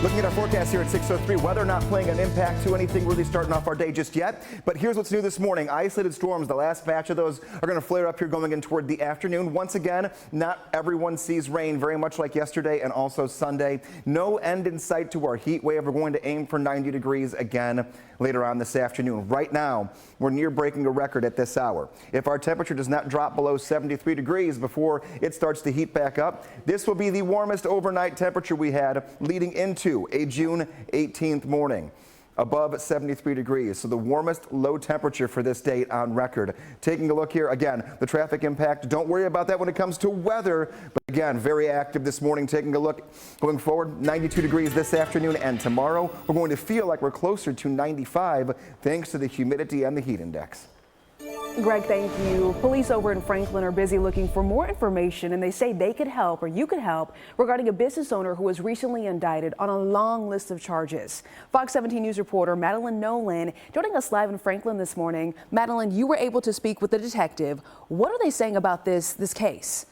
Speaker 4: Looking at our forecast here at 6:03, weather not playing an impact to anything really starting off our day just yet. But here's what's new this morning. Isolated storms, the last batch of those are going to flare up here going in toward the afternoon. Once again, not everyone sees rain, very much like yesterday and also Sunday. No end in sight to our heat wave. We're going to aim for 90 degrees again later on this afternoon. Right now, we're near breaking a record at this hour. If our temperature does not drop below 73 degrees before it starts to heat back up, this will be the warmest overnight temperature we had leading into a June 18th morning. Above 73 degrees, so the warmest low temperature for this date on record. Taking a look here, again, the traffic impact, don't worry about that when it comes to weather, but again, very active this morning. Taking a look going forward, 92 degrees this afternoon and tomorrow. We're going to feel like we're closer to 95 thanks to the humidity and the heat index.
Speaker 5: Greg, thank you. Police over in Franklin are busy looking for more information, and they say they could help, or you could help, regarding a business owner who was recently indicted on a long list of charges. Fox 17 News reporter Madeline Nolan joining us live in Franklin this morning. Madeline, you were able to speak with the detective. What are they saying about this case?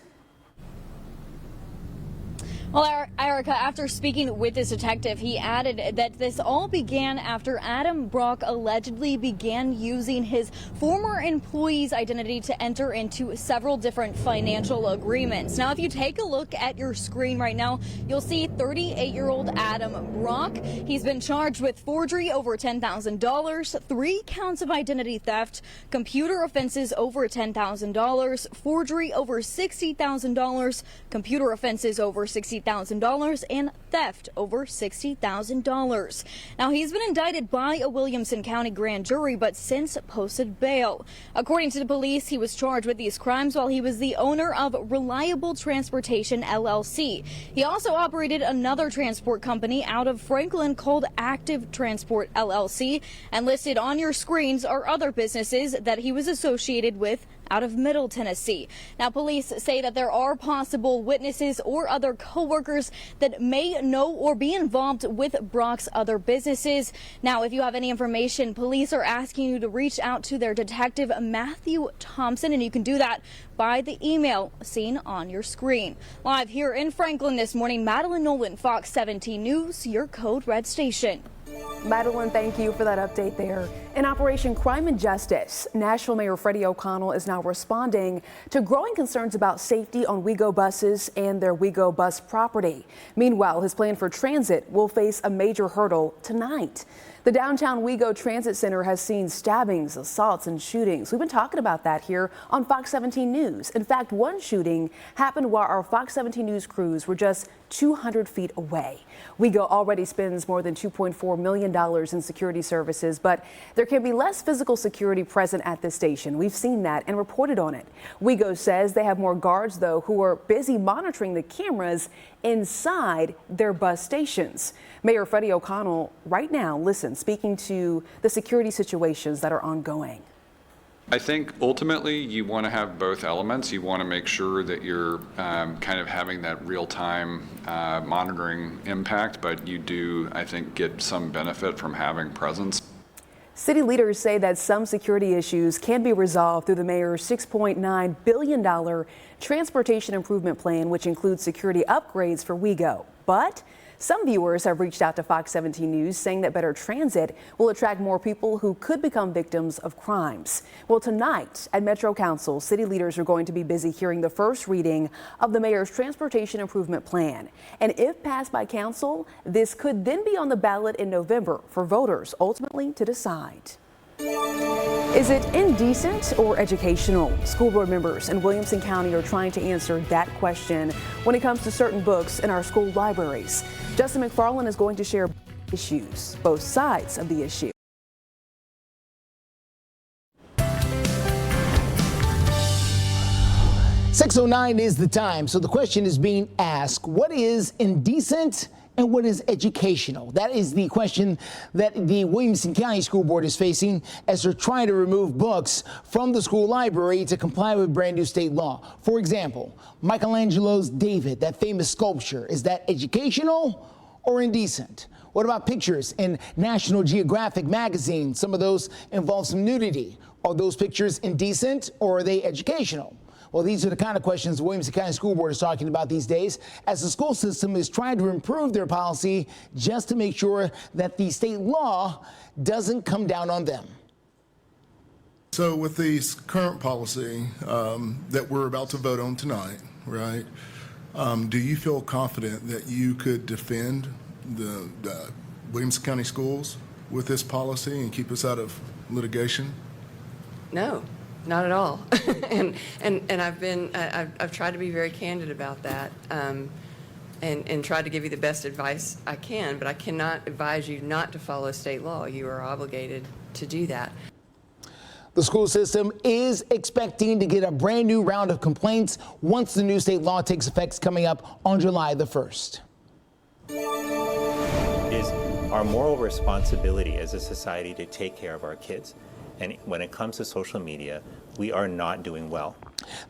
Speaker 3: Well, Erica, after speaking with this detective, he added that this all began after Adam Brock allegedly began using his former employee's identity to enter into several different financial agreements. Now, if you take a look at your screen right now, you'll see 38-year-old Adam Brock. He's been charged with forgery over $10,000, 3 counts of identity theft, computer offenses over $10,000, forgery over $60,000, computer offenses over $60,000, and theft over $60,000. Now, he's been indicted by a Williamson County grand jury, but since posted bail. According to the police, he was charged with these crimes while he was the owner of Reliable Transportation LLC. He also operated another transport company out of Franklin called Active Transport LLC, and listed on your screens are other businesses that he was associated with out of Middle Tennessee. Now, police say that there are possible witnesses or other co-workers that may know or be involved with Brock's other businesses. Now, if you have any information, police are asking you to reach out to their detective, Matthew Thompson, and you can do that by the email seen on your screen. Live here in Franklin this morning, Madeline Nolan, Fox 17 News, your Code Red station.
Speaker 5: Madeline, thank you for that update there. In Operation Crime and Justice, Nashville Mayor Freddie O'Connell is now responding to growing concerns about safety on WeGo buses and their WeGo bus property. Meanwhile, his plan for transit will face a major hurdle tonight. The downtown WeGo Transit Center has seen stabbings, assaults, and shootings. We've been talking about that here on Fox 17 News. In fact, one shooting happened while our Fox 17 News crews were just 200 feet away. WeGo already spends more than $2.4 million in security services, but there can be less physical security present at this station. We've seen that and reported on it. WeGo says they have more guards, though, who are busy monitoring the cameras inside their bus stations. Mayor Freddie O'Connell right now, speaking to the security situations that are ongoing.
Speaker 7: I think ultimately you want to have both elements. You want to make sure that you're kind of having that real-time monitoring impact, but you do, I think, get some benefit from having presence.
Speaker 5: City leaders say that some security issues can be resolved through the mayor's $6.9 billion transportation improvement plan, which includes security upgrades for WeGo. But some viewers have reached out to Fox 17 News saying that better transit will attract more people who could become victims of crimes. Well, tonight at Metro Council, city leaders are going to be busy hearing the first reading of the mayor's transportation improvement plan. And if passed by council, this could then be on the ballot in November for voters ultimately to decide. Is it indecent or educational? School board members in Williamson County are trying to answer that question when it comes to certain books in our school libraries. Justin McFarland is going to share issues, both sides of the issue.
Speaker 2: .09 is the time, so the question is being asked, what is indecent and what is educational? That is the question that the Williamson County School Board is facing as they're trying to remove books from the school library to comply with brand new state law. For example, Michelangelo's David, that famous sculpture, is that educational or indecent? What about pictures in National Geographic magazine? Some of those involve some nudity. Are those pictures indecent or are they educational? Well, these are the kind of questions the Williamson County School Board is talking about these days as the school system is trying to improve their policy just to make sure that the state law doesn't come down on them.
Speaker 17: So with the current policy that we're about to vote on tonight, right, do you feel confident that you could defend the Williamson County schools with this policy and keep us out of litigation?
Speaker 9: No. Not at all. and I've tried to be very candid about that and tried to give you the best advice I can, but I cannot advise you not to follow state law. You are obligated to do that.
Speaker 2: The school system is expecting to get a brand new round of complaints once the new state law takes effect coming up on July the 1st.
Speaker 18: It is our moral responsibility as a society to take care of our kids. And when it comes to social media, we are not doing well.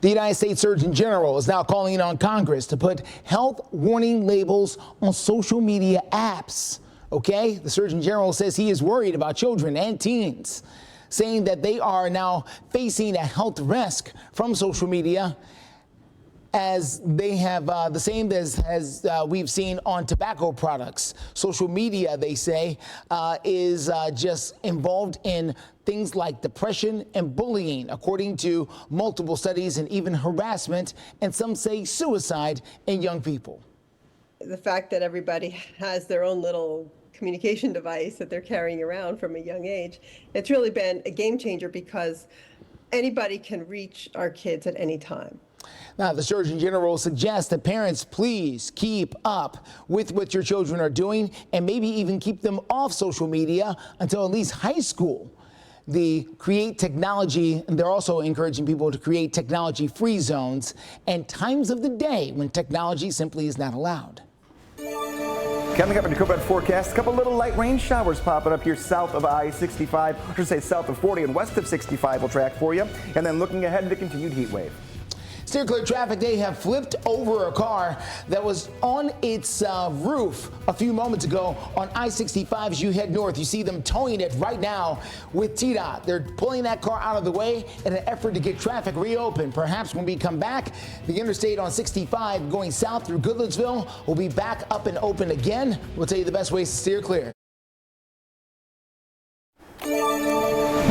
Speaker 2: The United States Surgeon General is now calling on Congress to put health warning labels on social media apps. Okay, the Surgeon General says he is worried about children and teens, saying that they are now facing a health risk from social media as they have the same as we've seen on tobacco products. Social media, they say, is just involved in things like depression and bullying, according to multiple studies, and even harassment, and some say suicide in young people.
Speaker 19: The fact that everybody has their own little communication device that they're carrying around from a young age, it's really been a game changer because anybody can reach our kids at any time.
Speaker 2: Now, the Surgeon General suggests that parents please keep up with what your children are doing and maybe even keep them off social media until at least high school. The create technology, and they're also encouraging people to create technology-free zones and times of the day when technology simply is not allowed.
Speaker 4: Coming up in the Cookeville forecast, a couple little light rain showers popping up here south of I-65, I should say south of 40 and west of 65 will track for you. And then looking ahead to continued heat wave.
Speaker 2: Steer clear traffic. They have flipped over a car that was on its roof a few moments ago on I-65 as you head north. You see them towing it right now with TDOT. They're pulling that car out of the way in an effort to get traffic reopened. Perhaps when we come back, the interstate on 65 going south through Goodlettsville will be back up and open again. We'll tell you the best ways to steer clear.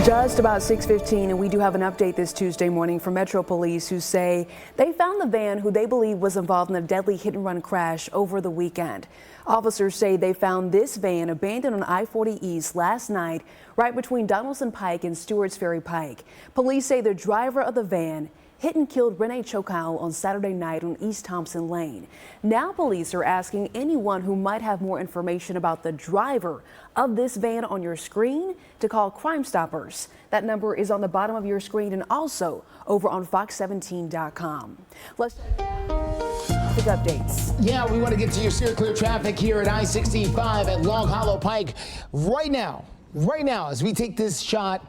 Speaker 5: Just about 6:15, and we do have an update this Tuesday morning from Metro Police who say they found the van who they believe was involved in a deadly hit-and-run crash over the weekend. Officers say they found this van abandoned on I-40 East last night, right between Donaldson Pike and Stewart's Ferry Pike. Police say the driver of the van hit and killed Renee Chokow on Saturday night on East Thompson Lane. Now police are asking anyone who might have more information about the driver of this van on your screen to call Crime Stoppers. That number is on the bottom of your screen and also over on fox17.com. Let's quick updates.
Speaker 2: Yeah, we want to get to your steer clear traffic here at I-65 at Long Hollow Pike right now as we take this shot.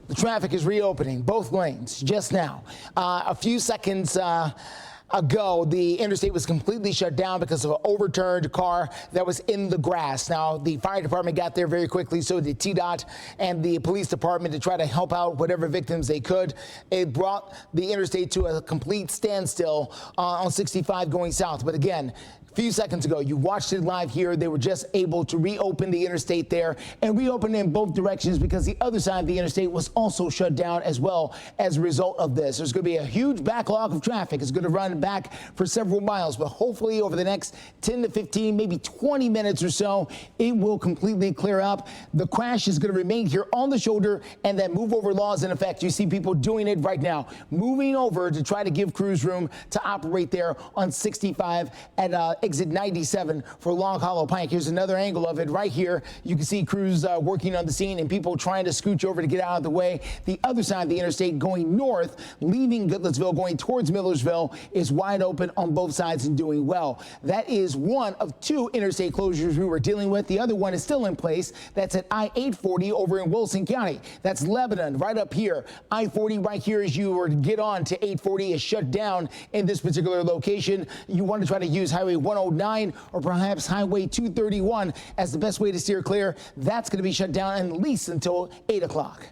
Speaker 2: The traffic is reopening both lanes just now. A few seconds ago, the interstate was completely shut down because of an overturned car that was in the grass. Now, the fire department got there very quickly, so did TDOT and the police department to try to help out whatever victims they could. It brought the interstate to a complete standstill on 65 going south. But again, a few seconds ago, you watched it live here. They were just able to reopen the interstate there and reopen in both directions because the other side of the interstate was also shut down as well as a result of this. There's going to be a huge backlog of traffic. It's going to run back for several miles, but hopefully over the next 10 to 15, maybe 20 minutes or so, it will completely clear up. The crash is going to remain here on the shoulder, and that move over law is in effect. You see people doing it right now, moving over to try to give crews room to operate there on 65 at exit 97 for Long Hollow Pike. Here's another angle of it right here. You can see crews working on the scene and people trying to scooch over to get out of the way. The other side of the interstate going north, leaving Goodlettsville, going towards Millersville, is wide open on both sides and doing well. That is one of two interstate closures we were dealing with. The other one is still in place. That's at I-840 over in Williamson County. That's Lebanon right up here. I-40 right here as you were to get on to 840 is shut down in this particular location. You want to try to use Highway 109 or perhaps Highway 231 as the best way to steer clear. That's going to be shut down at least until 8 o'clock.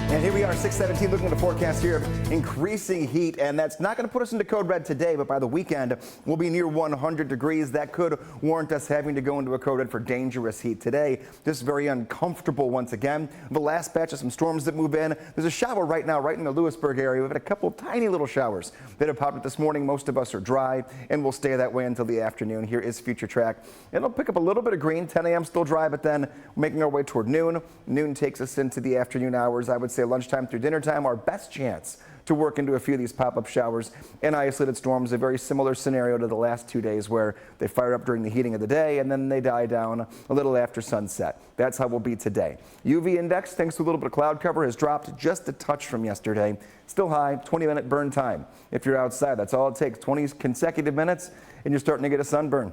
Speaker 4: And here we are, 6:17, looking at the forecast here of increasing heat, and that's not going to put us into code red today, but by the weekend, we'll be near 100 degrees. That could warrant us having to go into a code red for dangerous heat today. This is very uncomfortable once again. The last batch of some storms that move in. There's a shower right now, right in the Lewisburg area. We've had a couple tiny little showers that have popped up this morning. Most of us are dry, and will stay that way until the afternoon. Here is future track. It'll pick up a little bit of green, 10 a.m. still dry, but then making our way toward noon. Noon takes us into the afternoon hours. I would say lunchtime through dinner time, our best chance to work into a few of these pop-up showers and isolated storms. A very similar scenario to the last 2 days where they fire up during the heating of the day and then they die down a little after sunset. That's how we'll be today. UV index, thanks to a little bit of cloud cover, has dropped just a touch from yesterday. Still high, 20-minute burn time. If you're outside, that's all it takes, 20 consecutive minutes, and you're starting to get a sunburn.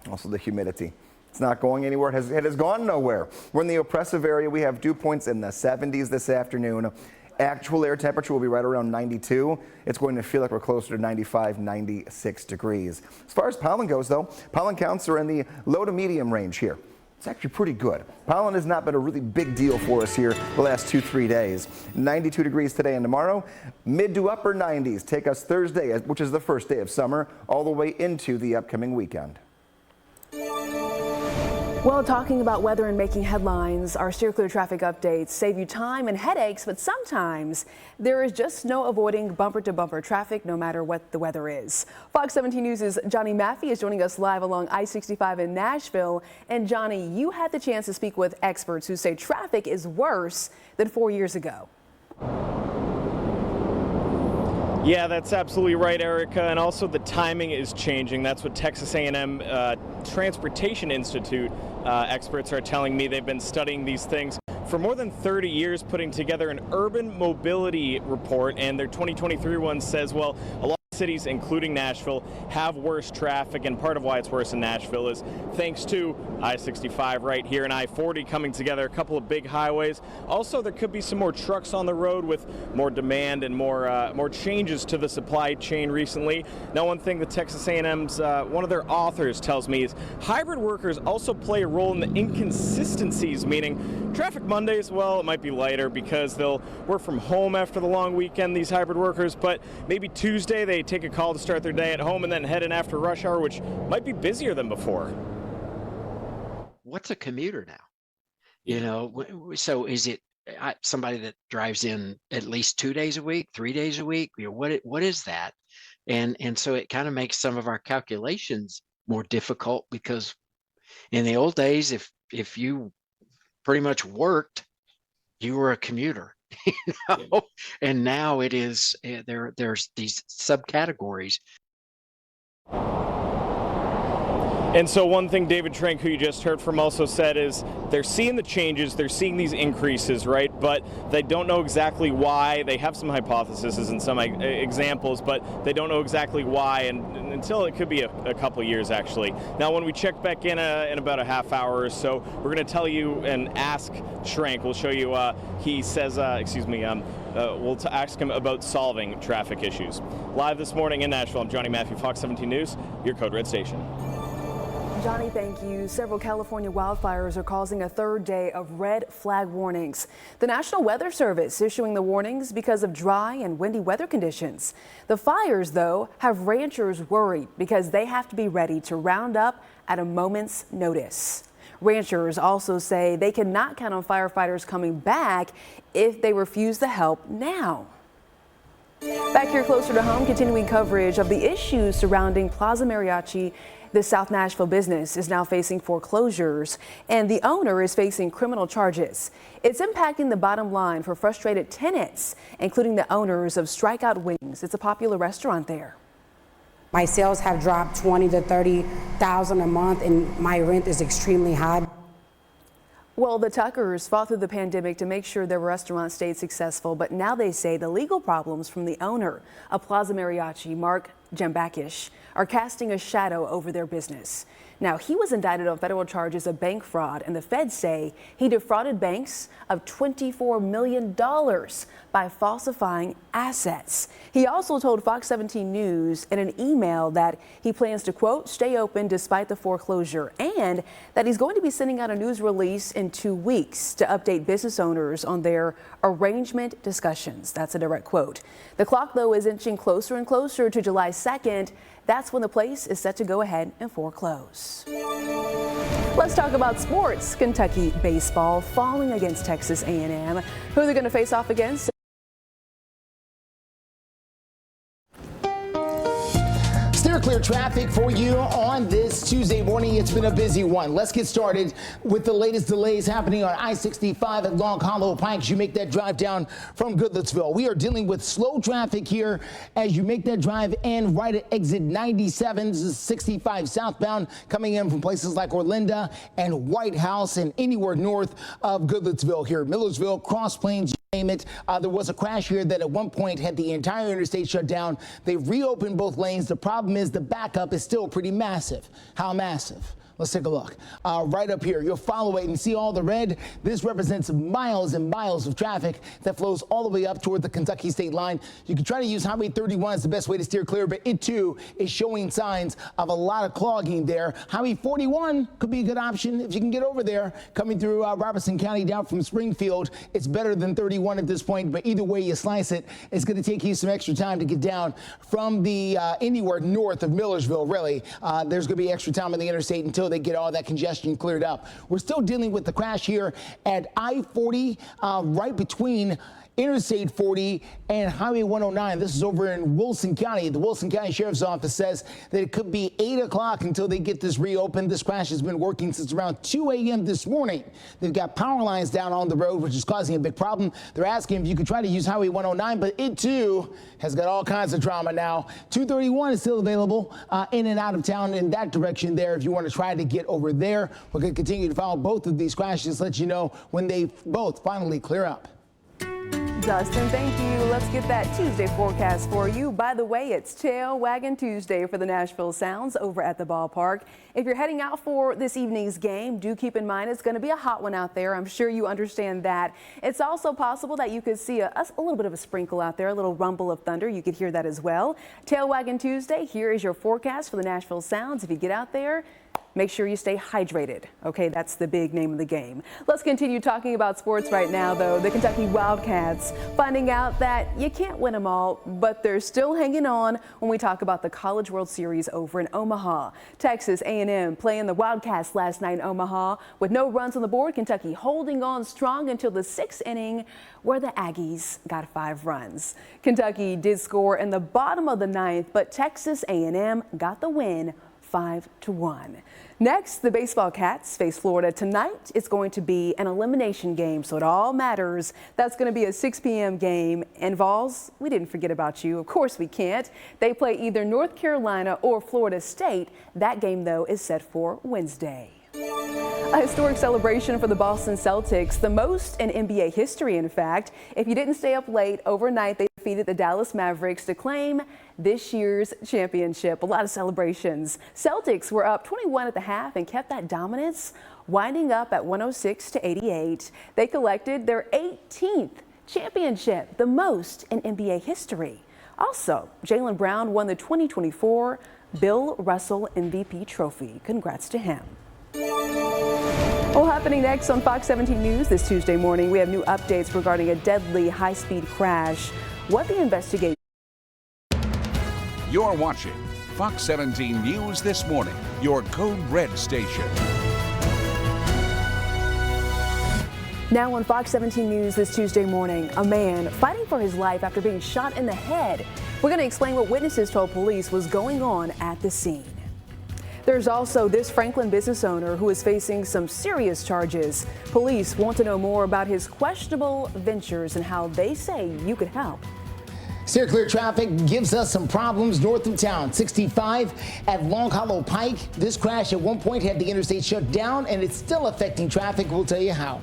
Speaker 4: Also the humidity. It's not going anywhere. It has gone nowhere. We're in the oppressive area. We have dew points in the 70s this afternoon. Actual air temperature will be right around 92. It's going to feel like we're closer to 95, 96 degrees. As far as pollen goes, though, pollen counts are in the low to medium range here. It's actually pretty good. Pollen has not been a really big deal for us here the last 2-3 days. 92 degrees today and tomorrow. Mid to upper 90s take us Thursday, which is the first day of summer, all the way into the upcoming weekend.
Speaker 5: Well, talking about weather and making headlines, our Steer Clear traffic updates save you time and headaches, but sometimes there is just no avoiding bumper-to-bumper traffic no matter what the weather is. Fox 17 News' Johnny Maffey is joining us live along I-65 in Nashville. And Johnny, you had the chance to speak with experts who say traffic is worse than 4 years ago.
Speaker 13: Yeah, that's absolutely right, Erica, and also the timing is changing. That's what Texas A&M Transportation Institute experts are telling me. They've been studying these things for more than 30 years, putting together an urban mobility report, and their 2023 one says, well, a lot of Cities, including Nashville, have worse traffic, and part of why it's worse in Nashville is thanks to I-65 right here and I-40 coming together, a couple of big highways. Also, there could be some more trucks on the road with more demand and more changes to the supply chain recently. Now, one thing that Texas A&M's one of their authors tells me is hybrid workers also play a role in the inconsistencies, meaning traffic Mondays, well, it might be lighter because they'll work from home after the long weekend, these hybrid workers, but maybe Tuesday they take a call to start their day at home and then head in after rush hour, which might be busier than before.
Speaker 14: What's a commuter now? You know, so is it somebody that drives in at least 2 days a week, 3 days a week? You know, what is that? And so it kind of makes some of our calculations more difficult, because in the old days, if you pretty much worked, you were a commuter. You know? And now it is there's these subcategories.
Speaker 13: And so one thing David Trank, who you just heard from, also said is they're seeing the changes, they're seeing these increases, right? But they don't know exactly why. They have some hypotheses and some examples, but they don't know exactly why, and until it could be a couple years, actually. Now, when we check back in about a half hour or so, we're going to tell you and ask Trank. We'll show you, he says, we'll ask him about solving traffic issues. Live this morning in Nashville, I'm Johnny Matthew, Fox 17 News, your Code Red station.
Speaker 5: Johnny, thank you. Several California wildfires are causing a third day of red flag warnings. The National Weather Service issuing the warnings because of dry and windy weather conditions. The fires, though, have ranchers worried because they have to be ready to round up at a moment's notice. Ranchers also say they cannot count on firefighters coming back if they refuse the help now. Back here closer to home, continuing coverage of the issues surrounding Plaza Mariachi. The South Nashville business is now facing foreclosures, and the owner is facing criminal charges. It's impacting the bottom line for frustrated tenants, including the owners of Strikeout Wings. It's a popular restaurant there.
Speaker 21: My sales have dropped $20,000 to $30,000 a month, and my rent is extremely high.
Speaker 5: Well, the Tuckers fought through the pandemic to make sure their restaurant stayed successful, but now they say the legal problems from the owner of Plaza Mariachi, Mark Jambakish, are casting a shadow over their business. Now, he was indicted on federal charges of bank fraud, and the feds say he defrauded banks of $24 million by falsifying assets. He also told Fox 17 News in an email that he plans to, quote, stay open despite the foreclosure, and that he's going to be sending out a news release in 2 weeks to update business owners on their arrangement discussions. That's a direct quote. The clock, though, is inching closer and closer to July 2nd. That's when the place is set to go ahead and foreclose. Let's talk about sports. Kentucky baseball falling against Texas A&M. Who are they going to face off against?
Speaker 2: Steer clear traffic for you on this Tuesday morning. It's been a busy one. Let's get started with the latest delays happening on I-65 at Long Hollow Pike as you make that drive down from Goodlettsville. We are dealing with slow traffic here as you make that drive in right at exit 97. This is 65 southbound coming in from places like Orlinda and White House and anywhere north of Goodlettsville here. Millersville, Cross Plains, name it. There was a crash here that at one point had the entire interstate shut down. They've reopened both lanes. The problem is the backup is still pretty massive. How massive? Let's take a look. Right up here, you'll follow it and see all the red. This represents miles and miles of traffic that flows all the way up toward the Kentucky state line. You can try to use Highway 31 as the best way to steer clear, but it too is showing signs of a lot of clogging there. Highway 41 could be a good option if you can get over there. Coming through Robertson County down from Springfield, it's better than 31 at this point, but either way you slice it, it's going to take you some extra time to get down from the anywhere north of Millersville, really. There's going to be extra time on the interstate until they get all that congestion cleared up. We're still dealing with the crash here at I-40 right between Interstate 40 and Highway 109. This is over in Wilson County. The Wilson County Sheriff's Office says that it could be 8 o'clock until they get this reopened. This crash has been working since around 2 a.m. this morning. They've got power lines down on the road, which is causing a big problem. They're asking if you could try to use Highway 109, but it too has got all kinds of drama now. 231 is still available in and out of town in that direction there if you want to try to get over there. We're going to continue to follow both of these crashes, let you know when they both finally clear up.
Speaker 5: Dustin, thank you. Let's get that Tuesday forecast for you. By the way, it's Tail Wagging Tuesday for the Nashville Sounds over at the ballpark. If you're heading out for this evening's game, do keep in mind it's going to be a hot one out there. I'm sure you understand that. It's also possible that you could see a little bit of a sprinkle out there, a little rumble of thunder. You could hear that as well. Tail Wagging Tuesday, here is your forecast for the Nashville Sounds. If you get out there, make sure you stay hydrated. Okay, that's the big name of the game. Let's continue talking about sports right now, though. The Kentucky Wildcats finding out that you can't win them all, but they're still hanging on when we talk about the College World Series over in Omaha. Texas A&M playing the Wildcats last night in Omaha with no runs on the board. Kentucky holding on strong until the 6th inning where the Aggies got 5 runs. Kentucky did score in the bottom of the 9th, but Texas A&M got the win 5-1. Next, the baseball Cats face Florida tonight. It's going to be an elimination game, so it all matters. That's going to be a 6 p.m. game. And Vols, we didn't forget about you. Of course we can't. They play either North Carolina or Florida State. That game, though, is set for Wednesday. A historic celebration for the Boston Celtics, the most in NBA history, in fact. If you didn't stay up late overnight, they defeated the Dallas Mavericks to claim this year's championship. A lot of celebrations. Celtics were up 21 at the half and kept that dominance, winding up at 106-88. They collected their 18th championship, the most in NBA history. Also, Jaylen Brown won the 2024 Bill Russell MVP trophy. Congrats to him. Well, happening next on Fox 17 News this Tuesday morning, we have new updates regarding a deadly high-speed crash. What the investigation.
Speaker 1: You're watching Fox 17 News This Morning, your Code Red station.
Speaker 5: Now on Fox 17 News this Tuesday morning, a man fighting for his life after being shot in the head. We're going to explain what witnesses told police was going on at the scene. There's also this Franklin business owner who is facing some serious charges. Police want to know more about his questionable ventures and how they say you could help.
Speaker 2: Steer clear traffic gives us some problems north of town. 65 at Long Hollow Pike. This crash at one point had the interstate shut down, and it's still affecting traffic. We'll tell you how.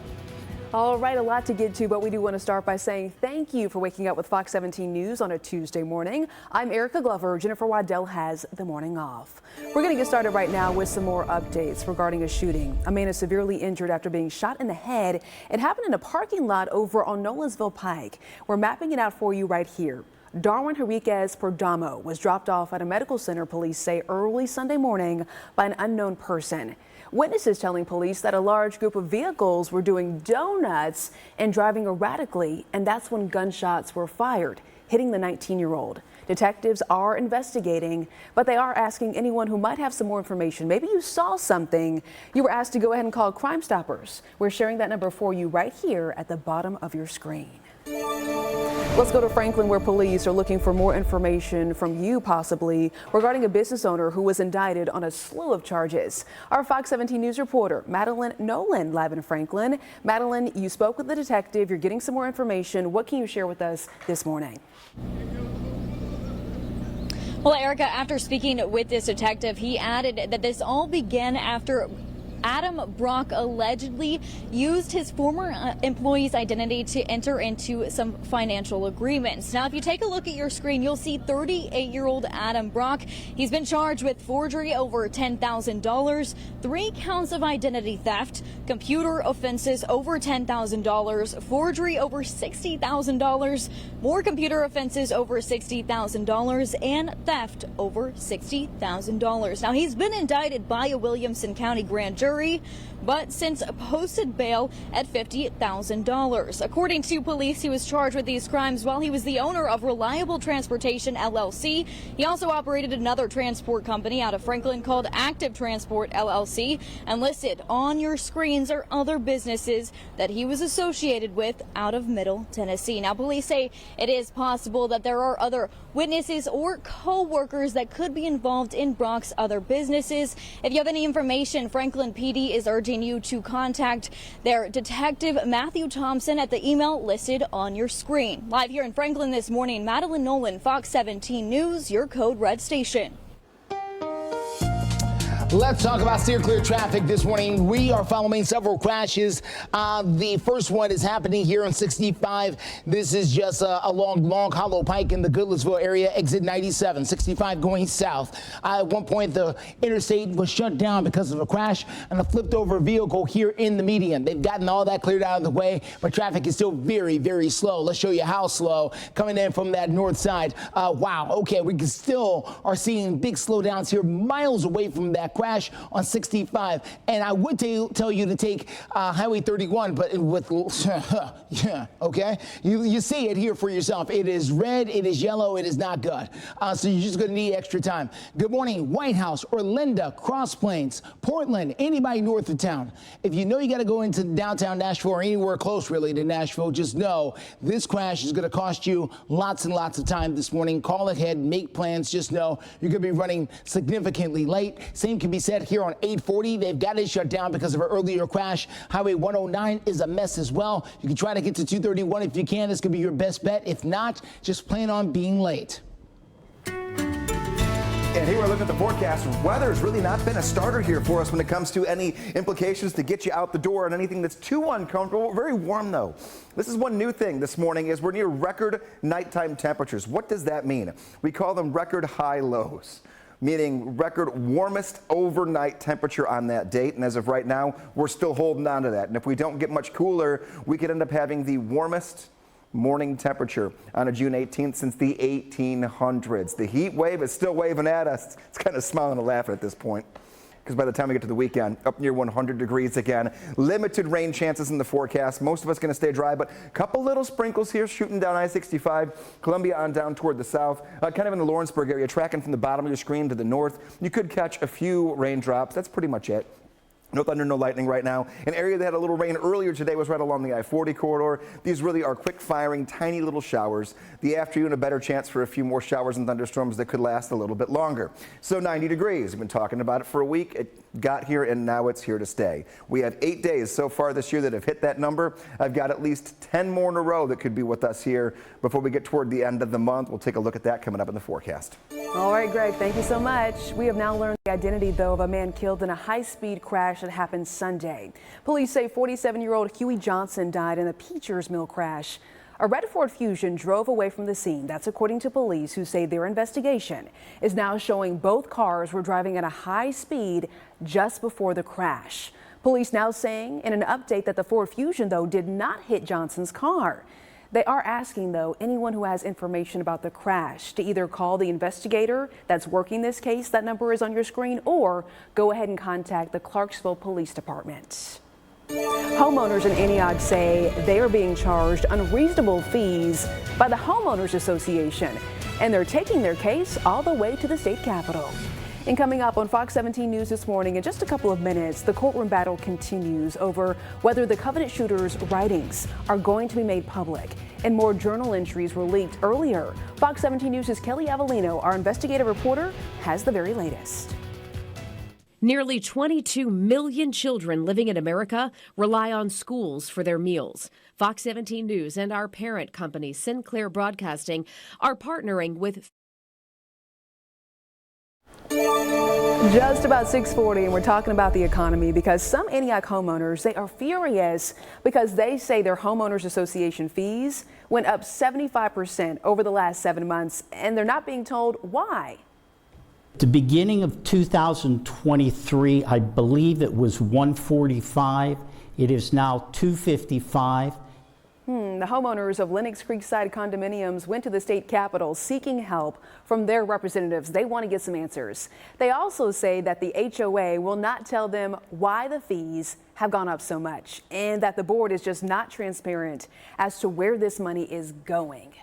Speaker 5: All right, a lot to get to, but we do want to start by saying thank you for waking up with Fox 17 News on a Tuesday morning. I'm Erica Glover. Jennifer Waddell has the morning off. We're going to get started right now with some more updates regarding a shooting. A man is severely injured after being shot in the head. It happened in a parking lot over on Nolensville Pike. We're mapping it out for you right here. Darwin Henriquez Perdomo was dropped off at a medical center, police say, early Sunday morning by an unknown person. Witnesses telling police that a large group of vehicles were doing donuts and driving erratically, and that's when gunshots were fired, hitting the 19-year-old. Detectives are investigating, but they are asking anyone who might have some more information. Maybe you saw something. You were asked to go ahead and call Crime Stoppers. We're sharing that number for you right here at the bottom of your screen. Let's go to Franklin, where police are looking for more information from you, possibly, regarding a business owner who was indicted on a slew of charges. Our Fox 17 News reporter, Madeline Nolan, live in Franklin. Madeline, you spoke with the detective. You're getting some more information. What can you share with us this morning?
Speaker 3: Well, Erica, after speaking with this detective, he added that this all began after Adam Brock allegedly used his former employee's identity to enter into some financial agreements. Now, if you take a look at your screen, you'll see 38-year-old Adam Brock. He's been charged with forgery over $10,000, 3 counts of identity theft, computer offenses over $10,000, forgery over $60,000, more computer offenses over $60,000, and theft over $60,000. Now, he's been indicted by a Williamson County grand jury, but since posted bail at $50,000. According to police, he was charged with these crimes while he was the owner of Reliable Transportation LLC. He also operated another transport company out of Franklin called Active Transport LLC, and listed on your screens are other businesses that he was associated with out of Middle Tennessee. Now, police say it is possible that there are other witnesses or co-workers that could be involved in Brock's other businesses. If you have any information, Franklin PD is urging you to contact their detective, Matthew Thompson, at the email listed on your screen. Live here in Franklin this morning, Madeline Nolan, Fox 17 News, your Code Red station.
Speaker 2: Let's talk about steer clear traffic this morning. We are following several crashes. The first one is happening here on 65. This is just along Long Hollow Pike in the Goodlettsville area, exit 97, 65 going south. At one point, the interstate was shut down because of a crash and a flipped over vehicle here in the median. They've gotten all that cleared out of the way, but traffic is still very, very slow. Let's show you how slow coming in from that north side. Wow. Okay, we still are seeing big slowdowns here miles away from that crash on 65, and I would tell you to take Highway 31, but with yeah, okay, you see it here for yourself. It is red, it is yellow, it is not good. So you're just going to need extra time. Good morning, White House, Orlinda, Cross Plains, Portland, anybody north of town. If you know you got to go into downtown Nashville or anywhere close really to Nashville, just know this crash is going to cost you lots and lots of time this morning. Call ahead, make plans. Just know you're going to be running significantly late. Same can be said here on 840. They've got it shut down because of an earlier crash. Highway 109 is a mess as well. You can try to get to 231 if you can. This could be your best bet. If not, just plan on being late.
Speaker 4: And here we're looking at the forecast. Weather's really not been a starter here for us when it comes to any implications to get you out the door and anything that's too uncomfortable. Very warm though. This is one new thing this morning is we're near record nighttime temperatures. What does that mean? We call them record high lows, meaning record warmest overnight temperature on that date. And as of right now, we're still holding on to that. And if we don't get much cooler, we could end up having the warmest morning temperature on a June 18th since the 1800s. The heat wave is still waving at us. It's kind of smiling and laughing at this point, because by the time we get to the weekend, up near 100 degrees again. Limited rain chances in the forecast. Most of us going to stay dry, but a couple little sprinkles here shooting down I-65, Columbia on down toward the south, kind of in the Lawrenceburg area, tracking from the bottom of your screen to the north. You could catch a few raindrops. That's pretty much it. No thunder, no lightning right now. An area that had a little rain earlier today was right along the I-40 corridor. These really are quick firing, tiny little showers. The afternoon, a better chance for a few more showers and thunderstorms that could last a little bit longer. So 90 degrees. We've been talking about it for a week. It got here and now it's here to stay. We have 8 days so far this year that have hit that number. I've got at least 10 more in a row that could be with us here before we get toward the end of the month. We'll take a look at that coming up in the forecast.
Speaker 5: All right, Greg, thank you so much. We have now learned the identity, though, of a man killed in a high-speed crash that happened Sunday. Police say 47-year-old Huey Johnson died in a Peachers Mill crash. A red Ford Fusion drove away from the scene. That's according to police, who say their investigation is now showing both cars were driving at a high speed just before the crash. Police now saying in an update that the Ford Fusion, though, did not hit Johnson's car. They are asking, though, anyone who has information about the crash to either call the investigator that's working this case, that number is on your screen, or go ahead and contact the Clarksville Police Department. Homeowners in Antioch say they are being charged unreasonable fees by the Homeowners Association, and they're taking their case all the way to the state capitol. And coming up on Fox 17 News this morning, in just a couple of minutes, the courtroom battle continues over whether the Covenant shooter's writings are going to be made public. And more journal entries were leaked earlier. Fox 17 News' Kelly Avellino, our investigative reporter, has the very latest.
Speaker 16: Nearly 22 million children living in America rely on schools for their meals. Fox 17 News and our parent company, Sinclair Broadcasting, are partnering with
Speaker 5: Just about 6:40, and we're talking about the economy because some Antioch homeowners, they are furious because they say their homeowners association fees went up 75% over the last 7 months, and they're not being told why.
Speaker 10: At the beginning of 2023, I believe it was $145. It is now $255.
Speaker 5: The homeowners of Lenox Creekside condominiums went to the state capitol seeking help from their representatives. They want to get some answers. They also say that the HOA will not tell them why the fees have gone up so much, and that the board is just not transparent as to where this money is going.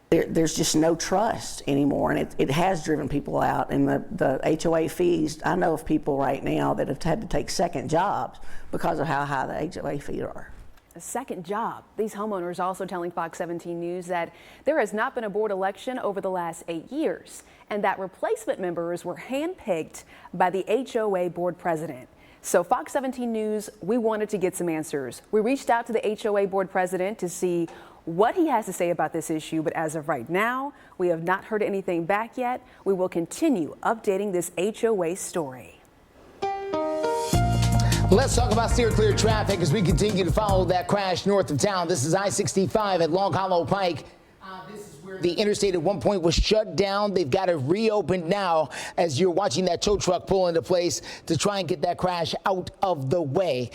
Speaker 20: There's just no trust anymore, and it has driven people out. And the HOA fees, I know of people right now that have had to take second jobs because of how high the HOA fees are.
Speaker 5: A second job. These homeowners also telling Fox 17 News that there has not been a board election over the last 8 years, and that replacement members were handpicked by the HOA board president. So Fox 17 News, we wanted to get some answers. We reached out to the HOA board president to see what he has to say about this issue, but as of right now, we have not heard anything back yet. We will continue updating this HOA story.
Speaker 2: Let's talk about steer clear traffic as we continue to follow that crash north of town. This is I-65 at Long Hollow Pike. This is where the interstate at one point was shut down. They've got it reopened now as you're watching that tow truck pull into place to try and get that crash out of the way.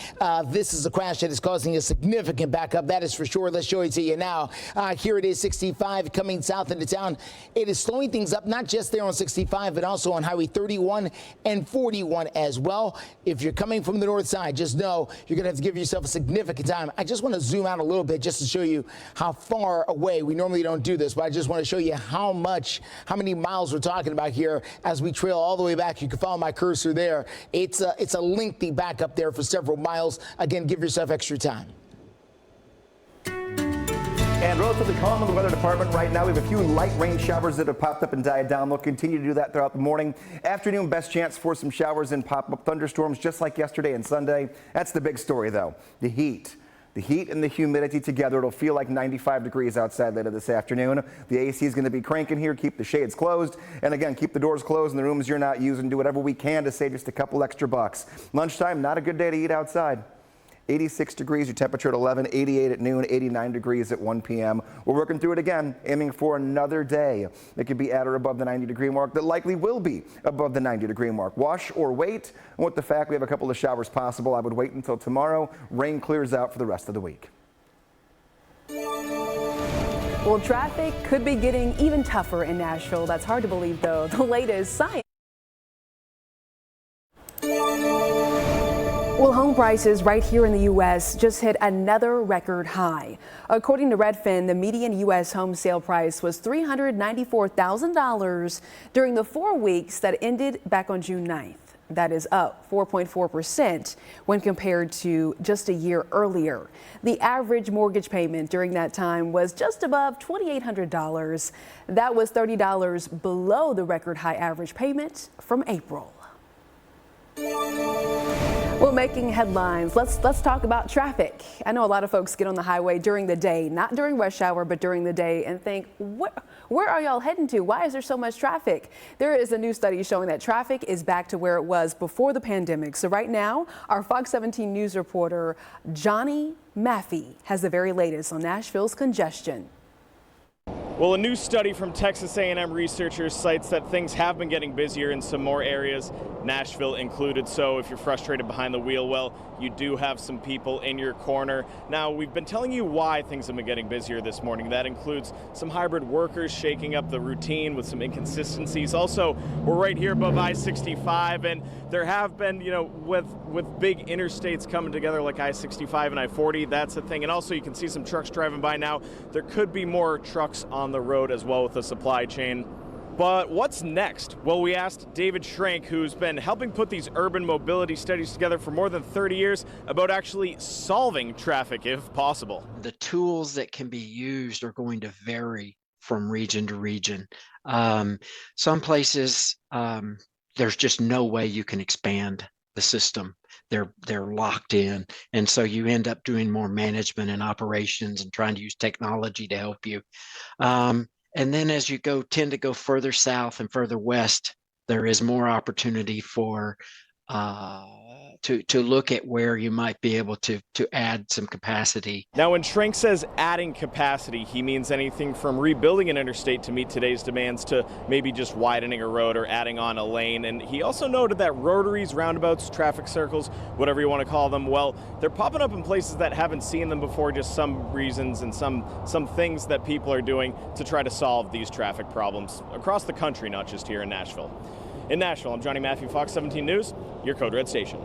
Speaker 2: This is a crash that is causing a significant backup. That is for sure. Let's show it to you now. Here it is, 65 coming south into town. It is slowing things up, not just there on 65, but also on Highway 31 and 41 as well. If you're coming from the north side, just know you're going to have to give yourself a significant time. I just want to zoom out a little bit just to show you how far away. We normally don't do this, but I just want to show you how many miles we're talking about here as we trail all the way back. You can follow my cursor there. It's a lengthy backup there for several miles. Again, give yourself extra time.
Speaker 4: And relatively calm in the weather department right now. We have a few light rain showers that have popped up and died down. They'll continue to do that throughout the morning. Afternoon, best chance for some showers and pop-up thunderstorms just like yesterday and Sunday. That's the big story, though. The heat. The heat and the humidity together. It'll feel like 95 degrees outside later this afternoon. The AC is going to be cranking here. Keep the shades closed. And again, keep the doors closed in the rooms you're not using. Do whatever we can to save just a couple extra bucks. Lunchtime, not a good day to eat outside. 86 degrees, your temperature at 11, 88 at noon, 89 degrees at 1 p.m. We're working through it again, aiming for another day that could be at or above the 90-degree mark, that likely will be above the 90-degree mark. Wash or wait. And with the fact we have a couple of showers possible, I would wait until tomorrow. Rain clears out for the rest of the week.
Speaker 5: Well, traffic could be getting even tougher in Nashville. That's hard to believe, though. The latest science. Well, home prices right here in the U.S. just hit another record high. According to Redfin, the median U.S. home sale price was $394,000 during the 4 weeks that ended back on June 9th. That is up 4.4% when compared to just a year earlier. The average mortgage payment during that time was just above $2,800. That was $30 below the record high average payment from April. Well, making headlines, let's talk about traffic. I know a lot of folks get on the highway during the day, not during rush hour, but during the day, and think, where are y'all heading to? Why is there so much traffic? There is a new study showing that traffic is back to where it was before the pandemic. So right now, our Fox 17 News reporter, Johnny Maffey, has the very latest on Nashville's congestion.
Speaker 13: Well, a new study from Texas A&M researchers cites that things have been getting busier in some more areas, Nashville included. So if you're frustrated behind the wheel, well, you do have some people in your corner. Now, we've been telling you why things have been getting busier this morning. That includes some hybrid workers shaking up the routine with some inconsistencies. Also, we're right here above I-65, and there have been, with big interstates coming together like I-65 and I-40, that's a thing. And also, you can see some trucks driving by now. There could be more trucks on the road as well with the supply chain. But what's next? Well, we asked David Schrank, who's been helping put these urban mobility studies together for more than 30 years, about actually solving traffic if possible.
Speaker 14: The tools that can be used are going to vary from region to region. Some places, there's just no way you can expand the system. They're locked in. And so you end up doing more management and operations and trying to use technology to help you. And then as you tend to go further south and further west, there is more opportunity for to look at where you might be able to add some capacity.
Speaker 13: Now, when Schrank says adding capacity, he means anything from rebuilding an interstate to meet today's demands to maybe just widening a road or adding on a lane. And he also noted that rotaries, roundabouts, traffic circles, whatever you want to call them, well, they're popping up in places that haven't seen them before, just some reasons and some things that people are doing to try to solve these traffic problems across the country, not just here in Nashville. In Nashville, I'm Johnny Maffey, Fox 17 News, your Code Red station.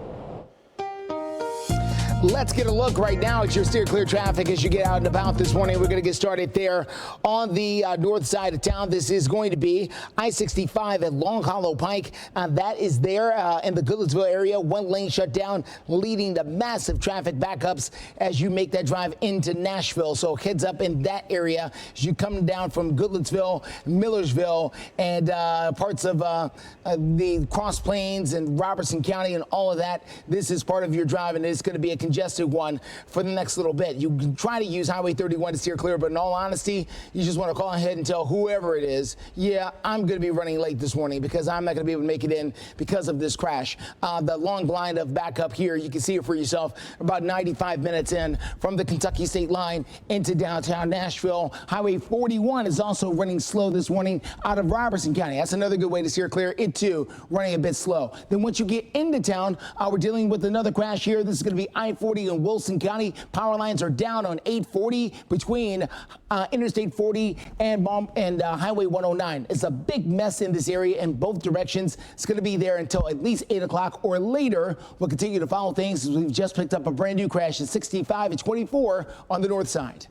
Speaker 2: Let's get a look right now at your steer clear traffic as you get out and about this morning. We're going to get started there on the north side of town. This is going to be I-65 at Long Hollow Pike. That is there in the Goodlettsville area. One lane shut down, leading to massive traffic backups as you make that drive into Nashville. So heads up in that area as you come down from Goodlettsville, Millersville, and parts of the Cross Plains and Robertson County and all of that. This is part of your drive, and it's going to be a congestion congested one for the next little bit. You can try to use Highway 31 to steer clear, but in all honesty, you just want to call ahead and tell whoever it is, yeah, I'm going to be running late this morning because I'm not going to be able to make it in because of this crash. The long line of backup here, you can see it for yourself, about 95 minutes in from the Kentucky state line into downtown Nashville. Highway 41 is also running slow this morning out of Robertson County. That's another good way to steer clear. It too running a bit slow. Then once you get into town, we're dealing with another crash here. This is going to be I-40 in Wilson County. Power lines are down on 840 between Interstate 40 and Highway 109. It's a big mess in this area in both directions. It's going to be there until at least 8 o'clock or later. We'll continue to follow things as we've just picked up a brand new crash at 65 and 24 on the north side.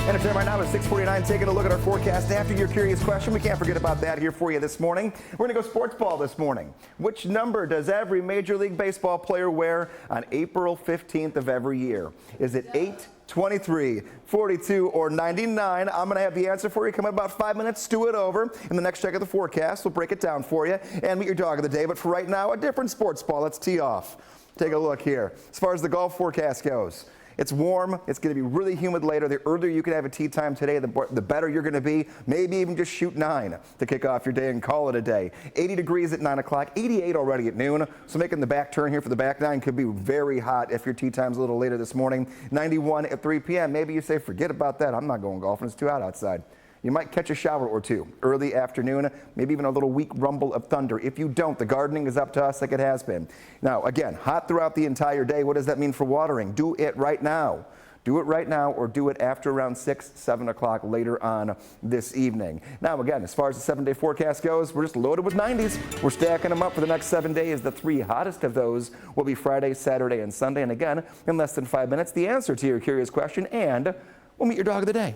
Speaker 4: And it's time right now at 6:49, taking a look at our forecast. After your curious question, we can't forget about that here for you this morning. We're going to go sports ball this morning. Which number does every Major League Baseball player wear on April 15th of every year? Is it 8, 23, 42, or 99? I'm going to have the answer for you. Come in about 5 minutes, stew it over. In the next check of the forecast, we'll break it down for you and meet your dog of the day. But for right now, a different sports ball. Let's tee off. Take a look here. As far as the golf forecast goes, it's warm. It's going to be really humid later. The earlier you can have a tee time today, the better you're going to be. Maybe even just shoot 9 to kick off your day and call it a day. 80 degrees at 9 o'clock, 88 already at noon. So making the back turn here for the back nine could be very hot if your tee time's a little later this morning. 91 at 3 p.m. Maybe you say, forget about that. I'm not going golfing. It's too hot outside. You might catch a shower or two early afternoon, maybe even a little weak rumble of thunder. If you don't, the gardening is up to us like it has been. Now, again, hot throughout the entire day. What does that mean for watering? Do it right now. Do it right now or do it after around 6, 7 o'clock later on this evening. Now, again, as far as the 7-day forecast goes, we're just loaded with 90s. We're stacking them up for the next 7 days. The 3 hottest of those will be Friday, Saturday, and Sunday. And again, in less than 5 minutes, the answer to your curious question, and we'll meet your dog of the day.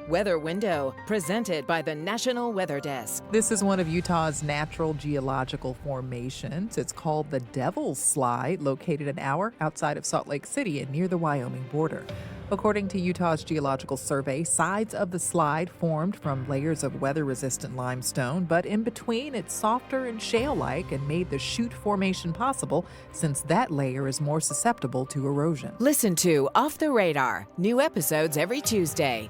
Speaker 6: Weather Window, presented by the National Weather Desk.
Speaker 22: This is one of Utah's natural geological formations. It's called the Devil's Slide, located an hour outside of Salt Lake City and near the Wyoming border. According to Utah's Geological Survey, sides of the slide formed from layers of weather-resistant limestone, but in between it's softer and shale-like and made the chute formation possible since that layer is more susceptible to erosion.
Speaker 6: Listen to Off the Radar, new episodes every Tuesday.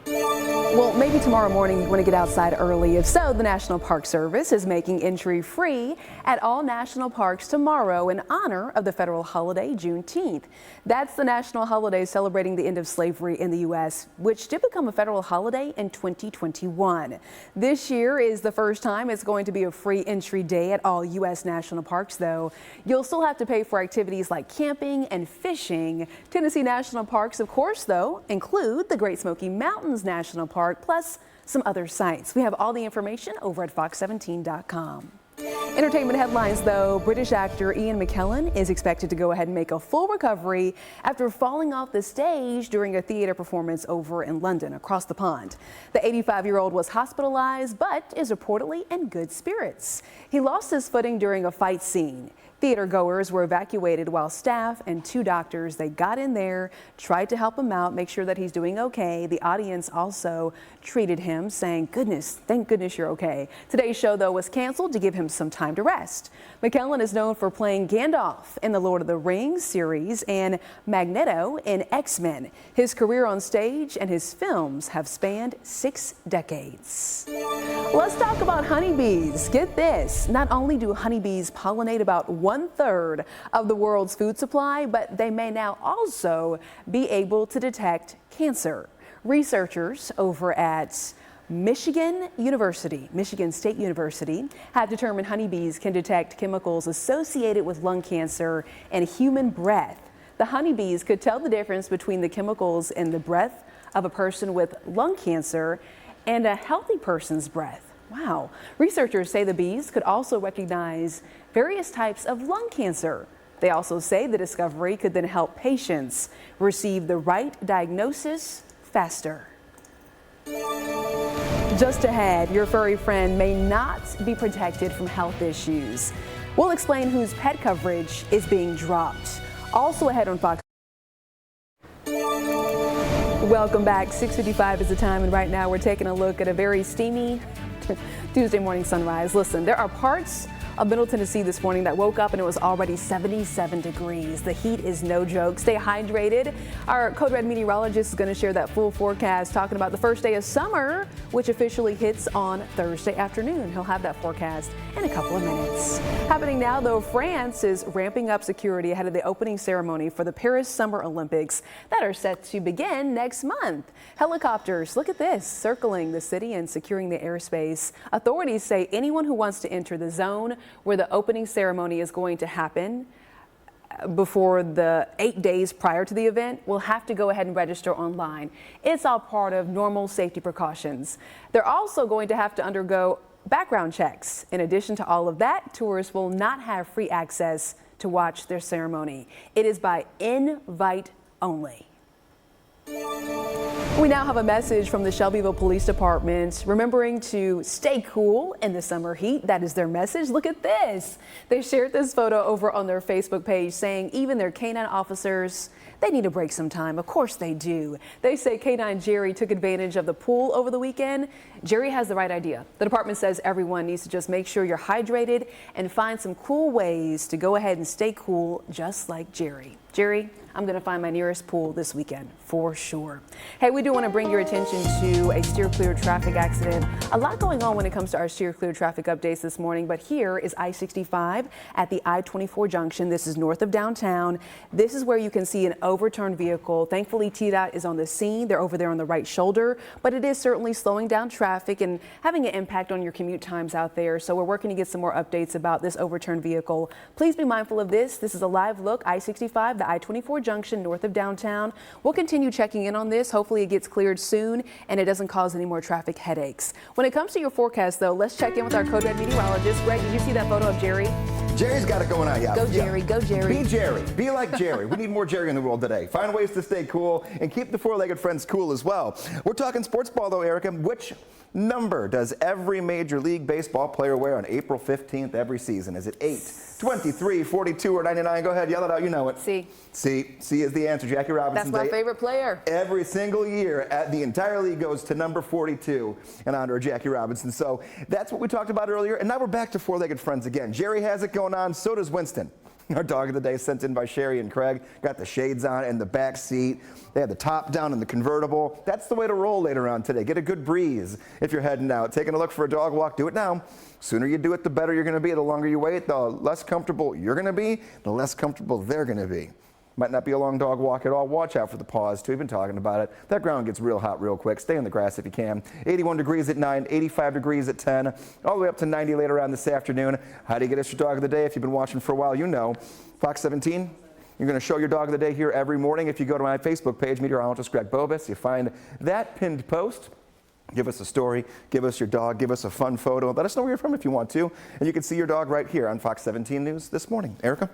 Speaker 5: Well, maybe tomorrow morning you want to get outside early. If so, the National Park Service is making entry free at all national parks tomorrow in honor of the federal holiday, Juneteenth. That's the national holiday celebrating the end of slavery in the U.S., which did become a federal holiday in 2021. This year is the first time it's going to be a free entry day at all U.S. national parks, though. You'll still have to pay for activities like camping and fishing. Tennessee national parks, of course, though, include the Great Smoky Mountains National Park, plus some other sites. We have all the information over at fox17.com. Entertainment headlines, though. British actor Ian McKellen is expected to go ahead and make a full recovery after falling off the stage during a theater performance over in London, across the pond. The 85-year-old was hospitalized, but is reportedly in good spirits. He lost his footing during a fight scene. Theater goers were evacuated while staff and 2 doctors, they got in there, tried to help him out, make sure that he's doing okay. The audience also treated him, saying, "Goodness, thank goodness you're okay." Today's show, though, was canceled to give him some time to rest. McKellen is known for playing Gandalf in the Lord of the Rings series and Magneto in X-Men. His career on stage and his films have spanned 6 decades. Let's talk about honeybees. Get this. Not only do honeybees pollinate about 1/3 of the world's food supply, but they may now also be able to detect cancer. Researchers over at Michigan State University have determined honeybees can detect chemicals associated with lung cancer and human breath. The honeybees could tell the difference between the chemicals in the breath of a person with lung cancer and a healthy person's breath. Wow. Researchers say the bees could also recognize various types of lung cancer. They also say the discovery could then help patients receive the right diagnosis faster. Just ahead, your furry friend may not be protected from health issues. We'll explain whose pet coverage is being dropped. Also ahead on Fox. Welcome back. 6:55 is the time, and right now we're taking a look at a very steamy Tuesday morning sunrise. Listen, there are parts of Middle Tennessee this morning that woke up and it was already 77 degrees. The heat is no joke. Stay hydrated. Our Code Red meteorologist is going to share that full forecast, talking about the first day of summer, which officially hits on Thursday afternoon. He'll have that forecast in a couple of minutes. Happening now, though, France is ramping up security ahead of the opening ceremony for the Paris Summer Olympics that are set to begin next month. Helicopters, look at this, circling the city and securing the airspace. Authorities say anyone who wants to enter the zone where the opening ceremony is going to happen before the 8 days prior to the event will have to go ahead and register online. It's all part of normal safety precautions. They're also going to have to undergo background checks. In addition to all of that, tourists will not have free access to watch their ceremony. It is by invite only. We now have a message from the Shelbyville Police Department remembering to stay cool in the summer heat. That is their message. Look at this. They shared this photo over on their Facebook page saying even their canine officers, they need a break sometime. Of course they do. They say K9 Jerry took advantage of the pool over the weekend. Jerry has the right idea. The department says everyone needs to just make sure you're hydrated and find some cool ways to go ahead and stay cool just like Jerry. Jerry, I'm going to find my nearest pool this weekend for sure. Hey, we do want to bring your attention to a steer clear traffic accident. A lot going on when it comes to our steer clear traffic updates this morning, but here is I-65 at the I-24 junction. This is north of downtown. This is where you can see an overturned vehicle. Thankfully, TDOT is on the scene. They're over there on the right shoulder, but it is certainly slowing down traffic and having an impact on your commute times out there. So we're working to get some more updates about this overturned vehicle. Please be mindful of this. This is a live look, I-65, the I-24 junction north of downtown. We'll continue checking in on this. Hopefully it gets cleared soon and it doesn't cause any more traffic headaches. When it comes to your forecast, though, let's check in with our Code Red meteorologist. Greg, did you see that photo of Jerry?
Speaker 4: Jerry's got it going on, yeah.
Speaker 5: Go Jerry, go Jerry.
Speaker 4: Be Jerry. Be like Jerry. We need more Jerry in the world today. Find ways to stay cool and keep the four-legged friends cool as well. We're talking sports ball, though, Erica. Which number does every Major League Baseball player wear on April 15th every season? Is it 8, 23, 42, or 99? Go ahead, yell it out. You know it.
Speaker 5: C.
Speaker 4: C is the answer. Jackie Robinson.
Speaker 5: That's my favorite player.
Speaker 4: Every single year, the entire league goes to number 42 in honor of Jackie Robinson. So that's what we talked about earlier. And now we're back to four-legged friends again. Jerry has it going on. So does Winston. Our dog of the day sent in by Sherry and Craig. Got the shades on in the back seat. They had the top down in the convertible. That's the way to roll later on today. Get a good breeze if you're heading out. Taking a look for a dog walk, do it now. Sooner you do it, the better you're going to be. The longer you wait, the less comfortable you're going to be, the less comfortable they're going to be. Might not be a long dog walk at all. Watch out for the paws, too. We've been talking about it. That ground gets real hot real quick. Stay in the grass if you can. 81 degrees at 9, 85 degrees at 10, all the way up to 90 later on this afternoon. How do you get us your dog of the day? If you've been watching for a while, you know. Fox 17, you're going to show your dog of the day here every morning. If you go to my Facebook page, meteorologist Greg Bobus, you find that pinned post. Give us a story, give us your dog, give us a fun photo. Let us know where you're from if you want to. And you can see your dog right here on Fox 17 News this morning. Erica?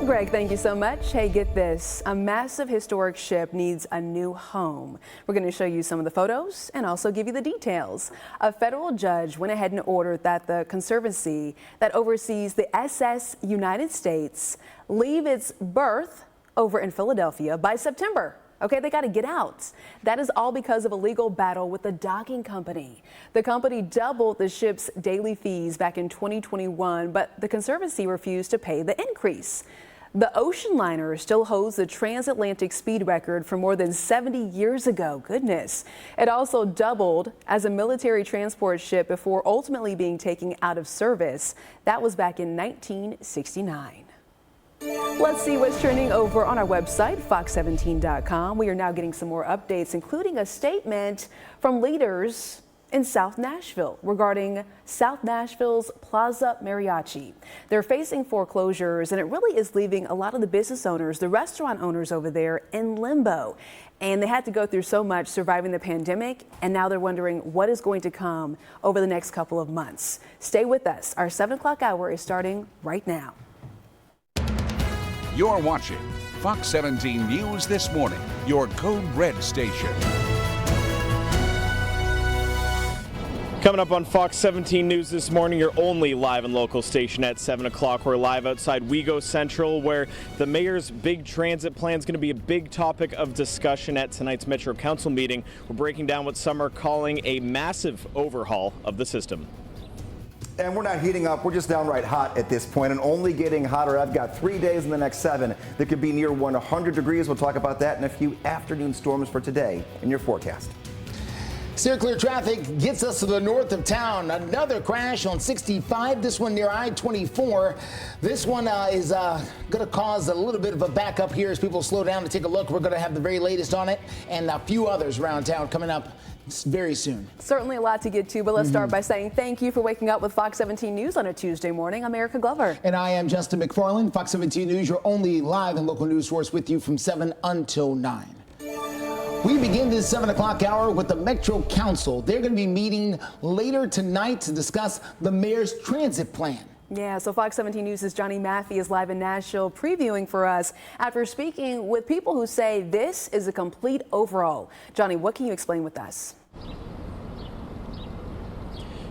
Speaker 5: Greg, thank you so much. Hey, get this. A massive historic ship needs a new home. We're going to show you some of the photos and also give you the details. A federal judge went ahead and ordered that the conservancy that oversees the SS United States leave its berth over in Philadelphia by September. Okay, they got to get out. That is all because of a legal battle with the docking company. The company doubled the ship's daily fees back in 2021, but the Conservancy refused to pay the increase. The ocean liner still holds the transatlantic speed record from more than 70 years ago. Goodness. It also doubled as a military transport ship before ultimately being taken out of service. That was back in 1969. Let's see what's trending over on our website, fox17.com. We are now getting some more updates, including a statement from leaders in South Nashville regarding South Nashville's Plaza Mariachi. They're facing foreclosures, and it really is leaving a lot of the business owners, the restaurant owners over there, in limbo. And they had to go through so much surviving the pandemic, and now they're wondering what is going to come over the next couple of months. Stay with us. Our 7 o'clock hour is starting right now.
Speaker 1: You're watching Fox 17 News This Morning, your Code Red station.
Speaker 13: Coming up on Fox 17 News This Morning, your only live and local station at 7 o'clock. We're live outside WeGo Central, where the mayor's big transit plan is going to be a big topic of discussion at tonight's Metro Council meeting. We're breaking down what some are calling a massive overhaul of the system.
Speaker 4: And we're not heating up. We're just downright hot at this point and only getting hotter. I've got 3 days in the next 7 that could be near 100 degrees. We'll talk about that and a few afternoon storms for today in your forecast.
Speaker 2: Steer clear traffic gets us to the north of town. Another crash on 65, this one near I-24. This one is going to cause a little bit of a backup here as people slow down to take a look. We're going to have the very latest on it and a few others around town coming up very soon.
Speaker 5: Certainly a lot to get to, but let's start by saying thank you for waking up with Fox 17 News on a Tuesday morning. I'm Erica Glover.
Speaker 2: And I am Justin McFarland. Fox 17 News, your only live and local news source with you from 7 until 9. We begin this 7 o'clock hour with the Metro Council. They're going to be meeting later tonight to discuss the mayor's transit plan.
Speaker 5: Yeah, so Fox 17 News' Johnny Maffey is live in Nashville previewing for us after speaking with people who say this is a complete overhaul. Johnny, what can you explain with us?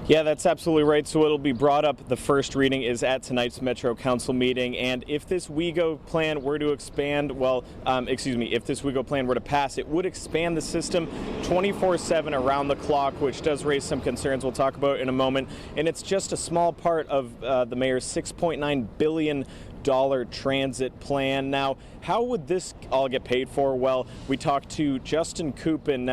Speaker 13: Yeah, that's absolutely right. So it'll be brought up. The first reading is at tonight's Metro Council meeting. And if this WeGo plan were to expand, if this WeGo plan were to pass, it would expand the system 24/7 around the clock, which does raise some concerns we'll talk about in a moment. And it's just a small part of the mayor's $6.9 billion transit plan. Now, how would this all get paid for? Well, we talked to Jacob Coupin.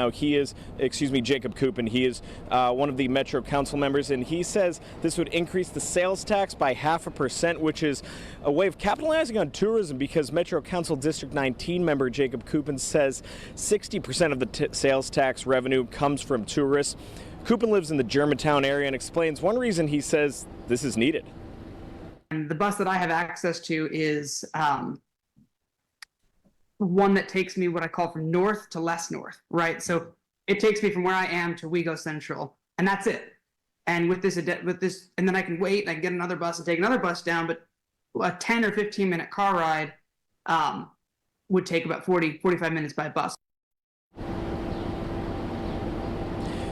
Speaker 13: He is one of the Metro Council members, and he says this would increase the sales tax by 0.5%, which is a way of capitalizing on tourism because Metro Council District 19 member Jacob Coupin says 60% of the sales tax revenue comes from tourists. Coupin lives in the Germantown area and explains one reason he says this is needed.
Speaker 8: And the bus that I have access to is one that takes me what I call from north to less north, right? So it takes me from where I am to WeGo Central, and that's it. And with this, and then I can wait, and I can get another bus and take another bus down, but a 10 or 15 minute car ride would take about 45 minutes by bus.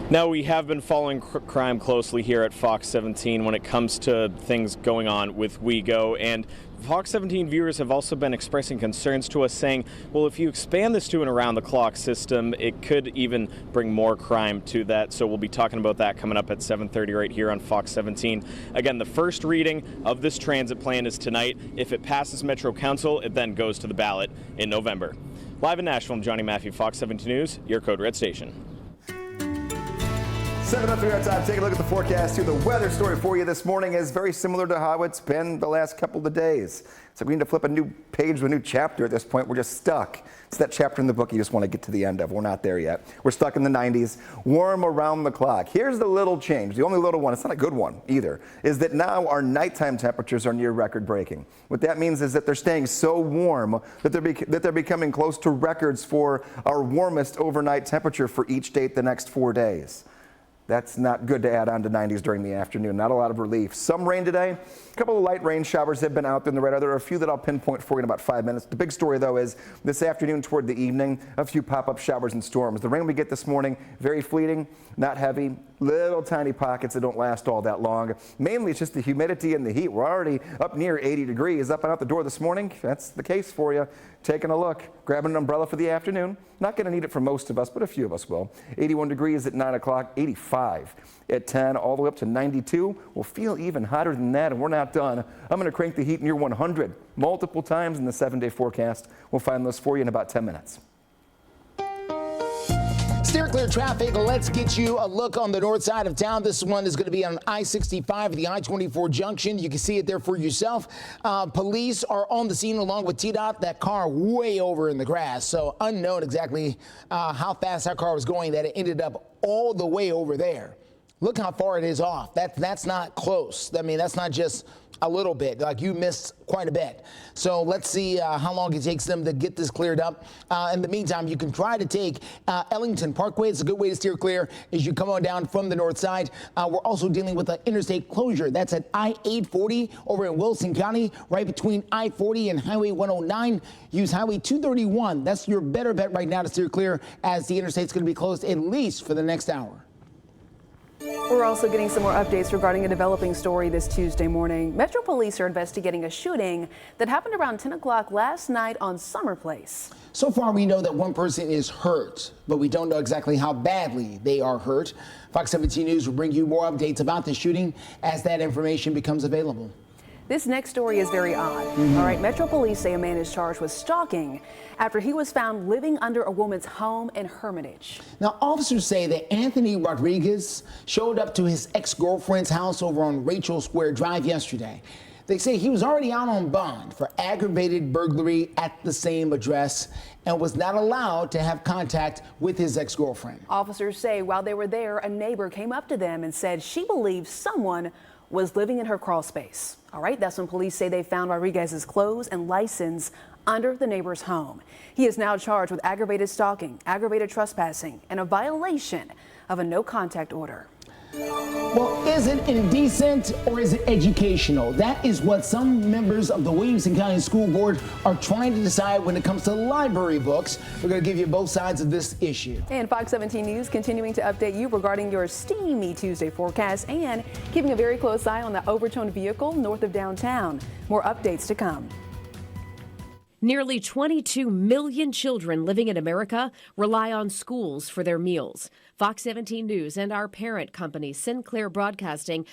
Speaker 13: Now, we have been following crime closely here at Fox 17 when it comes to things going on with WeGo, and Fox 17 viewers have also been expressing concerns to us saying, well, if you expand this to an around-the-clock system, it could even bring more crime to that. So we'll be talking about that coming up at 7:30 right here on Fox 17. Again, the first reading of this transit plan is tonight. If it passes Metro Council, it then goes to the ballot in November. Live in Nashville, I'm Johnny Maffey, Fox 17 News, your Code Red station.
Speaker 4: 7:03 our time. Take a look at the forecast here. The weather story for you this morning is very similar to how it's been the last couple of days. So we need to flip a new page to a new chapter at this point. We're just stuck. It's that chapter in the book you just want to get to the end of. We're not there yet. We're stuck in the 90s, warm around the clock. Here's the little change. The only little one, it's not a good one either, is that now our nighttime temperatures are near record breaking. What that means is that they're staying so warm that they're becoming close to records for our warmest overnight temperature for each date the next 4 days. That's not good to add on to 90s during the afternoon. Not a lot of relief. Some rain today. A couple of light rain showers have been out there in the radar. There are a few that I'll pinpoint for you in about 5 minutes. The big story, though, is this afternoon toward the evening, a few pop-up showers and storms. The rain we get this morning, very fleeting, not heavy, little tiny pockets that don't last all that long. Mainly it's just the humidity and the heat. We're already up near 80 degrees. Up and out the door this morning. That's the case for you. Taking a look, grabbing an umbrella for the afternoon. Not going to need it for most of us, but a few of us will. 81 degrees at 9 o'clock, 85 at 10, all the way up to 92. We'll feel even hotter than that, and we're not done. I'm going to crank the heat near 100 multiple times in the 7-day forecast. We'll find those for you in about 10 minutes.
Speaker 2: Steer clear traffic. Let's get you a look on the north side of town. This one is going to be on I-65 at the I-24 junction. You can see it there for yourself. Police are on the scene along with TDOT. That car way over in the grass. So unknown exactly how fast that car was going that it ended up all the way over there. Look how far it is off. That's not close. I mean, that's not just a little bit. Like, you missed quite a bit. So let's see how long it takes them to get this cleared up. In the meantime, you can try to take Ellington Parkway. It's a good way to steer clear as you come on down from the north side. We're also dealing with an interstate closure. That's at I-840 over in Williamson County, right between I-40 and Highway 109. Use Highway 231. That's your better bet right now to steer clear, as the interstate's going to be closed at least for the next hour.
Speaker 5: We're We're also getting some more updates regarding a developing story this Tuesday morning. Metro Police are investigating a shooting that happened around 10 o'clock last night on Summer Place.
Speaker 2: So far, we know that one person is hurt, but we don't know exactly how badly they are hurt. Fox 17 News will bring you more updates about the shooting as that information becomes available.
Speaker 5: This next story is very odd. All right, Metro Police say a man is charged with stalking after he was found living under a woman's home in Hermitage.
Speaker 2: Now, officers say that Anthony Rodriguez showed up to his ex-girlfriend's house over on Rachel Square Drive yesterday. They say he was already out on bond for aggravated burglary at the same address and was not allowed to have contact with his ex-girlfriend.
Speaker 5: Officers say while they were there, a neighbor came up to them and said she believes someone was living in her crawl space. All right, that's when police say they found Rodriguez's clothes and license under the neighbor's home. He is now charged with aggravated stalking, aggravated trespassing, and a violation of a no contact order.
Speaker 2: Well, is it indecent or is it educational? That is what some members of the Williamson County School Board are trying to decide when it comes to library books. We're going to give you both sides of this issue.
Speaker 5: And Fox 17 News continuing to update you regarding your steamy Tuesday forecast and keeping a very close eye on the overturned vehicle north of downtown. More updates to come.
Speaker 16: Nearly 22 million children living in America rely on schools for their meals. Fox 17 News and our parent company, Sinclair Broadcasting.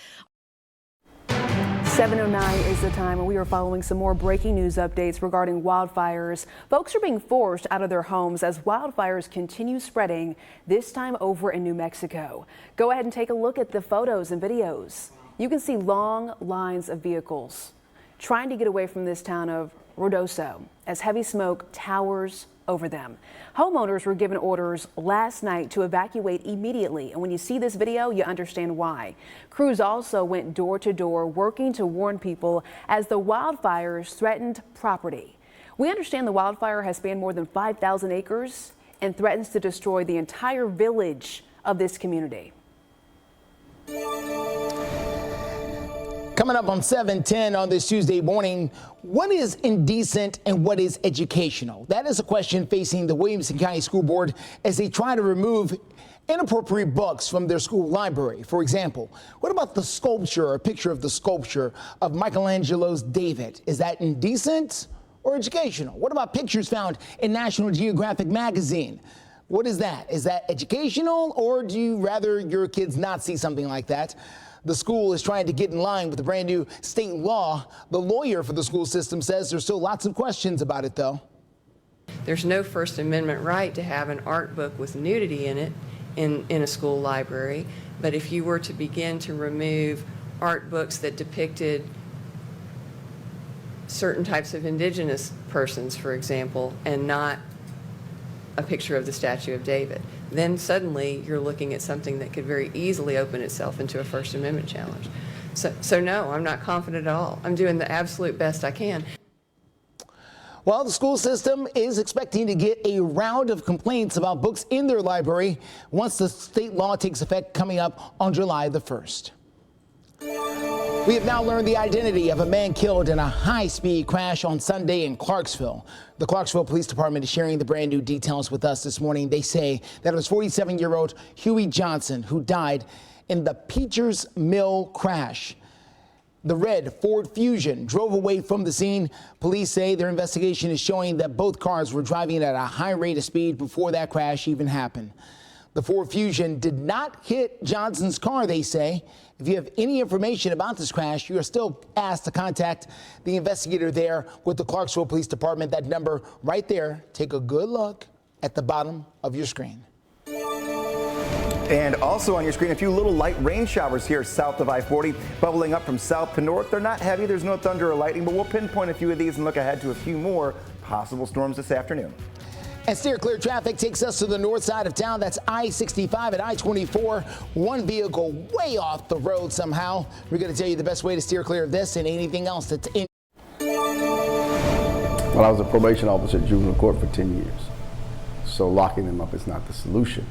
Speaker 5: 7:09 is the time, and we are following some more breaking news updates regarding wildfires. Folks are being forced out of their homes as wildfires continue spreading, this time over in New Mexico. Go ahead and take a look at the photos and videos. You can see long lines of vehicles trying to get away from this town of Ruidoso as heavy smoke towers over them. Homeowners were given orders last night to evacuate immediately, and when you see this video, you understand why. Crews also went door to door working to warn people as the wildfires threatened property. We understand the wildfire has spanned more than 5,000 acres and threatens to destroy the entire village of this community.
Speaker 2: Coming up on 7:10 on this Tuesday morning, what is indecent and what is educational? That is a question facing the Williamson County School Board as they try to remove inappropriate books from their school library. For example, what about the sculpture or picture of the sculpture of Michelangelo's David? Is that indecent or educational? What about pictures found in National Geographic magazine? What is that? Is that educational, or do you rather your kids not see something like that? The school is trying to get in line with the brand new state law. The lawyer for the school system says there's still lots of questions about it, though.
Speaker 9: There's no First Amendment right to have an art book with nudity in it in a school library. But if you were to begin to remove art books that depicted certain types of indigenous persons, for example, and not a picture of the statue of David, then suddenly you're looking at something that could very easily open itself into a First Amendment challenge. So no, I'm not confident at all. I'm doing the absolute best I can.
Speaker 2: Well, the school system is expecting to get a round of complaints about books in their library once the state law takes effect coming up on July the 1st. We have now learned the identity of a man killed in a high-speed crash on Sunday in Clarksville. The Clarksville Police Department is sharing the brand new details with us this morning. They say that it was 47-year-old Huey Johnson who died in the Peachers Mill crash. The red Ford Fusion drove away from the scene. Police say their investigation is showing that both cars were driving at a high rate of speed before that crash even happened. The Ford Fusion did not hit Johnson's car, they say. If you have any information about this crash, you are still asked to contact the investigator there with the Clarksville Police Department. That number right there. Take a good look at the bottom of your screen.
Speaker 4: And also on your screen, a few little light rain showers here south of I-40, bubbling up from south to north. They're not heavy. There's no thunder or lightning, but we'll pinpoint a few of these and look ahead to a few more possible storms this afternoon.
Speaker 2: And steer clear traffic takes us to the north side of town. That's I-65 and I-24. One vehicle way off the road somehow. We're going to tell you the best way to steer clear of this and anything else that's in.
Speaker 12: Well, I was a probation officer at juvenile court for 10 years. So locking them up is not the solution.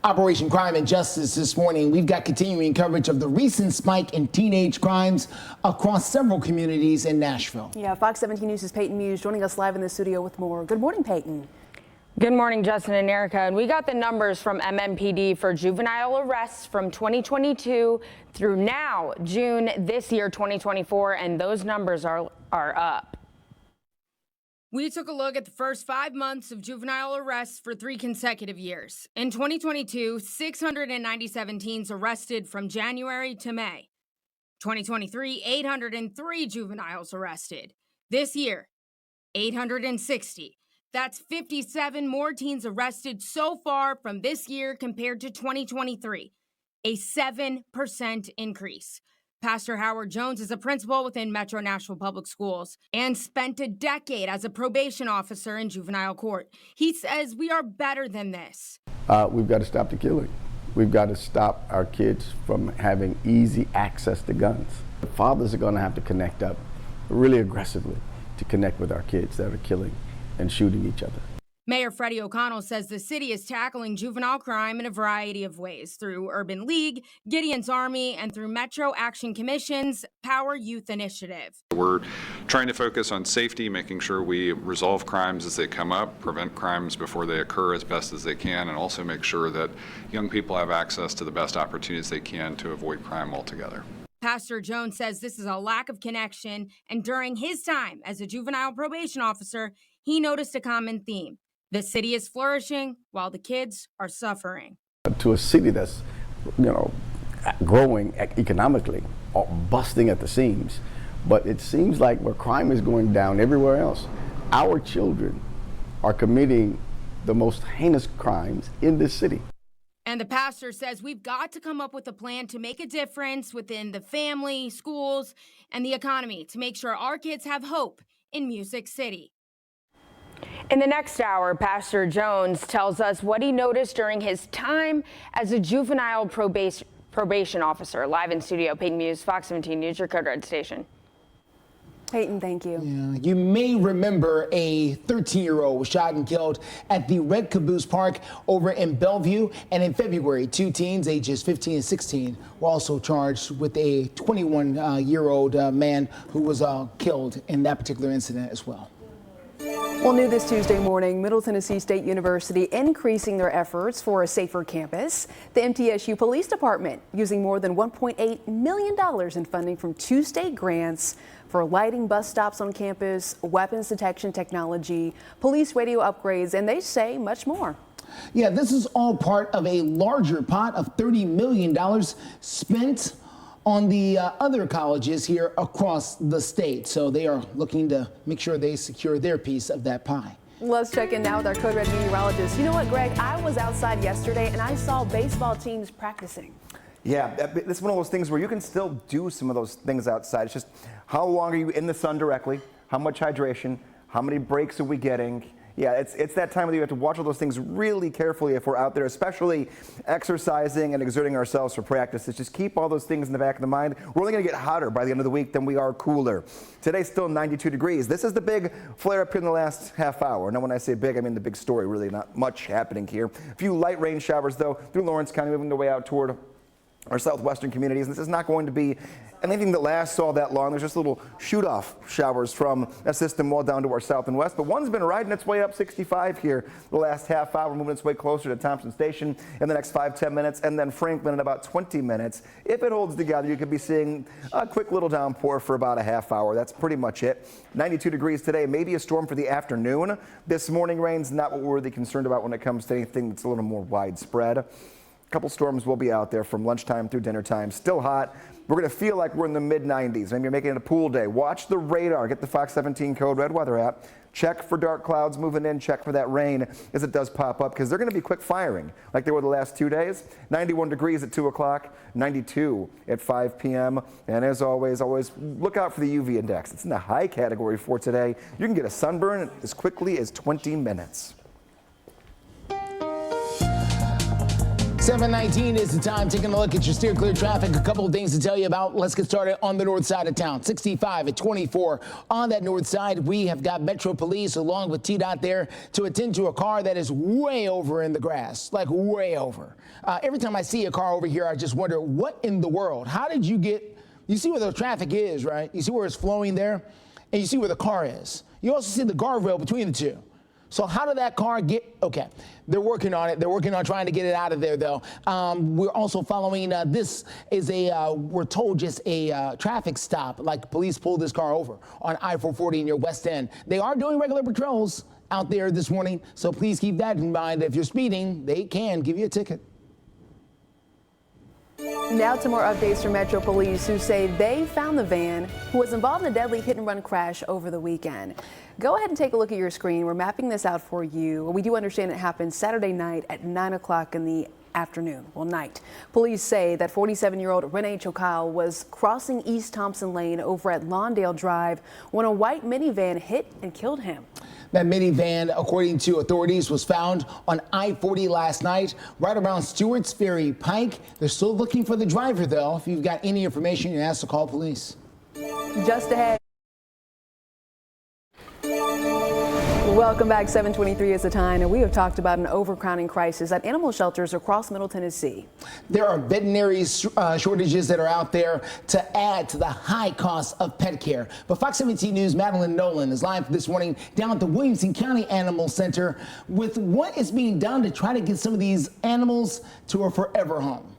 Speaker 2: Operation Crime and Justice this morning. We've got continuing coverage of the recent spike in teenage crimes across several communities in Nashville.
Speaker 5: Yeah, Fox 17 News' Peyton Muse joining us live in the studio with more. Good morning, Peyton.
Speaker 11: Good morning, Justin and Erica. And we got the numbers from MMPD for juvenile arrests from 2022 through now, June this year, 2024, and those numbers are up.
Speaker 15: We took a look at the first 5 months of juvenile arrests for 3 consecutive years. In 2022, 697 teens arrested from January to May. 2023, 803 juveniles arrested. This year, 860. That's 57 more teens arrested so far from this year compared to 2023, a 7% increase. Pastor Howard Jones is a principal within Metro Nashville Public Schools and spent a decade as a probation officer in juvenile court. He says we are better than this.
Speaker 12: We've got to stop the killing. We've got to stop our kids from having easy access to guns. The fathers are going to have to connect up really aggressively to connect with our kids that are killing and shooting each other.
Speaker 15: Mayor Freddie O'Connell says the city is tackling juvenile crime in a variety of ways through Urban League, Gideon's Army, and through Metro Action Commission's Power Youth Initiative.
Speaker 7: We're trying to focus on safety, making sure we resolve crimes as they come up, prevent crimes before they occur as best as they can, and also make sure that young people have access to the best opportunities they can to avoid crime altogether.
Speaker 15: Pastor Jones says this is a lack of connection, and during his time as a juvenile probation officer, he noticed a common theme. The city is flourishing while the kids are suffering.
Speaker 12: To a city that's, growing economically, busting at the seams, but it seems like where crime is going down everywhere else, our children are committing the most heinous crimes in this city.
Speaker 15: And the pastor says we've got to come up with a plan to make a difference within the family, schools, and the economy to make sure our kids have hope in Music City.
Speaker 11: In the next hour, Pastor Jones tells us what he noticed during his time as a juvenile probation officer. Live in studio, Peyton Muse, Fox 17 News, your Code Red station.
Speaker 5: Peyton, thank you.
Speaker 2: Yeah, you may remember a 13-year-old was shot and killed at the Red Caboose Park over in Bellevue. And in February, 2 teens ages 15 and 16 were also charged with a 21-year-old man who was killed in that particular incident as well.
Speaker 5: Well, new this Tuesday morning, Middle Tennessee State University increasing their efforts for a safer campus. The MTSU Police Department using more than $1.8 million in funding from 2 state grants for lighting bus stops on campus, weapons detection technology, police radio upgrades, and they say much more.
Speaker 2: Yeah, this is all part of a larger pot of $30 million spent on the other colleges here across the state. So they are looking to make sure they secure their piece of that pie.
Speaker 5: Let's check in now with our Code Red meteorologist. You know what, Greg? I was outside yesterday and I saw baseball teams practicing.
Speaker 4: Yeah, it's one of those things where you can still do some of those things outside. It's just how long are you in the sun directly? How much hydration? How many breaks are we getting? Yeah, it's that time of the year you have to watch all those things really carefully if we're out there, especially exercising and exerting ourselves for practice. It's just keep all those things in the back of the mind. We're only going to get hotter by the end of the week than we are cooler. Today's still 92 degrees. This is the big flare up here in the last half hour. Now, when I say big, I mean the big story. Really not much happening here. A few light rain showers, though, through Lawrence County, moving their way out toward our southwestern communities. This is not going to be anything that lasts all that long. There's just little shoot-off showers from a system well down to our south and west. But one's been riding its way up 65 here the last half hour, moving its way closer to Thompson Station in the next 5-10 minutes, and then Franklin in about 20 minutes. If it holds together, you could be seeing a quick little downpour for about a half hour. That's pretty much it. 92 degrees today, maybe a storm for the afternoon. This morning rain's not what we're really concerned about when it comes to anything that's a little more widespread. A couple storms will be out there from lunchtime through dinner time. Still hot. We're going to feel like we're in the mid-90s. Maybe you're making it a pool day. Watch the radar. Get the Fox 17 Code Red Weather app. Check for dark clouds moving in. Check for that rain as it does pop up, because they're going to be quick firing like they were the last 2 days. 91 degrees at 2 o'clock, 92 at 5 p.m. And as always look out for the UV index. It's in the high category for today. You can get a sunburn as quickly as 20 minutes.
Speaker 2: 7:19 is the time. Taking a look at your steer clear traffic. A couple of things to tell you about. Let's get started on the north side of town. 65 at 24 on that north side. We have got Metro Police along with TDOT there to attend to a car that is way over in the grass, like way over. Every time I see a car over here, I just wonder, what in the world? How did you get, you see where the traffic is, right? You see where it's flowing there, and you see where the car is. You also see the guardrail between the two. So how did that car get, okay, they're working on it. They're working on trying to get it out of there, though. We're also following, this is we're told just a traffic stop, like police pulled this car over on I-440 near West End. They are doing regular patrols out there this morning, so please keep that in mind. If you're speeding, they can give you a ticket.
Speaker 5: Now to more updates from Metro Police, who say they found the van who was involved in a deadly hit-and-run crash over the weekend. Go ahead and take a look at your screen. We're mapping this out for you. We do understand it happened Saturday night at 9 o'clock in the afternoon, night. Police say that 47-year-old Rene Chokal was crossing East Thompson Lane over at Lawndale Drive when a white minivan hit and killed him.
Speaker 2: That minivan, according to authorities, was found on I-40 last night, right around Stewart's Ferry Pike. They're still looking for the driver, though. If you've got any information, you're asked to call police.
Speaker 5: Just ahead. Welcome back. 7:23 is the time, and we have talked about an overcrowding crisis at animal shelters across Middle Tennessee.
Speaker 2: There are veterinary shortages that are out there to add to the high cost of pet care. But Fox 17 News' Madeline Nolan is live this morning down at the Williamson County Animal Center with what is being done to try to get some of these animals to a forever home.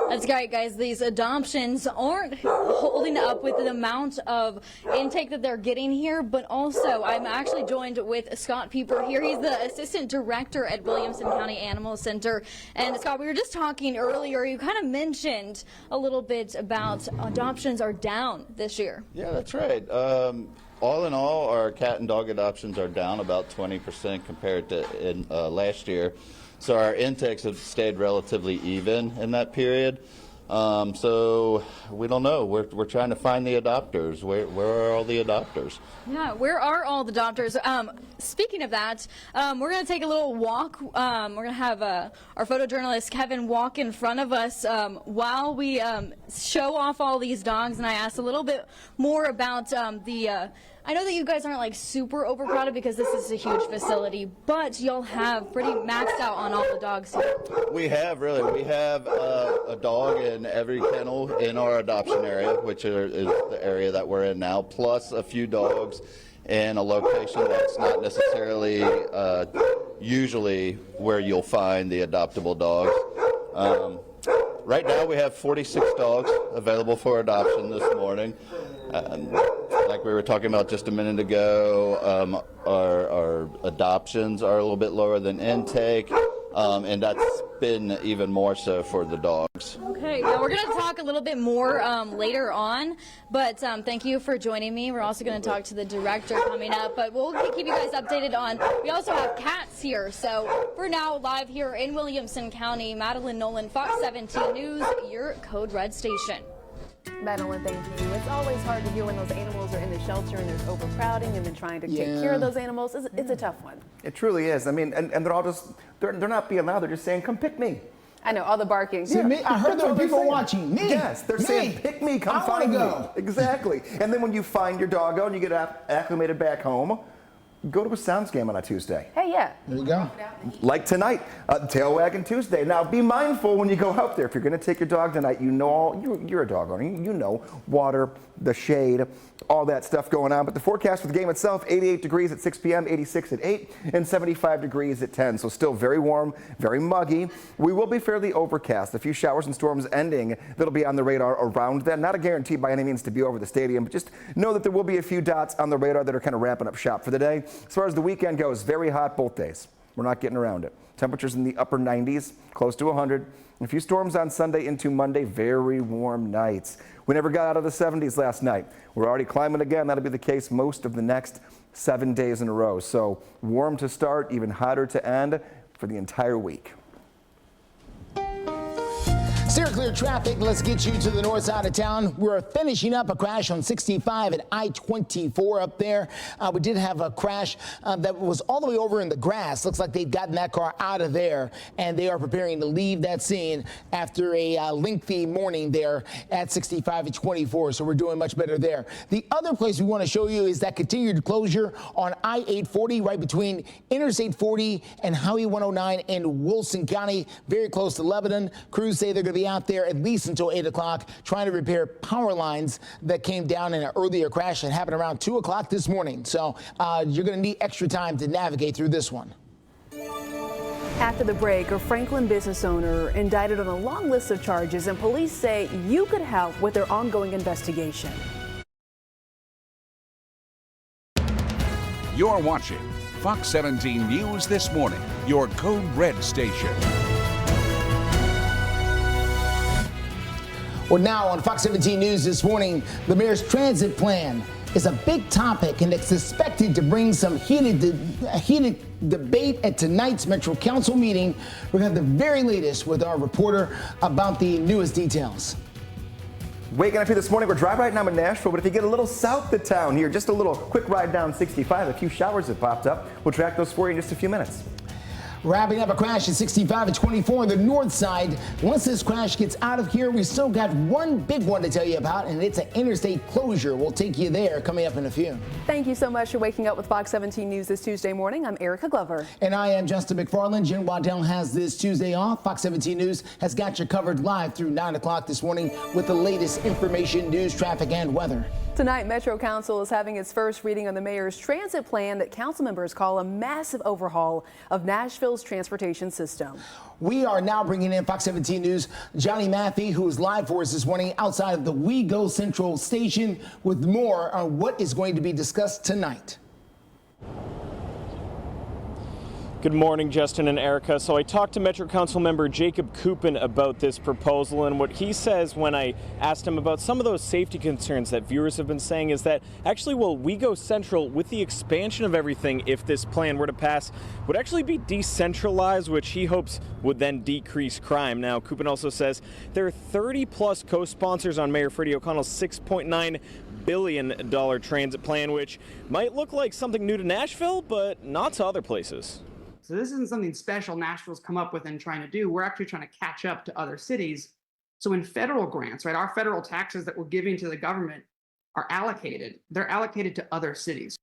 Speaker 3: That's right, guys. These adoptions aren't holding up with the amount of intake that they're getting here, but also I'm actually joined with Scott Pieper here. He's the assistant director at Williamson County Animal Center. And Scott, we were just talking earlier, you kind of mentioned a little bit about adoptions are down this year.
Speaker 17: Yeah, that's right. All in all, our cat and dog adoptions are down about 20% compared to last year. So our intakes have stayed relatively even in that period. So we don't know. We're trying to find the adopters. Where are all the adopters?
Speaker 3: Yeah, where are all the adopters? Speaking of that, we're going to take a little walk. We're going to have our photojournalist Kevin walk in front of us while we show off all these dogs. And I asked a little bit more about I know that you guys aren't like super overcrowded because this is a huge facility, but y'all have pretty maxed out on all the dogs here.
Speaker 17: We have, really. We have a dog in every kennel in our adoption area, which is the area that we're in now, plus a few dogs in a location that's not necessarily usually where you'll find the adoptable dogs. Right now we have 46 dogs available for adoption this morning. Like we were talking about just a minute ago, our adoptions are a little bit lower than intake, and that's been even more so for the dogs.
Speaker 3: Okay, well, we're going to talk a little bit more later on, but thank you for joining me. We're also going to talk to the director coming up, but we'll keep you guys updated on, we also have cats here. So for now, live here in Williamson County, Madeline Nolan, Fox 17 News, your Code Red station.
Speaker 5: Madeline, thank you. It's always hard to hear when those animals are in the shelter and there's overcrowding and then trying to take care of those animals. It's a tough one.
Speaker 4: It truly is. I mean, and they're all just, they're not being loud. They're just saying, come pick me.
Speaker 5: I know, all the barking.
Speaker 2: See, me, I heard there were people watching. Me.
Speaker 4: Yes, they're saying, pick me, come find me. Exactly. And then when you find your doggo and you get acclimated back home, go to a Sounds game on a Tuesday.
Speaker 5: Hey, yeah.
Speaker 2: There you go.
Speaker 4: Like tonight, Tail Wagging Tuesday. Now, be mindful when you go out there. If you're going to take your dog tonight, you know, you're a dog owner. You know water, the shade, all that stuff going on. But the forecast for the game itself, 88 degrees at 6 p.m., 86 at 8, and 75 degrees at 10. So still very warm, very muggy. We will be fairly overcast. A few showers and storms ending that'll be on the radar around then. Not a guarantee by any means to be over the stadium, but just know that there will be a few dots on the radar that are kind of ramping up shop for the day. As far as the weekend goes, very hot both days. We're not getting around it. Temperatures in the upper 90s, close to 100. A few storms on Sunday into Monday, very warm nights. We never got out of the 70s last night. We're already climbing again. That'll be the case most of the next 7 days in a row. So warm to start, even hotter to end for the entire week.
Speaker 2: Steer clear traffic. Let's get you to the north side of town. We're finishing up a crash on 65 at I-24 up there. We did have a crash that was all the way over in the grass. Looks like they'd gotten that car out of there, and they are preparing to leave that scene after a lengthy morning there at 65 at 24. So we're doing much better there. The other place we want to show you is that continued closure on I-840 right between Interstate 40 and Highway 109 in Wilson County, very close to Lebanon. Crews say they're going to be be out there at least until 8 o'clock trying to repair power lines that came down in an earlier crash that happened around 2 o'clock this morning. So you're going to need extra time to navigate through this one.
Speaker 5: After the break, a Franklin business owner indicted on a long list of charges, and police say you could help with their ongoing investigation.
Speaker 1: You're watching Fox 17 News This Morning, your Code Red station.
Speaker 2: Well, now on Fox 17 News This Morning, the mayor's transit plan is a big topic, and it's expected to bring some heated debate at tonight's Metro Council meeting. We're going to have the very latest with our reporter about the newest details.
Speaker 4: Waking up here this morning, we're driving right now in Nashville, but if you get a little south of town here, just a little quick ride down 65, a few showers have popped up. We'll track those for you in just a few minutes.
Speaker 2: Wrapping up a crash at 65 and 24 on the north side. Once this crash gets out of here, we still got one big one to tell you about, and it's an interstate closure. We'll take you there coming up in a few.
Speaker 5: Thank you so much for waking up with Fox 17 News this Tuesday morning. I'm Erica Glover.
Speaker 2: And I am Justin McFarland. Jen Waddell has this Tuesday off. Fox 17 News has got you covered live through 9 o'clock this morning with the latest information, news, traffic, and weather.
Speaker 5: Tonight, Metro Council is having its first reading on the mayor's transit plan that council members call a massive overhaul of Nashville's transportation system.
Speaker 2: We are now bringing in Fox 17 News' Johnny Maffey, who is live for us this morning outside of the We Go Central station with more on what is going to be discussed tonight.
Speaker 13: Good morning, Justin and Erica. So I talked to Metro Council member Jacob Coupin about this proposal, and what he says when I asked him about some of those safety concerns that viewers have been saying is that actually, well, We Go Central, with the expansion of everything, if this plan were to pass, would actually be decentralized, which he hopes would then decrease crime. Now, Coupin also says there are 30 plus co-sponsors on Mayor Freddie O'Connell's $6.9 billion transit plan, which might look like something new to Nashville, but not to other places.
Speaker 8: So this isn't something special Nashville's come up with and trying to do. We're actually trying to catch up to other cities. So in federal grants, right, our federal taxes that we're giving to the government are allocated. They're allocated to other cities.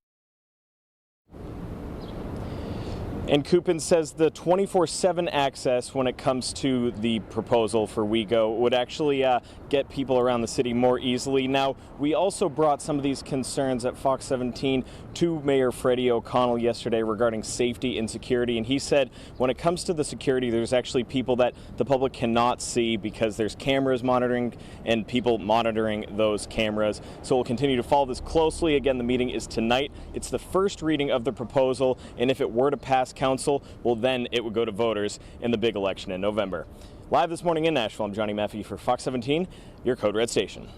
Speaker 13: And Coupin says the 24/7 access when it comes to the proposal for WeGo would actually get people around the city more easily. Now, we also brought some of these concerns at Fox 17 to Mayor Freddie O'Connell yesterday regarding safety and security. And he said when it comes to the security, there's actually people that the public cannot see because there's cameras monitoring and people monitoring those cameras. So we'll continue to follow this closely. Again, the meeting is tonight. It's the first reading of the proposal. And if it were to pass council, well, then it would go to voters in the big election in November. Live this morning in Nashville, I'm Johnny Maffey for Fox 17, your Code Red station.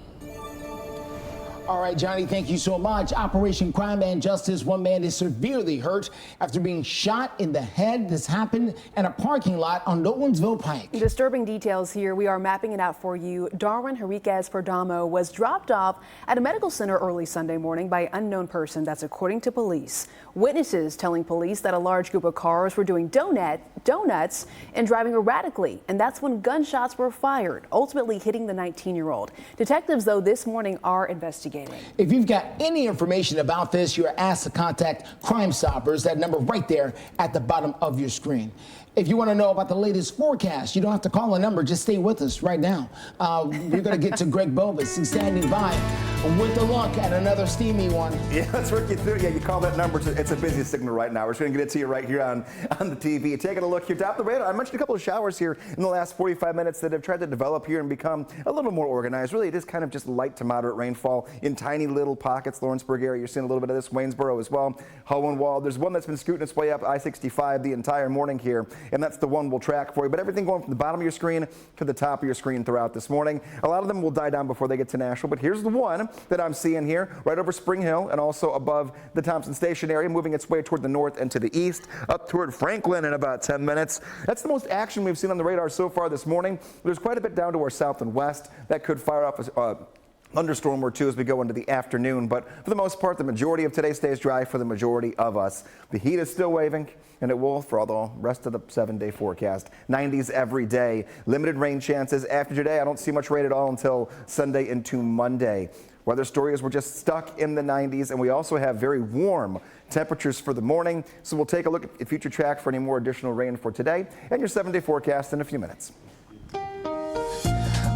Speaker 2: All right, Johnny, thank you so much. Operation Crime and Justice. One man is severely hurt after being shot in the head. This happened in a parking lot on Nolensville Pike.
Speaker 5: Disturbing details here. We are mapping it out for you. Darwin Henriquez Perdomo was dropped off at a medical center early Sunday morning by an unknown person. That's according to police. Witnesses telling police that a large group of cars were doing donuts and driving erratically. And that's when gunshots were fired, ultimately hitting the 19-year-old. Detectives, though, this morning are investigating.
Speaker 2: If you've got any information about this, you're asked to contact Crime Stoppers, that number right there at the bottom of your screen. If you want to know about the latest forecast, you don't have to call a number. Just stay with us right now. We're going to get to Greg Bovis. He's standing by with a look at another steamy one.
Speaker 4: Yeah, let's work you through. Yeah, you call that number. It's a busy signal right now. We're just going to get it to you right here on the TV. Taking a look here, top of the radar. I mentioned a couple of showers here in the last 45 minutes that have tried to develop here and become a little more organized. Really, it is kind of just light to moderate rainfall in tiny little pockets. Lawrenceburg area, you're seeing a little bit of this. Waynesboro as well. Hohenwald. There's one that's been scooting its way up I-65 the entire morning here. And that's the one we'll track for you. But everything going from the bottom of your screen to the top of your screen throughout this morning. A lot of them will die down before they get to Nashville. But here's the one that I'm seeing here, right over Spring Hill and also above the Thompson Station area, moving its way toward the north and to the east, up toward Franklin in about 10 minutes. That's the most action we've seen on the radar so far this morning. There's quite a bit down to our south and west that could fire up a thunderstorm or two as we go into the afternoon, but for the most part, the majority of today stays dry for the majority of us. The heat is still waving, and it will for all the rest of the 7-day forecast. 90s every day. Limited rain chances after today. I don't see much rain at all until Sunday into Monday. Weather story is we're just stuck in the 90s, and we also have very warm temperatures for the morning. So we'll take a look at future track for any more additional rain for today and your 7-day forecast in a few minutes.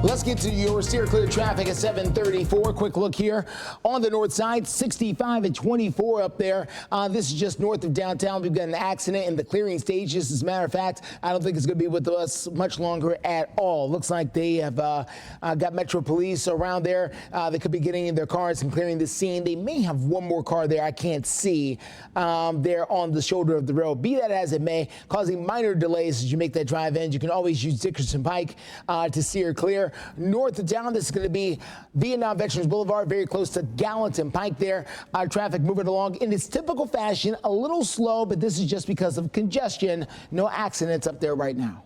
Speaker 2: Let's get to your steer clear traffic at 7:34. Quick look here on the north side, 65 and 24 up there. This is just north of downtown. We've got an accident in the clearing stages. As a matter of fact, I don't think it's going to be with us much longer at all. Looks like they have got Metro Police around there. They could be getting in their cars and clearing the scene. They may have one more car there I can't see there on the shoulder of the road. Be that as it may, causing minor delays as you make that drive in. You can always use Dickerson Pike to steer clear. North of town, this is going to be Vietnam Veterans Boulevard, very close to Gallatin Pike there. Traffic moving along in its typical fashion, a little slow, but this is just because of congestion. No accidents up there right now.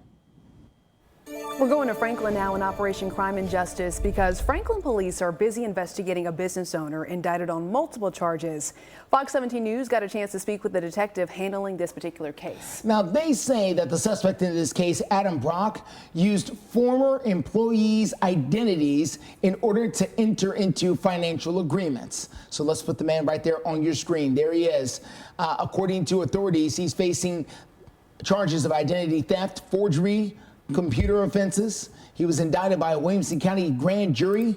Speaker 5: We're going to Franklin now in Operation Crime and Justice because Franklin police are busy investigating a business owner indicted on multiple charges. Fox 17 News got a chance to speak with the detective handling this particular case.
Speaker 2: Now, they say that the suspect in this case, Adam Brock, used former employees' identities in order to enter into financial agreements. So let's put the man right there on your screen. There he is. According to authorities, he's facing charges of identity theft, forgery, computer offenses. He was indicted by a Williamson County grand jury,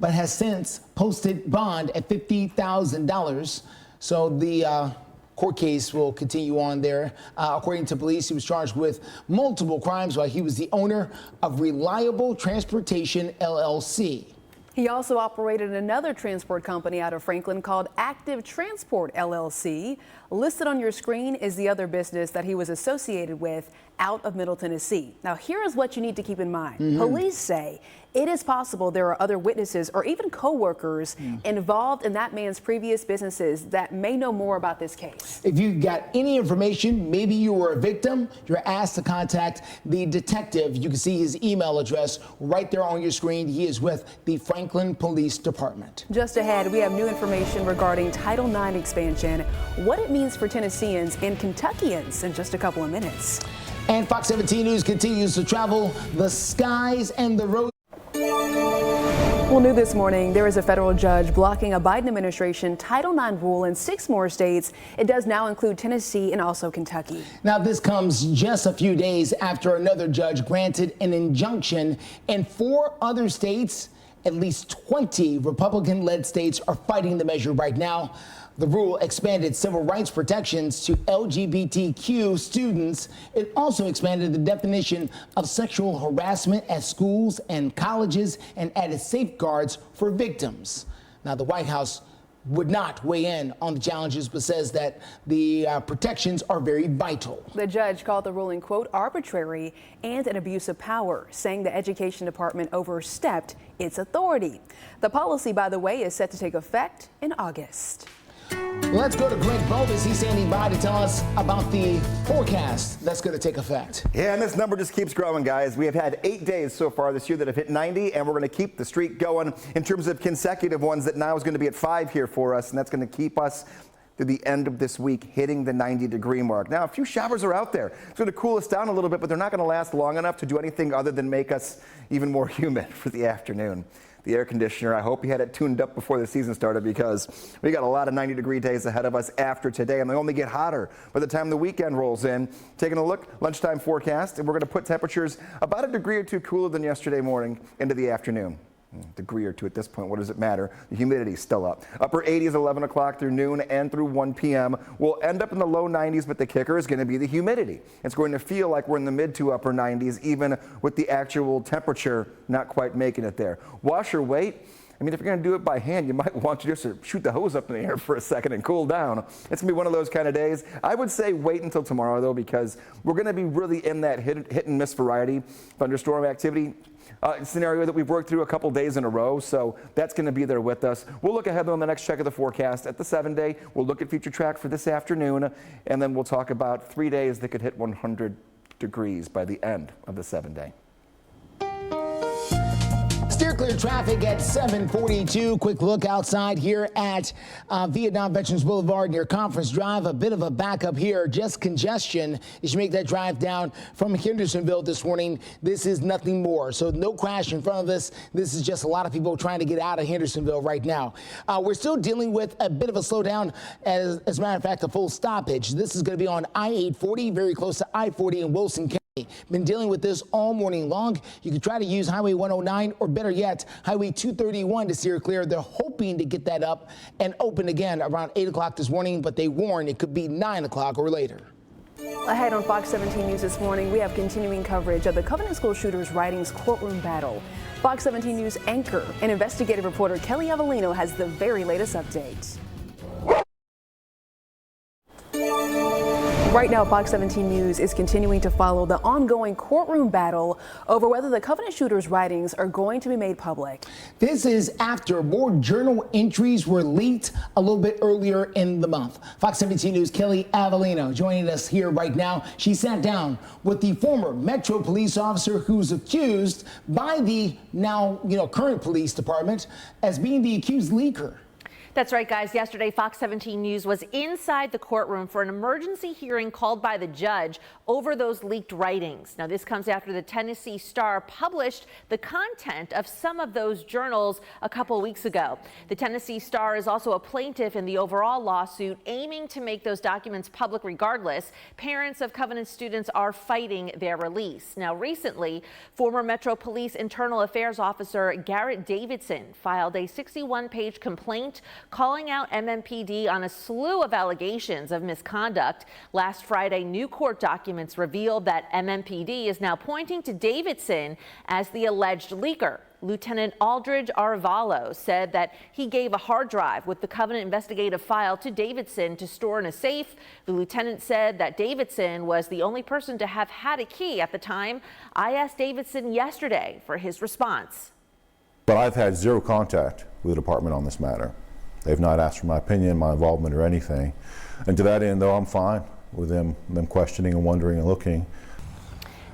Speaker 2: but has since posted bond at $50,000. So the court case will continue on there. According to police, he was charged with multiple crimes while he was the owner of Reliable Transportation LLC.
Speaker 5: He also operated another transport company out of Franklin called Active Transport LLC. Listed on your screen is the other business that he was associated with out of Middle Tennessee. Now, here is what you need to keep in mind. Police say it is possible there are other witnesses or even co-workers involved in that man's previous businesses that may know more about this case.
Speaker 2: If you've got any information, maybe you were a victim, you're asked to contact the detective. You can see his email address right there on your screen. He is with the Franklin Police Department.
Speaker 5: Just ahead, we have new information regarding Title IX expansion, what it means for Tennesseans and Kentuckians in just a couple of minutes.
Speaker 2: And Fox 17 News continues to travel the skies and the roads.
Speaker 5: Well, new this morning, there is a federal judge blocking a Biden administration Title IX rule in 6 more states. It does now include Tennessee and also Kentucky.
Speaker 2: Now, this comes just a few days after another judge granted an injunction in 4 other states. At least 20 Republican-led states are fighting the measure right now. The rule expanded civil rights protections to LGBTQ students. It also expanded the definition of sexual harassment at schools and colleges and added safeguards for victims. Now, the White House would not weigh in on the challenges, but says that the protections are very vital.
Speaker 5: The judge called the ruling, quote, arbitrary and an abuse of power, saying the Education Department overstepped its authority. The policy, by the way, is set to take effect in August.
Speaker 2: Let's go to Greg Bovis. He's standing by to tell us about the forecast that's going to take effect.
Speaker 4: Yeah, and this number just keeps growing, guys. We have had 8 days so far this year that have hit 90, and we're going to keep the streak going in terms of consecutive ones that now is going to be at 5 here for us, and that's going to keep us through the end of this week, hitting the 90-degree mark. Now, a few showers are out there. It's going to cool us down a little bit, but they're not going to last long enough to do anything other than make us even more humid for the afternoon. The air conditioner, I hope you had it tuned up before the season started, because we got a lot of 90-degree days ahead of us after today, and they only get hotter by the time the weekend rolls in. Taking a look, lunchtime forecast, and we're going to put temperatures about a degree or two cooler than yesterday morning into the afternoon. Degree or two at this point, what does it matter? The humidity is still up. Upper 80s 11 o'clock through noon and through 1 p.m. We'll end up in the low 90s, but the kicker is going to be the humidity. It's going to feel like we're in the mid to upper 90s, even with the actual temperature not quite making it there. Wash or wait. I mean, if you're going to do it by hand, you might want to just shoot the hose up in the air for a second and cool down. It's going to be one of those kind of days. I would say wait until tomorrow, though, because we're going to be really in that hit and miss variety thunderstorm activity scenario that we've worked through a couple days in a row, so that's going to be there with us. We'll look ahead on the next check of the forecast at the 7-day. We'll look at future track for this afternoon, and then we'll talk about 3 days that could hit 100 degrees by the end of the 7-day.
Speaker 2: Steer clear traffic at 7:42. Quick look outside here at Vietnam Veterans Boulevard near Conference Drive. A bit of a backup here, just congestion as you make that drive down from Hendersonville this morning. This is nothing more. So no crash in front of us. This is just a lot of people trying to get out of Hendersonville right now. We're still dealing with a bit of a slowdown, as a matter of fact, a full stoppage. This is going to be on I-840, very close to I-40 in Wilson County. Been dealing with this all morning long. You can try to use Highway 109 or better yet, Highway 231 to steer clear. They're hoping to get that up and open again around 8 o'clock this morning, but they warn it could be 9 o'clock or later.
Speaker 5: Ahead on Fox 17 News this morning, we have continuing coverage of the Covenant School shooters' writings courtroom battle. Fox 17 News anchor and investigative reporter Kelly Avellino has the very latest updates. Right now, Fox 17 News is continuing to follow the ongoing courtroom battle over whether the Covenant shooters' writings are going to be made public.
Speaker 2: This is after more journal entries were leaked a little bit earlier in the month. Fox 17 News' Kelly Avellino joining us here right now. She sat down with the former Metro police officer who's accused by the now, current police department as being the accused leaker.
Speaker 18: That's right, guys. Yesterday, Fox 17 News was inside the courtroom for an emergency hearing called by the judge over those leaked writings. Now, this comes after the Tennessee Star published the content of some of those journals a couple weeks ago. The Tennessee Star is also a plaintiff in the overall lawsuit, aiming to make those documents public regardless. Parents of Covenant students are fighting their release. Now, recently, former Metro Police Internal Affairs Officer Garrett Davidson filed a 61-page complaint calling out MMPD on a slew of allegations of misconduct. Last Friday, new court documents revealed that MMPD is now pointing to Davidson as the alleged leaker. Lieutenant Aldridge Arevalo said that he gave a hard drive with the Covenant investigative file to Davidson to store in a safe. The lieutenant said that Davidson was the only person to have had a key at the time. I asked Davidson yesterday for his response.
Speaker 19: But I've had zero contact with the department on this matter. They've not asked for my opinion, my involvement, or anything. And to that end, though, I'm fine with them questioning and wondering and looking.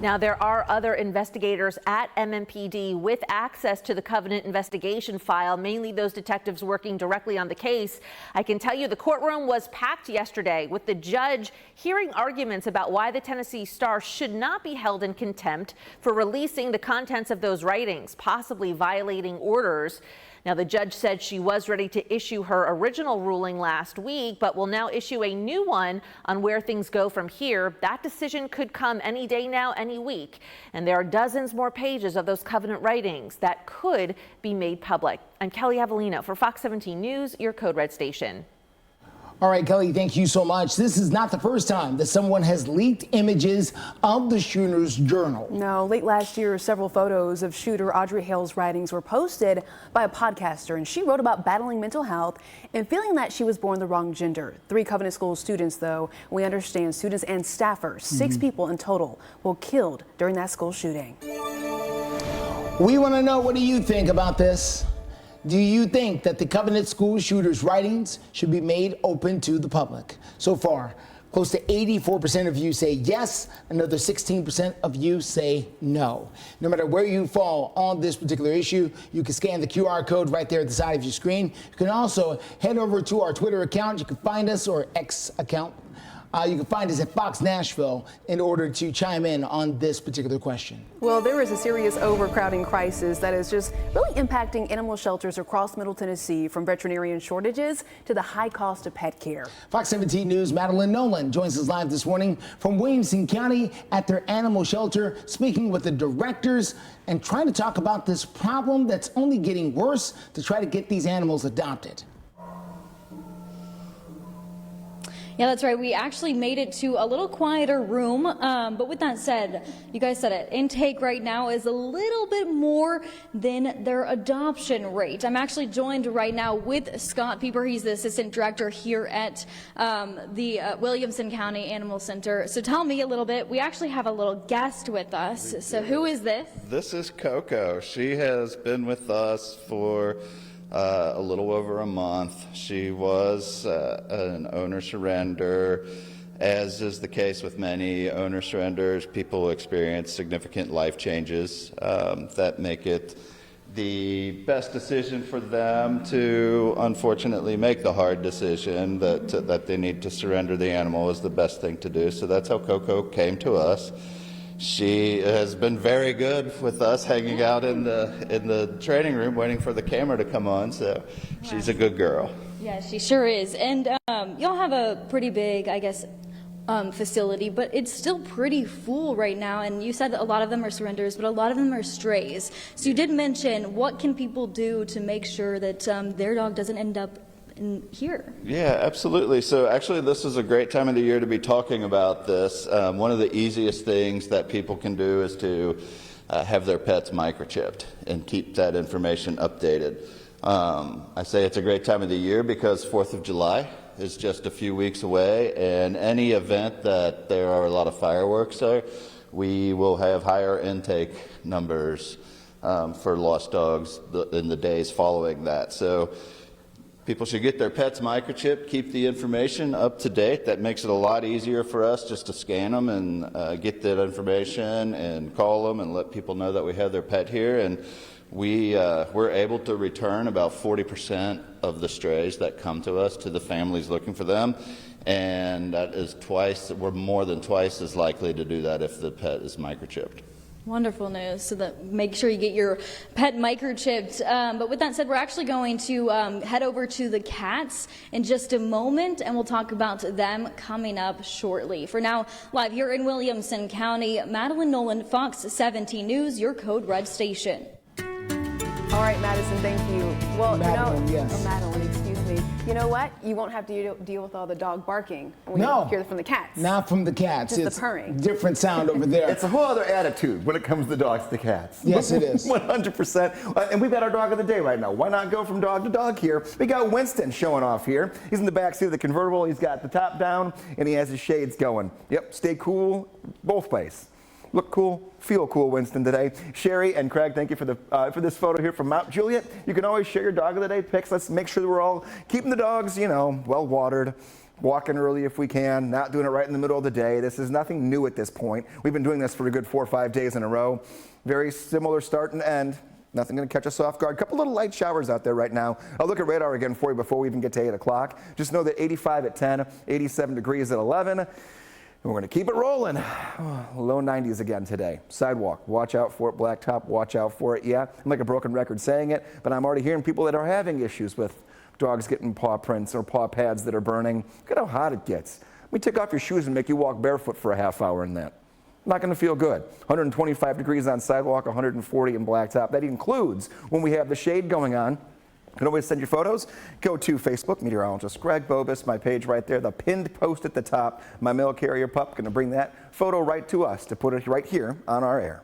Speaker 18: Now, there are other investigators at MMPD with access to the Covenant investigation file, mainly those detectives working directly on the case. I can tell you the courtroom was packed yesterday with the judge hearing arguments about why the Tennessee Star should not be held in contempt for releasing the contents of those writings, possibly violating orders. Now, the judge said she was ready to issue her original ruling last week, but will now issue a new one on where things go from here. That decision could come any day now, any week. And there are dozens more pages of those Covenant writings that could be made public. I'm Kelly Avellino for Fox 17 News, your Code Red station.
Speaker 2: All right, Kelly, thank you so much. This is not the first time that someone has leaked images of the shooter's journal.
Speaker 5: No, late last year, several photos of shooter Audrey Hale's writings were posted by a podcaster, and she wrote about battling mental health and feeling that she was born the wrong gender. 3 Covenant School students, though, we understand students and staffers, 6 people in total, were killed during that school shooting.
Speaker 2: We want to know, what do you think about this? Do you think that the Covenant school shooters' writings should be made open to the public? So far, close to 84% of you say yes. Another 16% of you say no. No matter where you fall on this particular issue, you can scan the QR code right there at the side of your screen. You can also head over to our Twitter account. You can find us, or X account. You can find us at Fox Nashville in order to chime in on this particular question.
Speaker 5: Well, there is a serious overcrowding crisis that is just really impacting animal shelters across Middle Tennessee, from veterinarian shortages to the high cost of pet care.
Speaker 2: Fox 17 News' Madeline Nolan joins us live this morning from Williamson County at their animal shelter, speaking with the directors and trying to talk about this problem that's only getting worse to try to get these animals adopted.
Speaker 3: Yeah, that's right. We actually made it to a little quieter room. But with that said, you guys said it, intake right now is a little bit more than their adoption rate. I'm actually joined right now with Scott Pieper. He's the assistant director here at the Williamson County Animal Center. So tell me a little bit. We actually have a little guest with us. So who is this?
Speaker 17: This is Coco. She has been with us for a little over a month. She was an owner surrender. As is the case with many owner surrenders, people experience significant life changes that make it the best decision for them to, unfortunately, make the hard decision that they need to surrender the animal is the best thing to do. So that's how Coco came to us. She has been very good with us, hanging out in the training room waiting for the camera to come on, so she's a good girl.
Speaker 3: Yeah, she sure is. And y'all have a pretty big, I guess, facility, but it's still pretty full right now. And you said that a lot of them are surrenders, but a lot of them are strays. So you did mention, what can people do to make sure that their dog doesn't end up in here?
Speaker 17: Yeah, absolutely. So actually, this is a great time of the year to be talking about this. One of the easiest things that people can do is to have their pets microchipped and keep that information updated. I say it's a great time of the year because 4th of July is just a few weeks away, and any event that there are a lot of fireworks there, we will have higher intake numbers for lost dogs in the days following that. So people should get their pets microchipped, keep the information up to date. That makes it a lot easier for us just to scan them and get that information and call them and let people know that we have their pet here. And we're able to return about 40% of the strays that come to us to the families looking for them, and that is we're more than twice as likely to do that if the pet is microchipped.
Speaker 3: Wonderful news. So that make sure you get your pet microchipped. But with that said, we're actually going to head over to the cats in just a moment, and we'll talk about them coming up shortly. For now, live here in Williamson County, Madeline Nolan, Fox 17 News, your Code Red station.
Speaker 5: All right, Madison, thank you. Well,
Speaker 2: Madeline, yes.
Speaker 5: Oh, Madeline, excuse me. You know what? You won't have to deal with all the dog barking when you hear from the cats.
Speaker 2: Not from the cats.
Speaker 5: Just
Speaker 2: it's
Speaker 5: the purring.
Speaker 2: Different sound over there.
Speaker 4: It's a whole other attitude when it comes to dogs to cats.
Speaker 2: Yes, it is.
Speaker 4: 100%. And we've got our dog of the day right now. Why not go from dog to dog here? We got Winston showing off here. He's in the back seat of the convertible. He's got the top down, and he has his shades going. Yep, stay cool both ways. Look cool, feel cool, Winston, today. Sherry and Craig, thank you for this photo here from Mount Juliet. You can always share your dog of the day pics. Let's make sure that we're all keeping the dogs, well watered, walking early if we can, not doing it right in the middle of the day. This is nothing new at this point. We've been doing this for a good 4 or 5 days in a row. Very similar start and end. Nothing going to catch us off guard. A couple little light showers out there right now. I'll look at radar again for you before we even get to 8 o'clock. Just know that 85 at 10, 87 degrees at 11. And we're going to keep it rolling. Low 90s again today. Sidewalk, watch out for it. Blacktop, watch out for it. Yeah, I'm like a broken record saying it, but I'm already hearing people that are having issues with dogs getting paw prints or paw pads that are burning. Look at how hot it gets. Let me take off your shoes and make you walk barefoot for a half hour in that. Not going to feel good. 125 degrees on sidewalk, 140 in blacktop. That includes when we have the shade going on. You can always send your photos. Go to Facebook, meteorologist Greg Bobus, my page right there, the pinned post at the top. My mail carrier pup going to bring that photo right to us to put it right here on our air.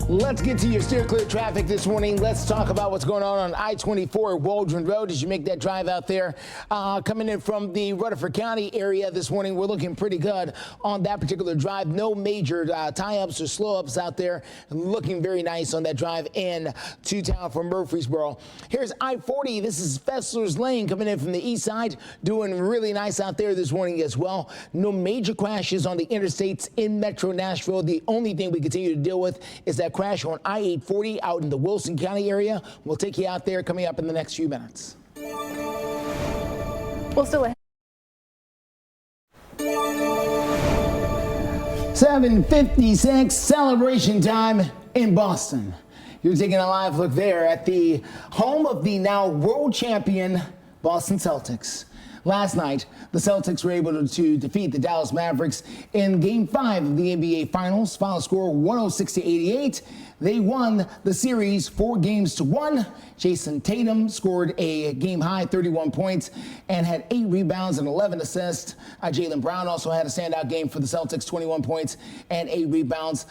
Speaker 2: Let's get to your steer clear traffic this morning. Let's talk about what's going on I-24 at Waldron Road as you make that drive out there. Coming in from the Rutherford County area this morning, we're looking pretty good on that particular drive. No major tie-ups or slow-ups out there. Looking very nice on that drive in to town from Murfreesboro. Here's I-40. This is Fessler's Lane coming in from the east side. Doing really nice out there this morning as well. No major crashes on the interstates in Metro Nashville. The only thing we continue to deal with is that crash on I-840 out in the Wilson County area. We'll take you out there coming up in the next few minutes.
Speaker 5: Well, still ahead.
Speaker 2: 7:56 celebration time in Boston. You're taking a live look there at the home of the now world champion Boston Celtics. Last night, the Celtics were able to defeat the Dallas Mavericks in Game 5 of the NBA Finals. Final score 106-88. They won the series 4-1. Jason Tatum scored a game-high 31 points and had 8 rebounds and 11 assists. Jaylen Brown also had a standout game for the Celtics, 21 points and 8 rebounds,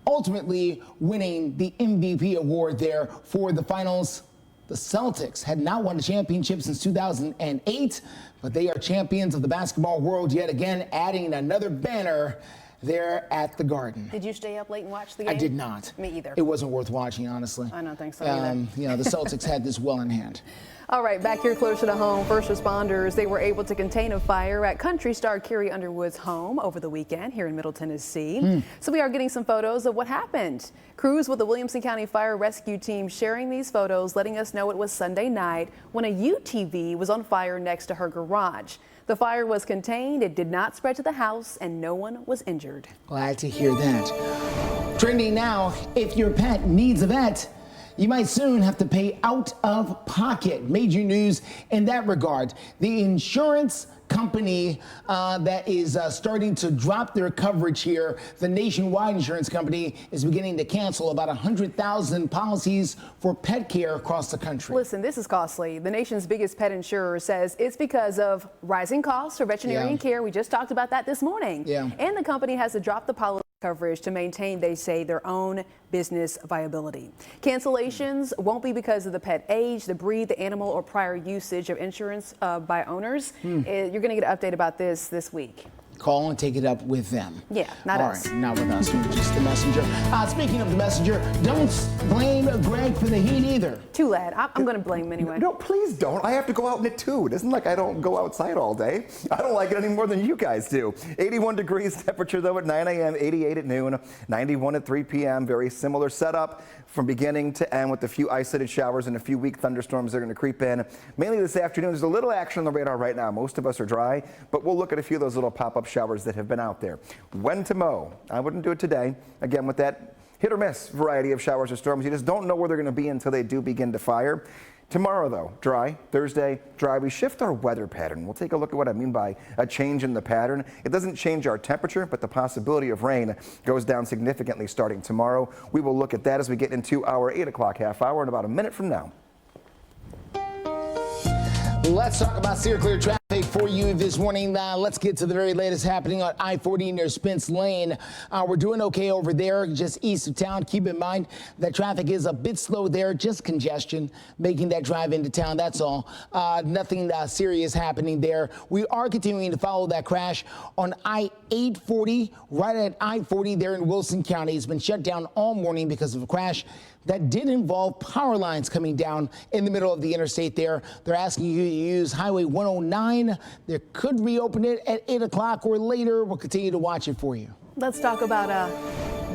Speaker 2: ultimately winning the MVP award there for the finals. The Celtics had not won a championship since 2008, but they are champions of the basketball world yet again, adding another banner there at the Garden.
Speaker 5: Did you stay up late and watch the game?
Speaker 2: I did not.
Speaker 5: Me either.
Speaker 2: It wasn't worth watching, honestly.
Speaker 5: I don't think so either.
Speaker 2: The Celtics had this well in hand.
Speaker 5: All right, back here closer to home, first responders, they were able to contain a fire at country star Carrie Underwood's home over the weekend here in Middle Tennessee. So we are getting some photos of what happened. Crews with the Williamson County Fire Rescue Team sharing these photos, letting us know it was Sunday night when a UTV was on fire next to her garage. The fire was contained, it did not spread to the house, and no one was injured.
Speaker 2: Glad to hear that. Trending now, if your pet needs a vet, You might soon have to pay out of pocket. Major news in that regard. The insurance company that is starting to drop their coverage here, the Nationwide insurance company, is beginning to cancel about 100,000 policies for pet care across the country.
Speaker 5: Listen, this is costly. The nation's biggest pet insurer says it's because of rising costs for veterinarian care. We just talked about that this morning. And the company has to drop the policy coverage to maintain, they say, their own business viability. Cancellations won't be because of the pet age, the breed, the animal, or prior usage of insurance by owners. You're going to get an update about this week.
Speaker 2: Call and take it up with them.
Speaker 5: Yeah, not us.
Speaker 2: All right, not with us. We're just the messenger. Speaking of the messenger, don't blame Greg for the heat either.
Speaker 5: Too late. I'm going to blame him anyway.
Speaker 4: No, please don't. I have to go out in it too. It isn't like I don't go outside all day. I don't like it any more than you guys do. 81 degrees temperature though at 9 a.m., 88 at noon, 91 at 3 p.m. Very similar setup from beginning to end with a few isolated showers and a few weak thunderstorms that are going to creep in. Mainly this afternoon. There's a little action on the radar right now. Most of us are dry, but we'll look at a few of those little pop-up showers that have been out there. When to mow? I wouldn't do it today. Again, with that hit or miss variety of showers or storms, you just don't know where they're going to be until they do begin to fire. Tomorrow, though, dry. Thursday, dry. We shift our weather pattern. We'll take a look at what I mean by a change in the pattern. It doesn't change our temperature, but the possibility of rain goes down significantly starting tomorrow. We will look at that as we get into our 8 o'clock half hour in about a minute from now.
Speaker 2: Let's talk about steer clear traffic for you this morning. Let's get to the very latest happening on I-40 near Spence Lane. We're doing okay over there, just east of town. Keep in mind that traffic is a bit slow there, just congestion making that drive into town. That's all. Nothing serious happening there. We are continuing to follow that crash on I-840, right at I-40 there in Williamson County. It's been shut down all morning because of a crash that did involve power lines coming down in the middle of the interstate there. They're asking you to use Highway 109. They could reopen it at 8 o'clock or later. We'll continue to watch it for you.
Speaker 5: Let's talk about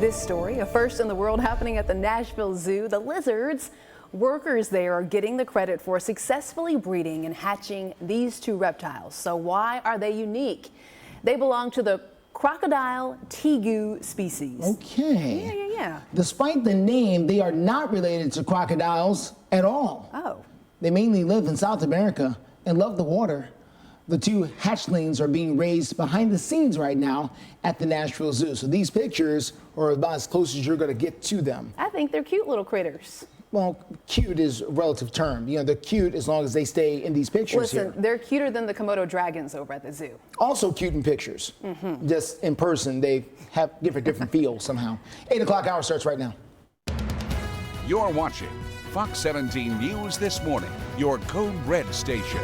Speaker 5: this story, a first in the world happening at the Nashville Zoo. The lizards, workers there are getting the credit for successfully breeding and hatching these two reptiles. So why are they unique? They belong to the crocodile tegu species.
Speaker 2: Okay.
Speaker 5: Yeah.
Speaker 2: Despite the name, they are not related to crocodiles at all.
Speaker 5: Oh.
Speaker 2: They mainly live in South America and love the water. The two hatchlings are being raised behind the scenes right now at the Nashville Zoo. So these pictures are about as close as you're going to get to them.
Speaker 5: I think they're cute little critters.
Speaker 2: Well, cute is a relative term. You know, they're cute as long as they stay in these pictures.
Speaker 5: Listen, they're cuter than the Komodo dragons over at the zoo.
Speaker 2: Also cute in pictures. Just in person, they give a different feel somehow. 8 o'clock hour starts right now.
Speaker 1: You're watching Fox 17 News This Morning, your Code Red station.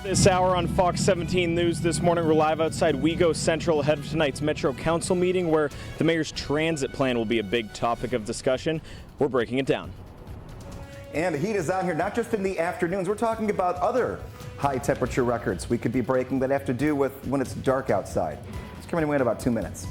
Speaker 13: This hour on Fox 17 News This Morning, we're live outside Wego Central ahead of tonight's Metro Council meeting where the mayor's transit plan will be a big topic of discussion. We're breaking it down.
Speaker 4: And the heat is on here, not just in the afternoons. We're talking about other high temperature records we could be breaking that have to do with when it's dark outside. It's coming away in about 2 minutes.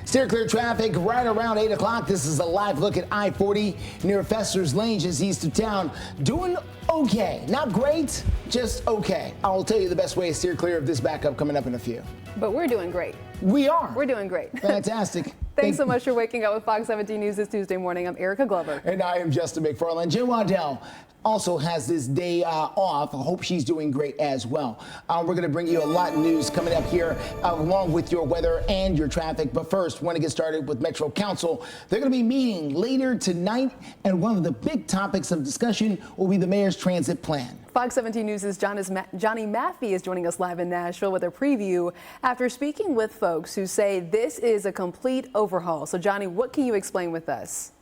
Speaker 2: Steer clear traffic right around 8 o'clock. This is a live look at I-40 near Fester's Lane, just east of town. Doing okay. Not great, just okay. I will tell you the best way to steer clear of this backup coming up in a few.
Speaker 5: But we're doing great.
Speaker 2: We are.
Speaker 5: We're doing great.
Speaker 2: Fantastic.
Speaker 5: Thanks so much for waking up with Fox 17 News this Tuesday morning. I'm Erica Glover.
Speaker 2: And I am Justin McFarland. Jen Waddell also has this day off. I hope she's doing great as well. We're going to bring you a lot of news coming up here along with your weather and your traffic. But first, want to get started with Metro Council. They're going to be meeting later tonight, and one of the big topics of discussion will be the mayor's transit plan.
Speaker 5: Fox 17 News' Johnny Maffey is joining us live in Nashville with a preview after speaking with folks who say this is a complete overhaul. So, Johnny, what can you explain with us?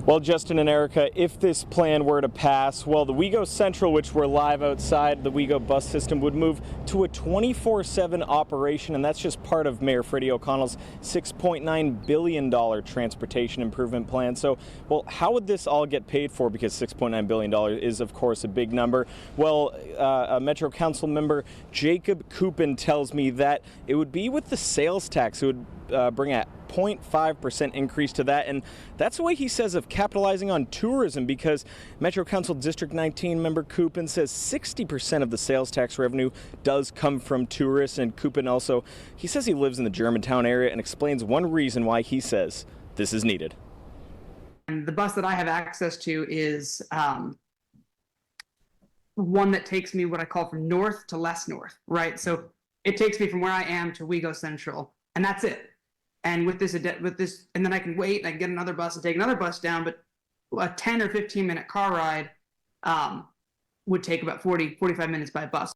Speaker 13: Well, Justin and Erica, if this plan were to pass, well, the Wego Central, which we're live outside, the Wego bus system would move to a 24/7 operation, and that's just part of Mayor Freddie O'Connell's $6.9 billion transportation improvement plan. So, well, how would this all get paid for? Because $6.9 billion is, of course, a big number. Well, a Metro Council member, Jacob Coupin, tells me that it would be with the sales tax. It would bring a 0.5% increase to that. And that's a way, he says, of capitalizing on tourism, because Metro Council District 19 member Coopin says 60% of the sales tax revenue does come from tourists. And Coopin also, he says he lives in the Germantown area and explains one reason why he says this is needed.
Speaker 8: And the bus that I have access to is one that takes me what I call from north to less north, right? So it takes me from where I am to Wego Central, and that's it. And with this, and then I can wait, and I can get another bus and take another bus down, but a 10 or 15 minute car ride would take about 45 minutes by bus.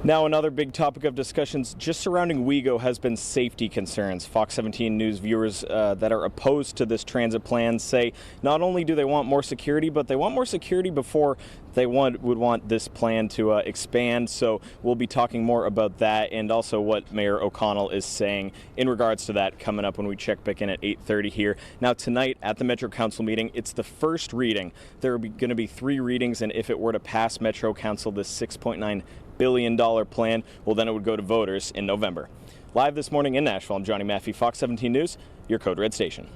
Speaker 13: Now, another big topic of discussions just surrounding Wego has been safety concerns. Fox 17 News viewers that are opposed to this transit plan say not only do they want more security, but they want more security before they would want this plan to expand. So we'll be talking more about that, and also what Mayor O'Connell is saying in regards to that coming up when we check back in at 8:30 here. Now, tonight at the Metro Council meeting, it's the first reading. There are going to be 3 readings, and if it were to pass Metro Council, this $6.9 billion plan, well, then it would go to voters in November. Live this morning in Nashville, I'm Johnny Maffey, Fox 17 News, your Code Red station.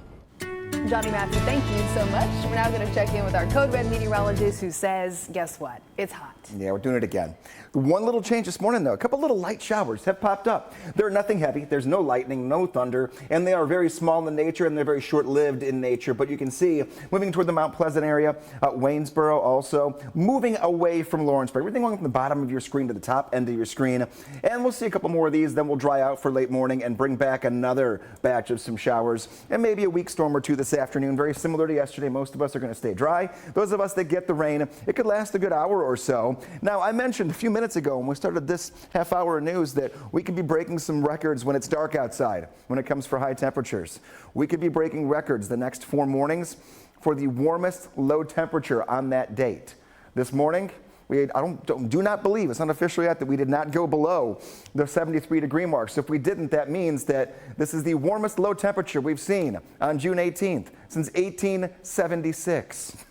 Speaker 5: Johnny Maffey, thank you so much. We're now going to check in with our Code Red meteorologist who says, guess what? It's hot.
Speaker 4: Yeah, we're doing it again. One little change this morning, though. A couple little light showers have popped up. They're nothing heavy. There's no lightning, no thunder, and they are very small in nature, and they're very short-lived in nature. But you can see, moving toward the Mount Pleasant area, Waynesboro also, moving away from Lawrenceburg. Everything going from the bottom of your screen to the top end of your screen. And we'll see a couple more of these, then we'll dry out for late morning and bring back another batch of some showers, and maybe a weak storm or two this afternoon. Very similar to yesterday. Most of us are going to stay dry. Those of us that get the rain, it could last a good hour or so. Now, I mentioned a few minutes ago when we started this half hour of news that we could be breaking some records when it's dark outside when it comes for high temperatures. We could be breaking records the next 4 mornings for the warmest low temperature on that date. This morning, do not believe, it's not official yet, that we did not go below the 73-degree mark. So if we didn't, that means that this is the warmest low temperature we've seen on June 18th since 1876.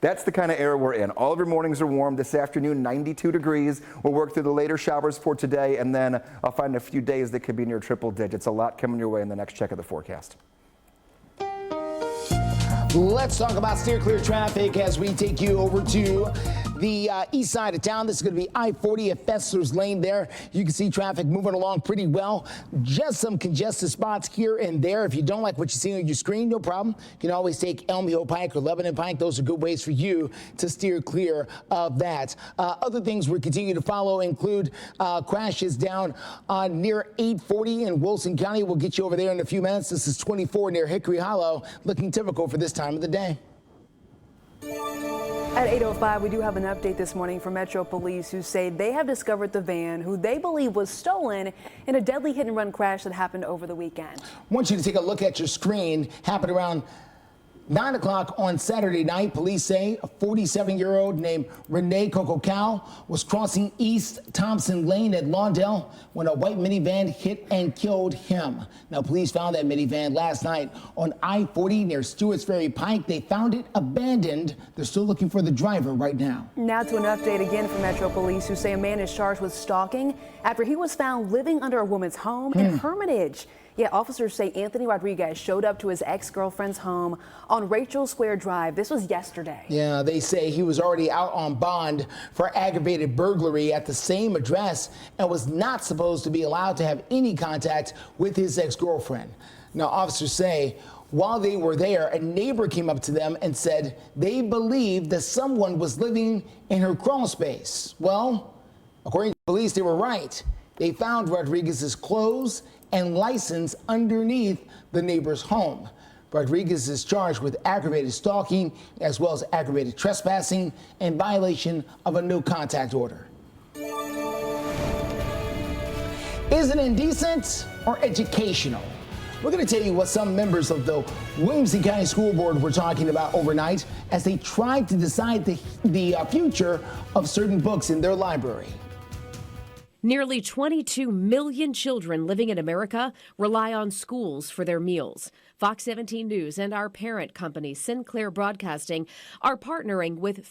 Speaker 4: That's the kind of era we're in. All of your mornings are warm. This afternoon, 92 degrees. We'll work through the later showers for today, and then I'll find a few days that could be near triple digits. A lot coming your way in the next check of the forecast.
Speaker 2: Let's talk about steer clear traffic as we take you over to the east side of town. This is going to be I-40 at Fessler's Lane there. You can see traffic moving along pretty well. Just some congested spots here and there. If you don't like what you see on your screen, no problem. You can always take Elm Hill Pike or Lebanon Pike. Those are good ways for you to steer clear of that. Other things we're continuing to follow include crashes down near 840 in Williamson County. We'll get you over there in a few minutes. This is 24 near Hickory Hollow, looking typical for this time of the day.
Speaker 5: At 8:05, we do have an update this morning from Metro Police, who say they have discovered the van who they believe was stolen in a deadly hit-and-run crash that happened over the weekend.
Speaker 2: I want you to take a look at your screen. Happened around 9 o'clock on Saturday night. Police say a 47-year-old named Renee Cococal was crossing East Thompson Lane at Lawndale when a white minivan hit and killed him. Now, police found that minivan last night on I-40 near Stewart's Ferry Pike. They found it abandoned. They're still looking for the driver right now.
Speaker 5: Now to an update again from Metro Police, who say a man is charged with stalking after he was found living under a woman's home in Hermitage. Yeah, officers say Anthony Rodriguez showed up to his ex-girlfriend's home on Rachel Square Drive. This was yesterday.
Speaker 2: Yeah, they say he was already out on bond for aggravated burglary at the same address and was not supposed to be allowed to have any contact with his ex-girlfriend. Now, officers say while they were there, a neighbor came up to them and said they believed that someone was living in her crawl space. Well, according to police, they were right. They found Rodriguez's clothes and license underneath the neighbor's home. Rodriguez is charged with aggravated stalking as well as aggravated trespassing and violation of a no contact order. Is it indecent or educational? We're going to tell you what some members of the Williamson County School Board were talking about overnight as they tried to decide the future of certain books in their library.
Speaker 16: Nearly 22 million children living in America rely on schools for their meals. Fox 17 News and our parent company, Sinclair Broadcasting, are partnering with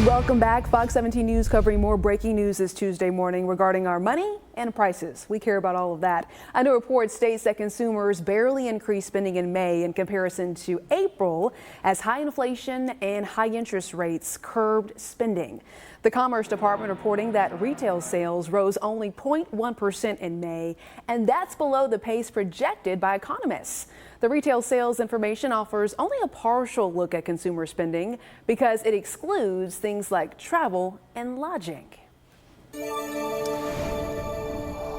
Speaker 5: Welcome back. Fox 17 News covering more breaking news this Tuesday morning regarding our money and prices. We care about all of that. A new report states that consumers barely increased spending in May in comparison to April as high inflation and high interest rates curbed spending. The Commerce Department reporting that retail sales rose only 0.1% in May, and that's below the pace projected by economists. The retail sales information offers only a partial look at consumer spending because it excludes things like travel and lodging.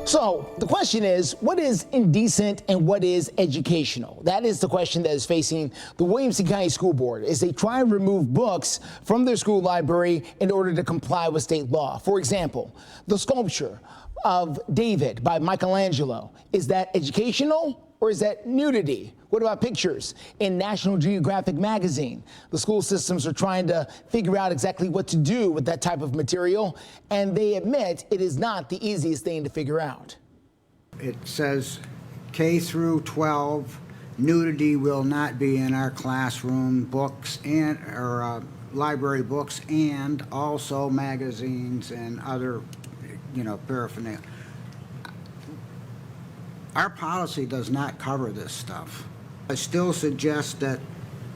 Speaker 2: So the question is, what is indecent and what is educational? That is the question that is facing the Williamson County School Board as they try and remove books from their school library in order to comply with state law. For example, the sculpture of David by Michelangelo. Is that educational or is that nudity? What about pictures in National Geographic magazine? The school systems are trying to figure out exactly what to do with that type of material, and they admit it is not the easiest thing to figure out.
Speaker 10: It says K through 12, nudity will not be in our classroom books and or library books, and also magazines and other, paraphernalia. Our policy does not cover this stuff. I still suggest that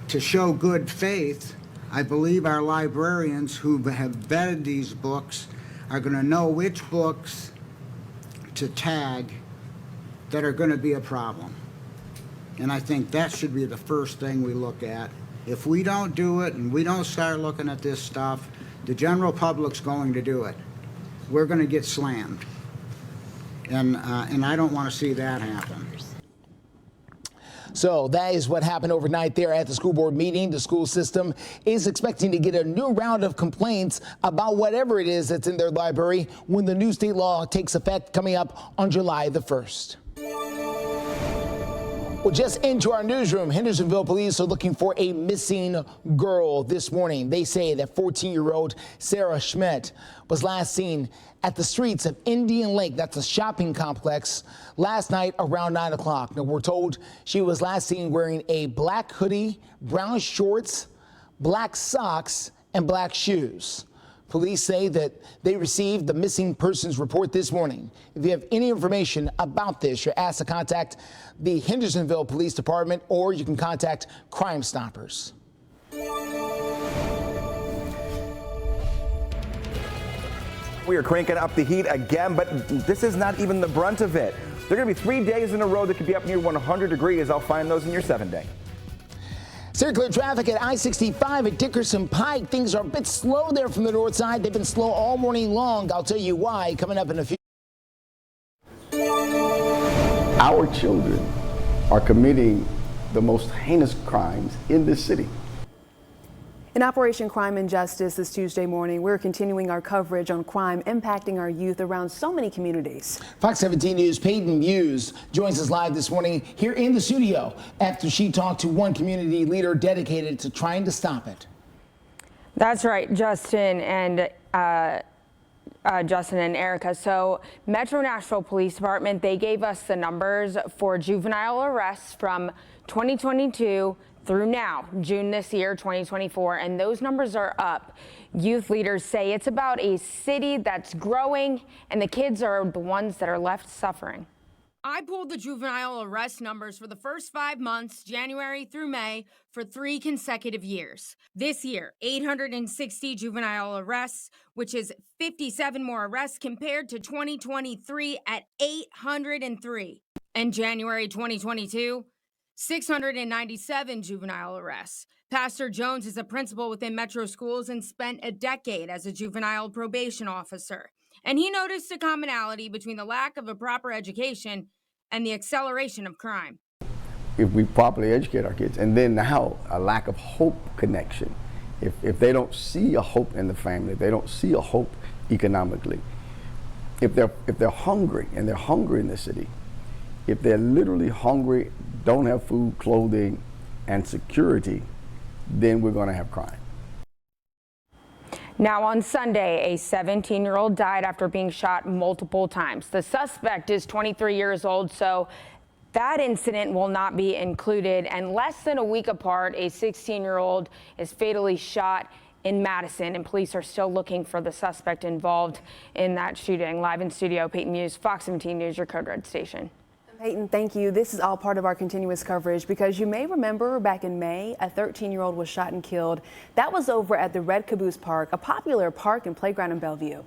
Speaker 10: to show good faith, I believe our librarians who have vetted these books are going to know which books to tag that are going to be a problem. And I think that should be the first thing we look at. If we don't do it and we don't start looking at this stuff, the general public's going to do it. We're going to get slammed. And I don't want to see that happen.
Speaker 2: So that is what happened overnight there at the school board meeting. The school system is expecting to get a new round of complaints about whatever it is that's in their library when the new state law takes effect coming up on July the 1st. Well, just into our newsroom, Hendersonville police are looking for a missing girl this morning. They say that 14-year-old Sarah Schmidt was last seen at the streets of Indian Lake, that's a shopping complex, last night around 9 o'clock. Now, we're told she was last seen wearing a black hoodie, brown shorts, black socks, and black shoes. Police say that they received the missing persons report this morning. If you have any information about this, you're asked to contact the Hendersonville Police Department or you can contact Crime Stoppers.
Speaker 4: We are cranking up the heat again, but this is not even the brunt of it. There are going to be 3 days in a row that could be up near 100 degrees. I'll find those in your 7-day.
Speaker 2: Circular traffic at I-65 at Dickerson Pike. Things are a bit slow there from the north side. They've been slow all morning long. I'll tell you why coming up in a few.
Speaker 12: Our children are committing the most heinous crimes in this city.
Speaker 5: In Operation Crime and Justice this Tuesday morning, we're continuing our coverage on crime impacting our youth around so many communities.
Speaker 2: Fox 17 News' Peyton Muse joins us live this morning here in the studio after she talked to one community leader dedicated to trying to stop it.
Speaker 11: That's right, Justin and Erica. So Metro Nashville Police Department, they gave us the numbers for juvenile arrests from 2022 through now, June this year, 2024, and those numbers are up. Youth leaders say it's about a city that's growing, and the kids are the ones that are left suffering.
Speaker 15: I pulled the juvenile arrest numbers for the first 5 months, January through May, for 3 consecutive years. This year, 860 juvenile arrests, which is 57 more arrests compared to 2023 at 803. And January 2022, 697 juvenile arrests. Pastor Jones is a principal within Metro Schools and spent a decade as a juvenile probation officer. And he noticed a commonality between the lack of a proper education and the acceleration of crime.
Speaker 12: If we properly educate our kids, and then now a lack of hope connection. If they don't see a hope in the family, they don't see a hope economically. If they're hungry, and they're hungry in the city, if they're literally hungry, don't have food, clothing, and security, then we're going to have crime.
Speaker 11: Now on Sunday, a 17-year-old died after being shot multiple times. The suspect is 23 years old, so that incident will not be included. And less than a week apart, a 16-year-old is fatally shot in Madison, and police are still looking for the suspect involved in that shooting. Live in studio, Peyton Muse, Fox 17 News, your Code Red station.
Speaker 5: Peyton, thank you. This is all part of our continuous coverage because you may remember back in May, a 13-year-old was shot and killed. That was over at the Red Caboose Park, a popular park and playground in Bellevue.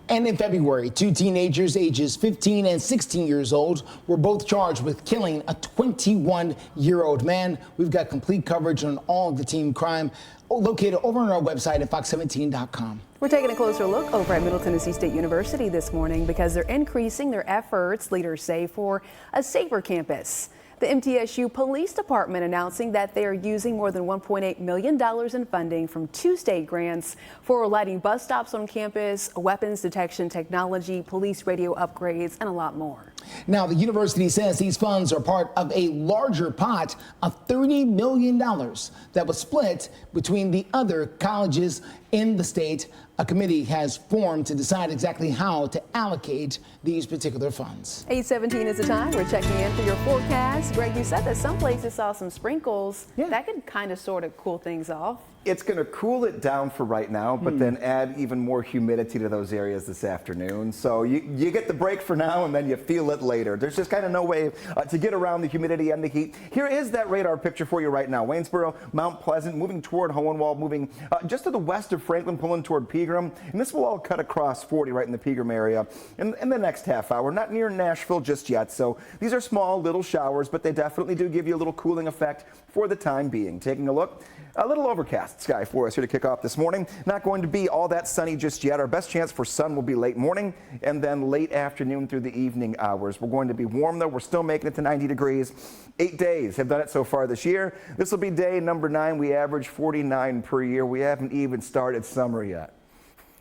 Speaker 2: And in February, 2 teenagers ages 15 and 16 years old were both charged with killing a 21-year-old man. We've got complete coverage on all of the teen crime located over on our website at fox17.com.
Speaker 5: We're taking a closer look over at Middle Tennessee State University this morning because they're increasing their efforts, leaders say, for a safer campus. The MTSU Police Department announcing that they are using more than $1.8 million in funding from 2 state grants for lighting bus stops on campus, weapons detection technology, police radio upgrades, and a lot more.
Speaker 2: Now, the university says these funds are part of a larger pot of $30 million that was split between the other colleges in the state. A committee has formed to decide exactly how to allocate these particular funds.
Speaker 5: 8:17 is the time. We're checking in for your forecast. Greg, you said that some places saw some sprinkles. Yeah. That could kind of sort of cool things off.
Speaker 4: It's going to cool it down for right now, but then add even more humidity to those areas this afternoon. So you get the break for now, and then you feel it later. There's just kind of no way to get around the humidity and the heat. Here is that radar picture for you right now. Waynesboro, Mount Pleasant, moving toward Hohenwald, moving just to the west of Franklin, pulling toward Pegram. And this will all cut across 40 right in the Pegram area in the next half hour. Not near Nashville just yet. So these are small little showers, but they definitely do give you a little cooling effect for the time being. Taking a look. A little overcast sky for us here to kick off this morning. Not going to be all that sunny just yet. Our best chance for sun will be late morning and then late afternoon through the evening hours. We're going to be warm though. We're still making it to 90 degrees. 8 days have done it so far this year. This will be day number 9. We average 49 per year. We haven't even started summer yet.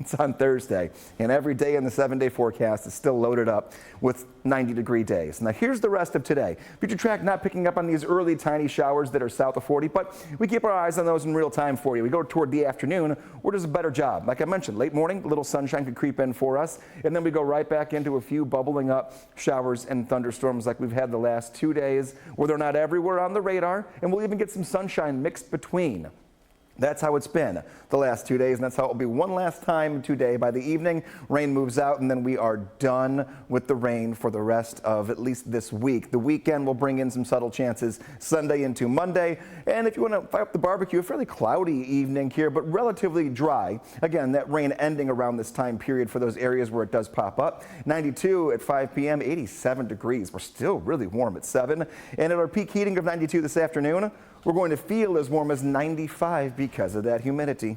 Speaker 4: It's on Thursday, and every day in the 7-day forecast is still loaded up with 90-degree days. Now, here's the rest of today. Future track not picking up on these early tiny showers that are south of 40, but we keep our eyes on those in real time for you. We go toward the afternoon, where does a better job? Like I mentioned, late morning, a little sunshine could creep in for us, and then we go right back into a few bubbling up showers and thunderstorms like we've had the last 2 days, where they're not everywhere on the radar, and we'll even get some sunshine mixed between. That's how it's been the last 2 days, and that's how it will be one last time today. By the evening, rain moves out, and then we are done with the rain for the rest of at least this week. The weekend will bring in some subtle chances Sunday into Monday, and if you want to fire up the barbecue, a fairly cloudy evening here, but relatively dry. Again, that rain ending around this time period for those areas where it does pop up. 92 at 5 p.m., 87 degrees. We're still really warm at 7, and at our peak heating of 92 this afternoon, we're going to feel as warm as 95 because of that humidity.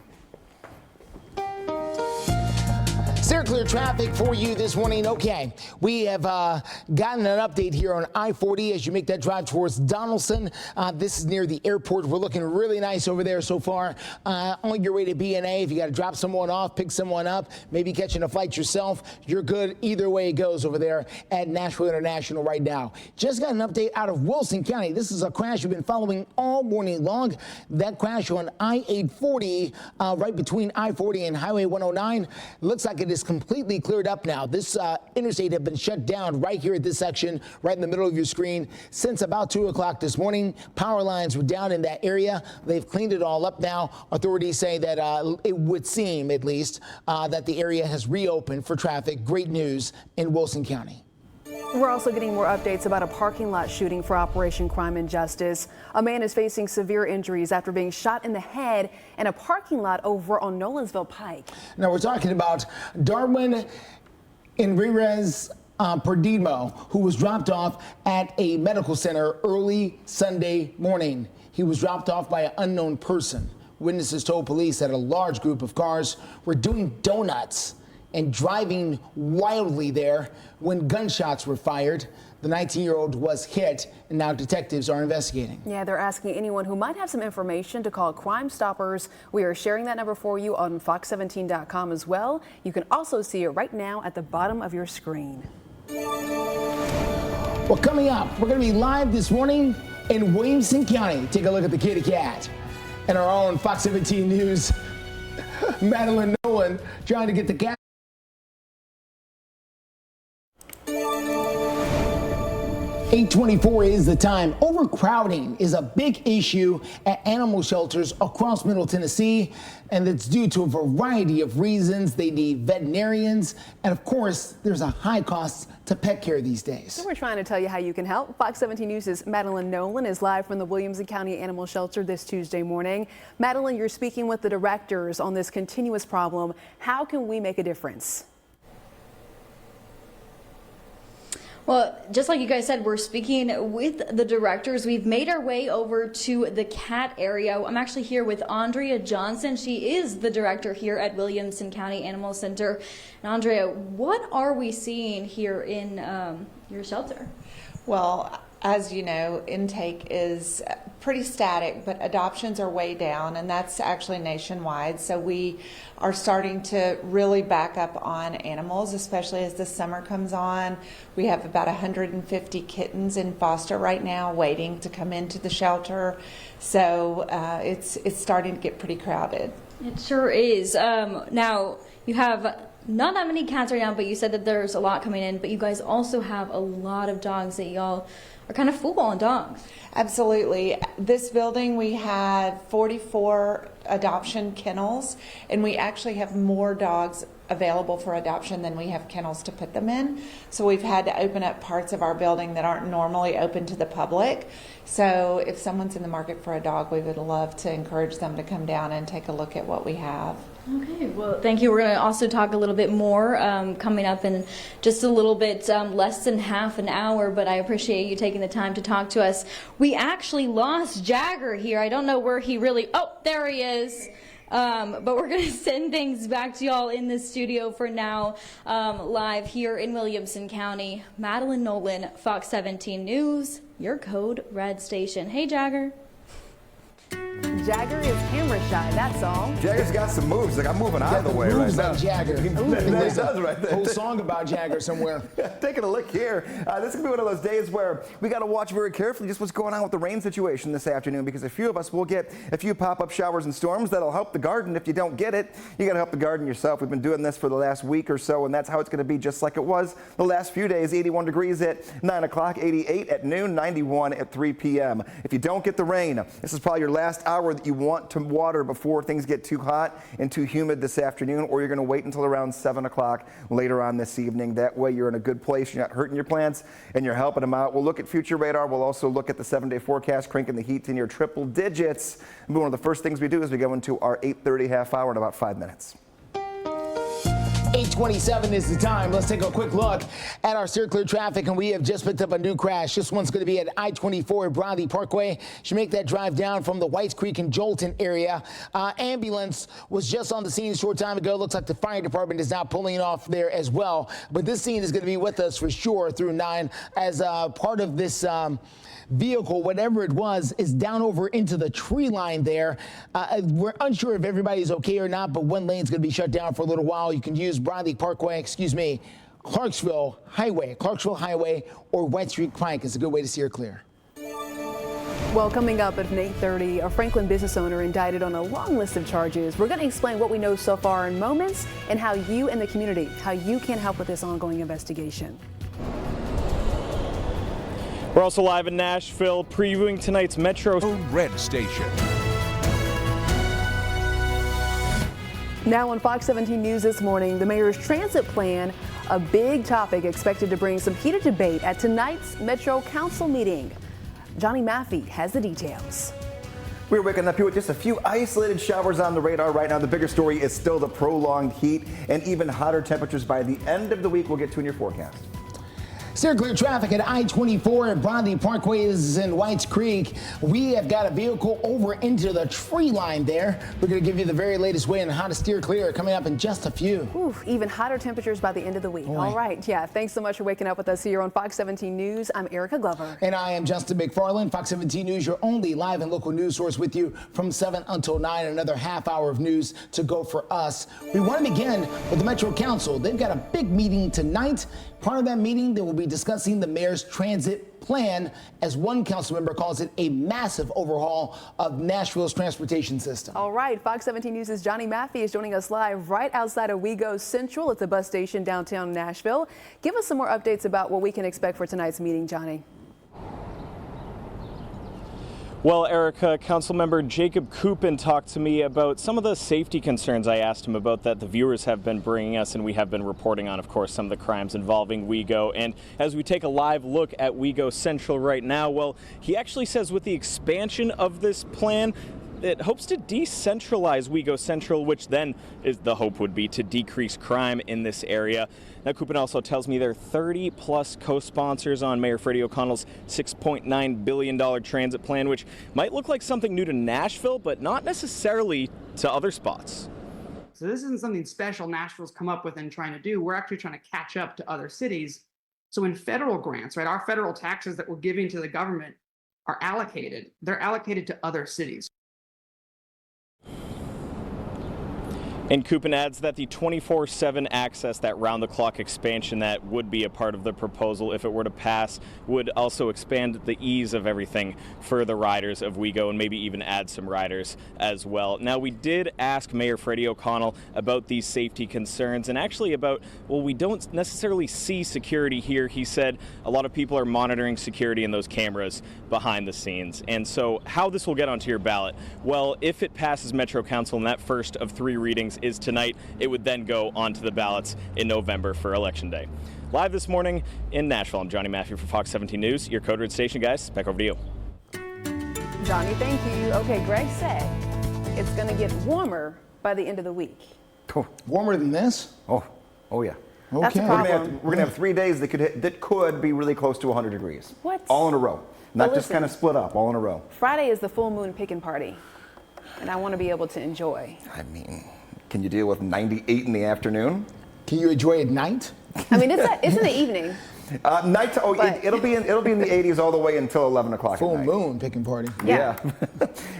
Speaker 2: Clear, clear traffic for you this morning. Okay, we have gotten an update here on I-40 as you make that drive towards Donaldson. This is near the airport. We're looking really nice over there so far. On your way to B&A, if you got to drop someone off, pick someone up, maybe catching a flight yourself, you're good either way it goes over there at Nashville International right now. Just got an update out of Williamson County. This is a crash you've been following all morning long. That crash on I-840 right between I-40 and Highway 109. Looks like it is completely cleared up now. This interstate had been shut down right here at this section, right in the middle of your screen, since about 2 o'clock this morning. Power lines were down in that area. They've cleaned it all up now. Authorities say that it would seem, at least, that the area has reopened for traffic. Great news in Williamson County.
Speaker 5: We're also getting more updates about a parking lot shooting for Operation Crime and Justice. A man is facing severe injuries after being shot in the head in a parking lot over on Nolensville Pike.
Speaker 2: Now we're talking about Darwin Enriquez Perdomo, who was dropped off at a medical center early Sunday morning. He was dropped off by an unknown person. Witnesses told police that a large group of cars were doing donuts and driving wildly there when gunshots were fired. The 19-year-old was hit, and now detectives are investigating.
Speaker 5: Yeah, they're asking anyone who might have some information to call Crime Stoppers. We are sharing that number for you on fox17.com as well. You can also see it right now at the bottom of your screen.
Speaker 2: Well, coming up, we're going to be live this morning in Williamson County. Take a look at the kitty cat. And our own Fox 17 News, Madeline Nolan, trying to get the cat. 8:24 is the time. Overcrowding is a big issue at animal shelters across Middle Tennessee, and it's due to a variety of reasons. They need veterinarians, and of course, there's a high cost to pet care these days.
Speaker 5: So we're trying to tell you how you can help. Fox 17 News' Madeline Nolan is live from the Williamson County Animal Shelter this Tuesday morning. Madeline, you're speaking with the directors on this continuous problem. How can we make a difference?
Speaker 3: Well, just like you guys said, we're speaking with the directors. We've made our way over to the cat area. I'm actually here with Andrea Johnson. She is the director here at Williamson County Animal Center. And Andrea, what are we seeing here in your shelter?
Speaker 20: Well, as you know, intake is pretty static, but adoptions are way down, and that's actually nationwide. So we are starting to really back up on animals, especially as the summer comes on. We have about 150 kittens in foster right now waiting to come into the shelter. So it's starting to get pretty crowded.
Speaker 3: It sure is. Now, you have not that many cats right now, but you said that there's a lot coming in, but you guys also have a lot of dogs that y'all are kind of full on dogs.
Speaker 20: Absolutely. This building, we had 44 adoption kennels, and we actually have more dogs available for adoption than we have kennels to put them in. So we've had to open up parts of our building that aren't normally open to the public. So if someone's in the market for a dog, we would love to encourage them to come down and take a look at what we have.
Speaker 3: Okay, well, thank you. We're going to also talk a little bit more coming up in just a little bit less than half an hour, but I appreciate you taking the time to talk to us. We actually lost Jagger here. I don't know where he really, oh, there he is. But we're going to send things back to y'all in the studio for now, live here in Williamson County. Madeline Nolan, Fox 17 News, your Code Red station. Hey, Jagger.
Speaker 5: Jagger is camera shy, that's all.
Speaker 4: Jagger's got some moves. Like, I'm moving out of the way right now.
Speaker 2: Like Jagger.
Speaker 4: There's a
Speaker 2: whole song about Jagger somewhere.
Speaker 4: Taking a look here. This could be one of those days where we got to watch very carefully just what's going on with the rain situation this afternoon, because a few of us will get a few pop-up showers and storms that'll help the garden. If you don't get it, you got to help the garden yourself. We've been doing this for the last week or so, and that's how it's going to be, just like it was the last few days. 81 degrees at 9 o'clock, 88 at noon, 91 at 3 p.m. If you don't get the rain, this is probably your last hour that you want to water before things get too hot and too humid this afternoon, or you're going to wait until around 7 o'clock later on this evening. That way you're in a good place, you're not hurting your plants, and you're helping them out. We'll look at future radar. We'll also look at the 7-day forecast, cranking the heat to near triple digits. And one of the first things we do is we go into our 8:30 half hour in about 5 minutes.
Speaker 2: 8:27 is the time. Let's take a quick look at our circular traffic, and we have just picked up a new crash. This one's going to be at I-24 at Bradley Parkway. Should make that drive down from the Whites Creek and Jolton area. Ambulance was just on the scene a short time ago. Looks like the fire department is now pulling off there as well. But this scene is going to be with us for sure through 9 as part of this vehicle, whatever it was, is down over into the tree line there. We're unsure if everybody's okay or not, but one lane's going to be shut down for a little while. You can use Bradley Parkway, Clarksville Highway, or White Street Pike is a good way to steer clear.
Speaker 5: Well, coming up at 8:30, a Franklin business owner indicted on a long list of charges. We're going to explain what we know so far in moments and how you and the community, how you can help with this ongoing investigation.
Speaker 13: We're also live in Nashville, previewing tonight's Metro
Speaker 1: Red Station.
Speaker 5: Now on Fox 17 News this morning, the mayor's transit plan, a big topic expected to bring some heated debate at tonight's Metro Council meeting. Johnny Maffey has the details.
Speaker 4: We're waking up here with just a few isolated showers on the radar right now. The bigger story is still the prolonged heat and even hotter temperatures by the end of the week. We'll get to in your forecast.
Speaker 2: Steer clear traffic at I-24 at Bradley Parkway is in Whites Creek. We have got a vehicle over into the tree line there. We're going to give you the very latest way on how to steer clear coming up in just a few.
Speaker 5: Ooh, even hotter temperatures by the end of the week. All right. Yeah. Thanks so much for waking up with us here on Fox 17 News. I'm Erica Glover.
Speaker 2: And I am Justin McFarland. Fox 17 News, your only live and local news source with you from 7 until 9. Another half hour of news to go for us. We want to begin with the Metro Council. They've got a big meeting tonight. Part of that meeting, they will be discussing the mayor's transit plan, as one council member calls it, a massive overhaul of Nashville's transportation system.
Speaker 5: All right, Fox 17 News' Johnny Maffey is joining us live right outside of WeGo Central at the bus station downtown Nashville. Give us some more updates about what we can expect for tonight's meeting, Johnny.
Speaker 13: Well, Erica, Councilmember Jacob Coopin talked to me about some of the safety concerns I asked him about that the viewers have been bringing us, and we have been reporting on, of course, some of the crimes involving WeGo. And as we take a live look at WeGo Central right now, well, he actually says with the expansion of this plan, it hopes to decentralize WeGo Central, which then is the hope would be to decrease crime in this area. Now, Coopin also tells me there are 30-plus co-sponsors on Mayor Freddie O'Connell's $6.9 billion transit plan, which might look like something new to Nashville, but not necessarily to other spots.
Speaker 8: So this isn't something special Nashville's come up with and trying to do. We're actually trying to catch up to other cities. So in federal grants, right, our federal taxes that we're giving to the government are allocated. They're allocated to other cities.
Speaker 13: And Coopin adds that the 24/7 access, that round-the-clock expansion that would be a part of the proposal if it were to pass, would also expand the ease of everything for the riders of WeGo and maybe even add some riders as well. Now, we did ask Mayor Freddie O'Connell about these safety concerns and actually about, well, we don't necessarily see security here. He said a lot of people are monitoring security in those cameras behind the scenes. And so how this will get onto your ballot, well, if it passes Metro Council and that first of 3 readings is tonight, it would then go onto the ballots in November for Election Day. Live this morning in Nashville, I'm Johnny Matthew for Fox 17 News, your Code Red station, guys. Back over to you.
Speaker 5: Johnny, thank you. Okay, Greg said it's going to get warmer by the end of the week.
Speaker 4: Cool.
Speaker 2: Warmer than this?
Speaker 4: Oh yeah.
Speaker 2: Okay.
Speaker 5: That's a problem.
Speaker 4: We're gonna have 3 days that could be really close to 100 degrees.
Speaker 5: What?
Speaker 4: All in a row. Not
Speaker 5: Well,
Speaker 4: just
Speaker 5: listen.
Speaker 4: kind of split up, all in a row.
Speaker 5: Friday is the full moon picking party, and I want to be able to enjoy.
Speaker 4: I mean, can you deal with 98 in the afternoon?
Speaker 2: Can you enjoy at night?
Speaker 5: I mean, it's in the evening.
Speaker 4: Night. It'll be in the 80s all the way until 11 o'clock.
Speaker 2: Full
Speaker 4: at night.
Speaker 2: moon picking party.
Speaker 4: Yeah.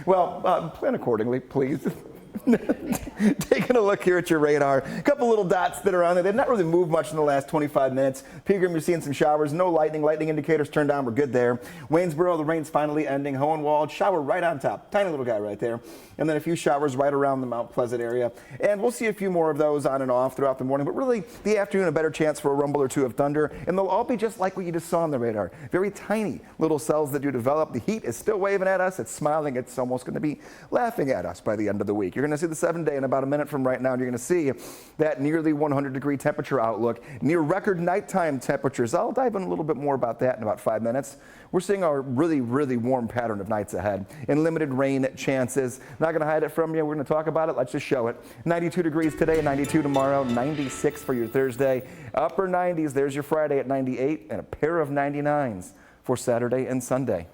Speaker 4: Well, plan accordingly, please. Taking a look here at your radar, a couple little dots that are on there. They've not really moved much in the last 25 minutes. Pilgrim, you're seeing some showers. No lightning. Lightning indicators turned on. We're good there. Waynesboro, the rain's finally ending. Hohenwald, shower right on top. Tiny little guy right there. And then a few showers right around the Mount Pleasant area. And we'll see a few more of those on and off throughout the morning. But really, the afternoon, a better chance for a rumble or two of thunder. And they'll all be just like what you just saw on the radar. Very tiny little cells that do develop. The heat is still waving at us. It's smiling. It's almost going to be laughing at us by the end of the week. You're going to see the 7-day in about a minute from right now. And you're going to see that nearly 100-degree temperature outlook, near record nighttime temperatures. I'll dive in a little bit more about that in about 5 minutes. We're seeing a really, really warm pattern of nights ahead and limited rain chances. Not going to hide it from you. We're going to talk about it. Let's just show it. 92 degrees today, 92 tomorrow, 96 for your Thursday. Upper 90s. There's your Friday at 98 and a pair of 99s for Saturday and Sunday.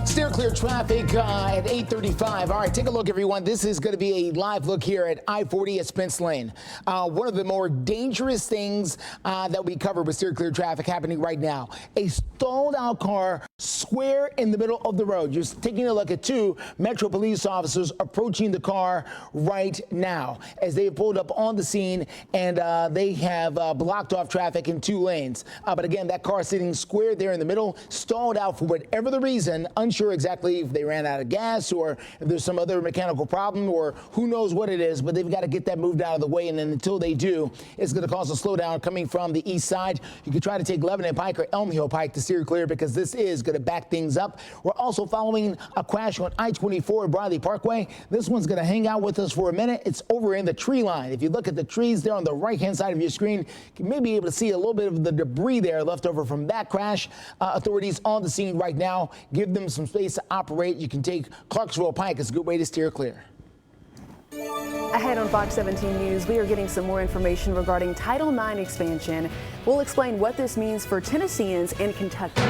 Speaker 2: Steer clear traffic at 8:35. All right, take a look, everyone. This is going to be a live look here at I-40 at Spence Lane. One of the more dangerous things that we cover with steer clear traffic happening right now. A stalled out car square in the middle of the road. You're taking a look at 2 Metro police officers approaching the car right now as they have pulled up on the scene, and they have blocked off traffic in 2 lanes. But again, that car sitting square there in the middle, stalled out for whatever the reason, unsure exactly if they ran out of gas or if there's some other mechanical problem or who knows what it is, but they've got to get that moved out of the way, and then until they do, it's going to cause a slowdown coming from the east side. You can try to take Lebanon Pike or Elm Hill Pike to steer clear because this is going to back things up. We're also following a crash on I-24 at Briley Parkway. This one's going to hang out with us for a minute. It's over in the tree line. If you look at the trees there on the right-hand side of your screen, you may be able to see a little bit of the debris there left over from that crash. Authorities on the scene right now. Give them some space to operate. You can take Clarksville Pike. It's a good way to steer clear.
Speaker 5: Ahead on Fox 17 News, we are getting some more information regarding Title IX expansion. We'll explain what this means for Tennesseans and Kentucky.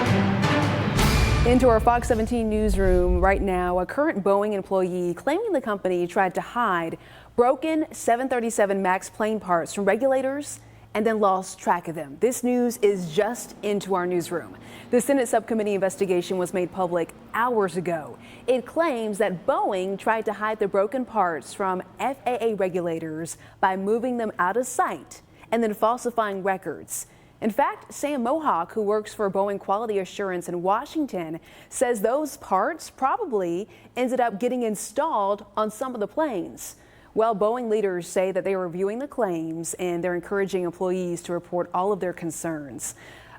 Speaker 5: Into our Fox 17 newsroom right now, a current Boeing employee claiming the company tried to hide broken 737 MAX plane parts from regulators and then lost track of them. This news is just into our newsroom. The Senate subcommittee investigation was made public hours ago. It claims that Boeing tried to hide the broken parts from FAA regulators by moving them out of sight and then falsifying records. In fact, Sam Mohawk, who works for Boeing Quality Assurance in Washington, says those parts probably ended up getting installed on some of the planes. Well, Boeing leaders say that they are reviewing the claims and they're encouraging employees to report all of their concerns.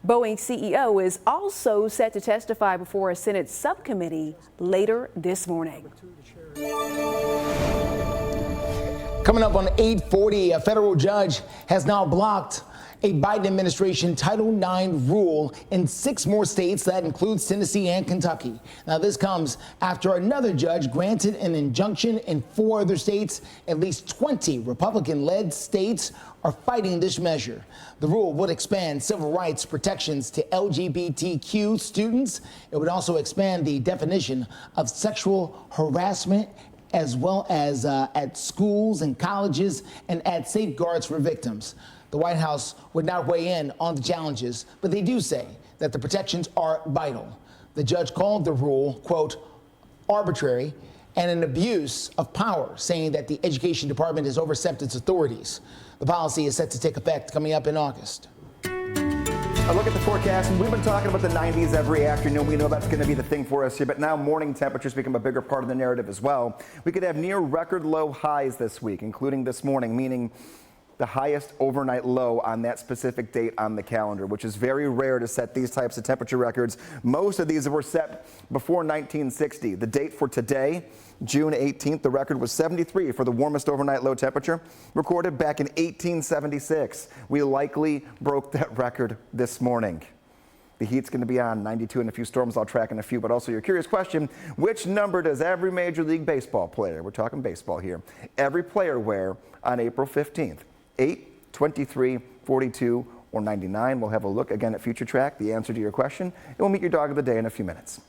Speaker 5: Boeing CEO is also set to testify before a Senate subcommittee later this morning.
Speaker 2: Coming up on 8:40, a federal judge has now blocked a Biden administration Title IX rule in 6 more states. That includes Tennessee and Kentucky. Now, this comes after another judge granted an injunction in 4 other states. At least 20 Republican-led states are fighting this measure. The rule would expand civil rights protections to LGBTQ students. It would also expand the definition of sexual harassment, as well as at schools and colleges, and add safeguards for victims. The White House would not weigh in on the challenges, but they do say that the protections are vital. The judge called the rule, quote, arbitrary and an abuse of power, saying that the Education Department has overstepped its authorities. The policy is set to take effect coming up in August.
Speaker 4: A look at the forecast. We've been talking about the 90s every afternoon. We know that's going to be the thing for us here, but now morning temperatures become a bigger part of the narrative as well. We could have near record low highs this week, including this morning, meaning the highest overnight low on that specific date on the calendar, which is very rare to set these types of temperature records. Most of these were set before 1960. The date for today, June 18th, the record was 73 for the warmest overnight low temperature recorded back in 1876. We likely broke that record this morning. The heat's going to be on 92 and a few storms. I'll track in a few, but also your curious question, which number does every Major League Baseball player, we're talking baseball here, every player wear on April 15th? 8, 23, 42, or 99. We'll have a look again at Future Track, the answer to your question, and we'll meet your dog of the day in a few minutes.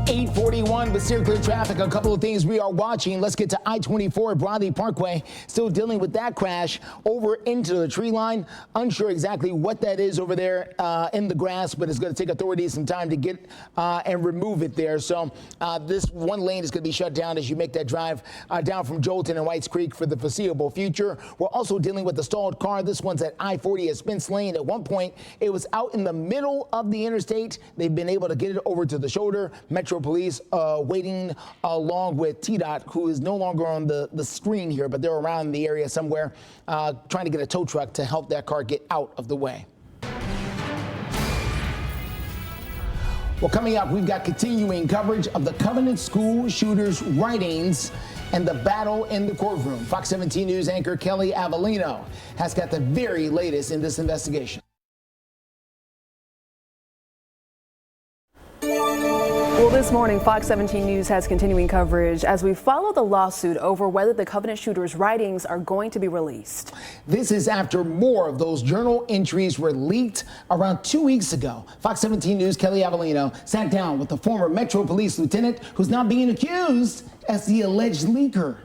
Speaker 2: 8:41 with clear traffic. A couple of things we are watching. Let's get to I-24 Broadley Parkway. Still dealing with that crash over into the tree line. Unsure exactly what that is over there in the grass, but it's going to take authorities some time to get and remove it there. So this one lane is going to be shut down as you make that drive down from Jolton and Whites Creek for the foreseeable future. We're also dealing with the stalled car. This one's at I-40 at Spence Lane. At one point, it was out in the middle of the interstate. They've been able to get it over to the shoulder. Metro Police waiting along with TDOT, who is no longer on the screen here, but they're around the area somewhere trying to get a tow truck to help that car get out of the way. Well, coming up, we've got continuing coverage of the Covenant school shooters' writings and the battle in the courtroom. Fox 17 News anchor Kelly Avellino has got the very latest in this investigation.
Speaker 5: Well, this morning, Fox 17 News has continuing coverage as we follow the lawsuit over whether the Covenant shooters' writings are going to be released.
Speaker 2: This is after more of those journal entries were leaked around 2 weeks ago. Fox 17 News' Kelly Avellino sat down with the former Metro Police lieutenant who's now being accused as the alleged leaker.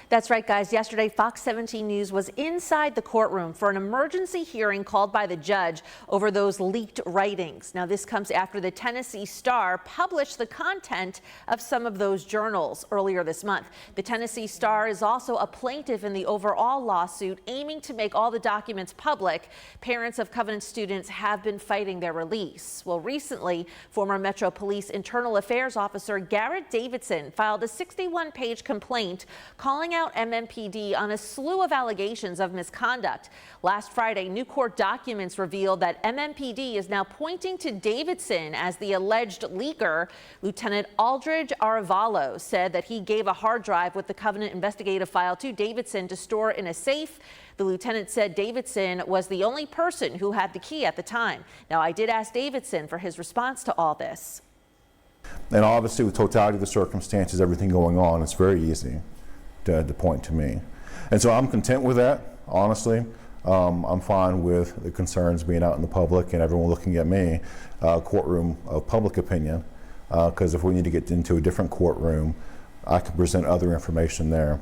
Speaker 18: That's right, guys. Yesterday, Fox 17 News was inside the courtroom for an emergency hearing called by the judge over those leaked writings. Now, this comes after the Tennessee Star published the content of some of those journals earlier this month. The Tennessee Star is also a plaintiff in the overall lawsuit, aiming to make all the documents public. Parents of Covenant students have been fighting their release. Well, recently, former Metro Police Internal Affairs Officer Garrett Davidson filed a 61-page complaint calling out MMPD on a slew of allegations of misconduct. Last Friday, new court documents revealed that MMPD is now pointing to Davidson as the alleged leaker. Lieutenant Aldridge Aravalo said that he gave a hard drive with the Covenant investigative file to Davidson to store in a safe. The lieutenant said Davidson was the only person who had the key at the time. Now, I did ask Davidson for his response to all this.
Speaker 19: And obviously, with totality of the circumstances, everything going on, it's very easy to point to me. And so I'm content with that, honestly. I'm fine with the concerns being out in the public and everyone looking at me, courtroom of public opinion, because if we need to get into a different courtroom, I can present other information there.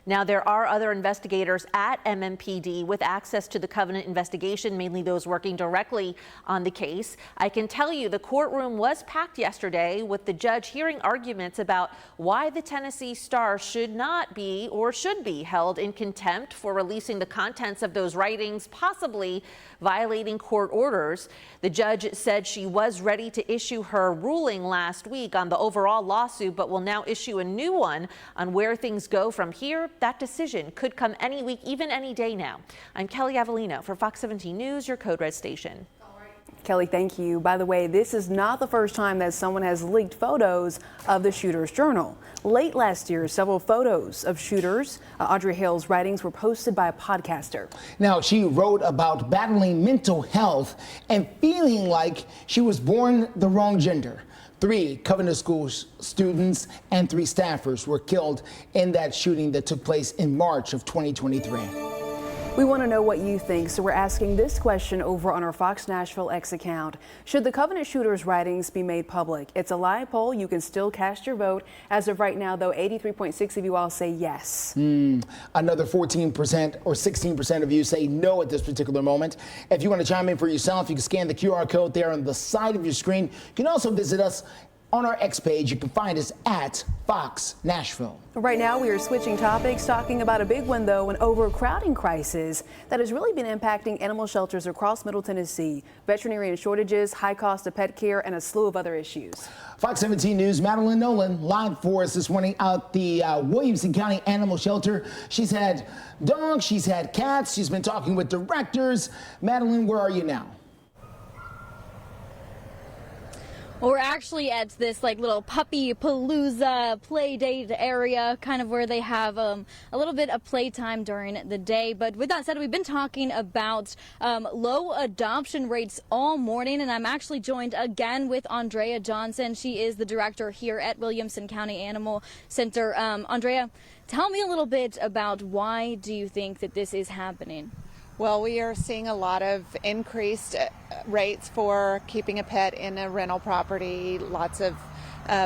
Speaker 18: Now, there are other investigators at MMPD with access to the Covenant investigation, mainly those working directly on the case. I can tell you the courtroom was packed yesterday with the judge hearing arguments about why the Tennessee Star should not be or should be held in contempt for releasing the contents of those writings, possibly violating court orders. The judge said she was ready to issue her ruling last week on the overall lawsuit, but will now issue a new one on where things go from here that decision could come any week, even any day now. I'm Kelly Avellino for Fox 17 News, your Code Red station.
Speaker 5: Kelly, thank you. By the way, this is not the first time that someone has leaked photos of the shooter's journal. Late last year, several photos of shooters, Audrey Hale's writings, were posted by a podcaster.
Speaker 2: Now, she wrote about battling mental health and feeling like she was born the wrong gender. 3 Covenant School students and 3 staffers were killed in that shooting that took place in March of 2023.
Speaker 5: We want to know what you think, so we're asking this question over on our Fox Nashville X account. Should the Covenant shooter's writings be made public? It's a live poll. You can still cast your vote. As of right now, though, 83.6% of you all say yes.
Speaker 2: Another 14% or 16% of you say no at this particular moment. If you want to chime in for yourself, you can scan the QR code there on the side of your screen. You can also visit us on our X page. You can find us at Fox Nashville.
Speaker 5: Right now, we are switching topics, talking about a big one, though, an overcrowding crisis that has really been impacting animal shelters across Middle Tennessee. Veterinarian shortages, high cost of pet care, and a slew of other issues.
Speaker 2: Fox 17 News, Madeline Nolan, live for us this morning out the Williamson County Animal Shelter. She's had dogs, she's had cats, she's been talking with directors. Madeline, where are you now?
Speaker 3: We're actually at this little puppy palooza play date area, kind of where they have a little bit of playtime during the day. But with that said, we've been talking about low adoption rates all morning, and I'm actually joined again with Andrea Johnson. She is the director here at Williamson County Animal Center. Andrea, tell me a little bit about why do you think that this is happening?
Speaker 20: Well, we are seeing a lot of increased rates for keeping a pet in a rental property. Lots of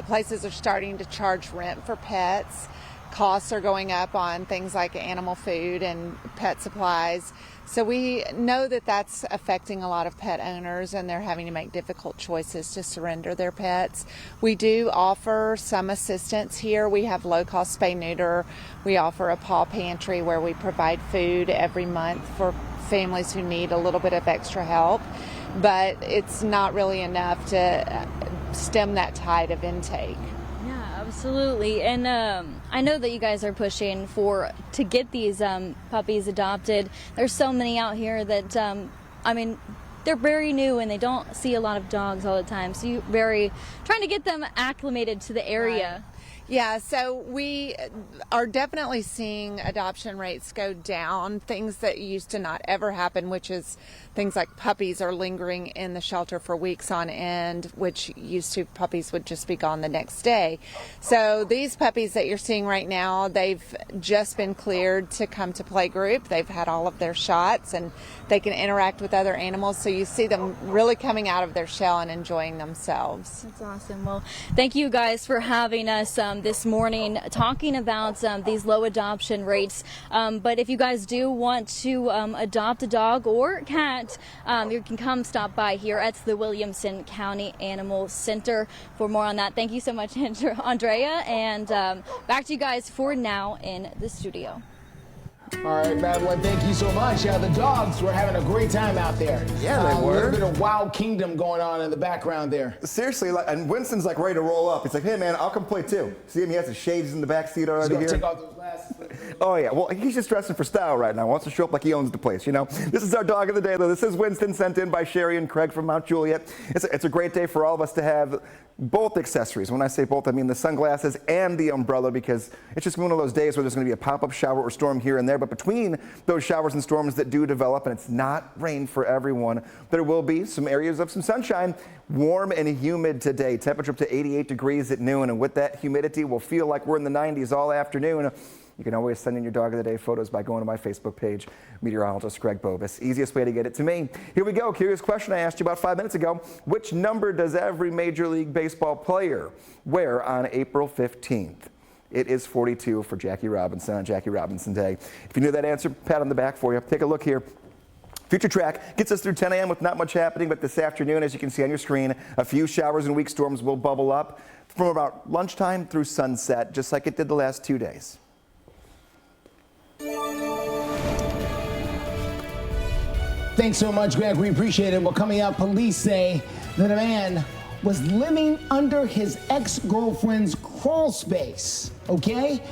Speaker 20: places are starting to charge rent for pets. Costs are going up on things like animal food and pet supplies. So we know that that's affecting a lot of pet owners, and they're having to make difficult choices to surrender their pets. We do offer some assistance here. We have low-cost spay-neuter. We offer a paw pantry where we provide food every month for families who need a little bit of extra help. But it's not really enough to stem that tide of intake.
Speaker 3: Absolutely, and I know that you guys are pushing to get these puppies adopted. There's so many out here that, I mean, they're very new and they don't see a lot of dogs all the time. So you're trying to get them acclimated to the area.
Speaker 20: Right. Yeah, so we are definitely seeing adoption rates go down, things that used to not ever happen, which is things like puppies are lingering in the shelter for weeks on end, which used to puppies would just be gone the next day. So these puppies that you're seeing right now, they've just been cleared to come to playgroup. They've had all of their shots and they can interact with other animals. So you see them really coming out of their shell and enjoying themselves.
Speaker 3: That's awesome. Well, thank you guys for having us this morning talking about these low adoption rates. But if you guys do want to adopt a dog or cat, you can come stop by here at the Williamson County Animal Center. For more on that, thank you so much, Andrea, and back to you guys for now in the studio.
Speaker 2: All right, Madeline, thank you so much. The dogs were having a great time out there.
Speaker 4: Yeah, they were.
Speaker 2: A little bit of Wild Kingdom going on in the background there.
Speaker 4: Seriously, and Winston's ready to roll up. He's like, hey man, I'll come play too. See him, he has his shades in the back seat already here.
Speaker 2: Take off those glasses.
Speaker 4: Oh yeah, well he's just dressing for style right now. Wants to show up like he owns the place, you know. This is our dog of the day though. This is Winston, sent in by Sherry and Craig from Mount Juliet. It's a great day for all of us to have both accessories. When I say both, I mean the sunglasses and the umbrella, because it's just one of those days where there's going to be a pop-up shower or storm here and there. But between those showers and storms that do develop, and it's not rain for everyone, there will be some areas of some sunshine. Warm and humid today. Temperature up to 88 degrees at noon, and with that humidity, we'll feel like we're in the 90s all afternoon. You can always send in your dog of the day photos by going to my Facebook page, meteorologist Greg Bobus. Easiest way to get it to me. Here we go. Curious question I asked you about 5 minutes ago. Which number does every Major League Baseball player wear on April 15th? It is 42 for Jackie Robinson on Jackie Robinson Day. If you knew that answer, pat on the back for you. Take a look here. Future Track gets us through 10 a.m. with not much happening, but this afternoon, as you can see on your screen, a few showers and weak storms will bubble up from about lunchtime through sunset, just like it did the last 2 days.
Speaker 2: Thanks so much, Greg. We appreciate it. Well, coming up, police say that a man was living under his ex-girlfriend's crawl space. Okay?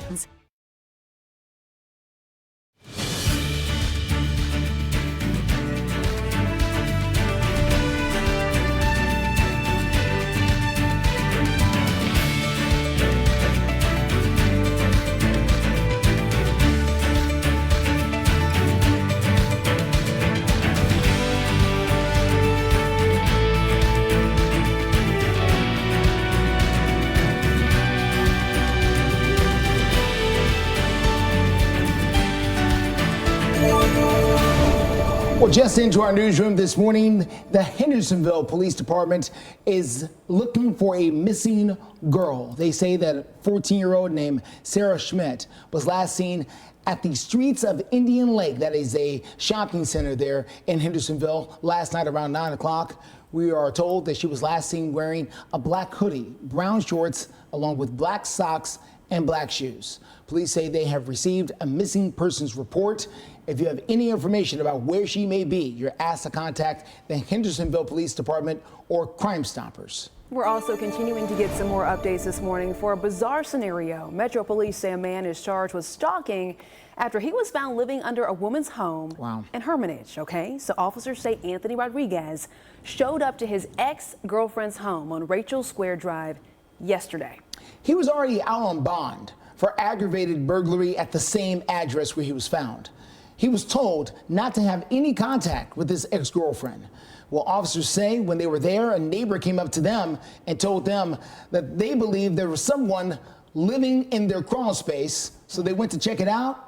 Speaker 2: Well, just into our newsroom this morning, the Hendersonville Police Department is looking for a missing girl. They say that a 14-year-old named Sarah Schmidt was last seen at the streets of Indian Lake. That is a shopping center there in Hendersonville last night around 9 o'clock. We are told that she was last seen wearing a black hoodie, brown shorts, along with black socks and black shoes. Police say they have received a missing persons report. If you have any information about where she may be, you're asked to contact the Hendersonville Police Department or Crime Stoppers.
Speaker 5: We're also continuing to get some more updates this morning for a bizarre scenario. Metro Police say a man is charged with stalking after he was found living under a woman's home in Hermitage. Okay, so officers say Anthony Rodriguez showed up to his ex-girlfriend's home on Rachel Square Drive yesterday.
Speaker 2: He was already out on bond for aggravated burglary at the same address where he was found. He was told not to have any contact with his ex-girlfriend. Well, officers say when they were there, a neighbor came up to them and told them that they believed there was someone living in their crawl space. So they went to check it out,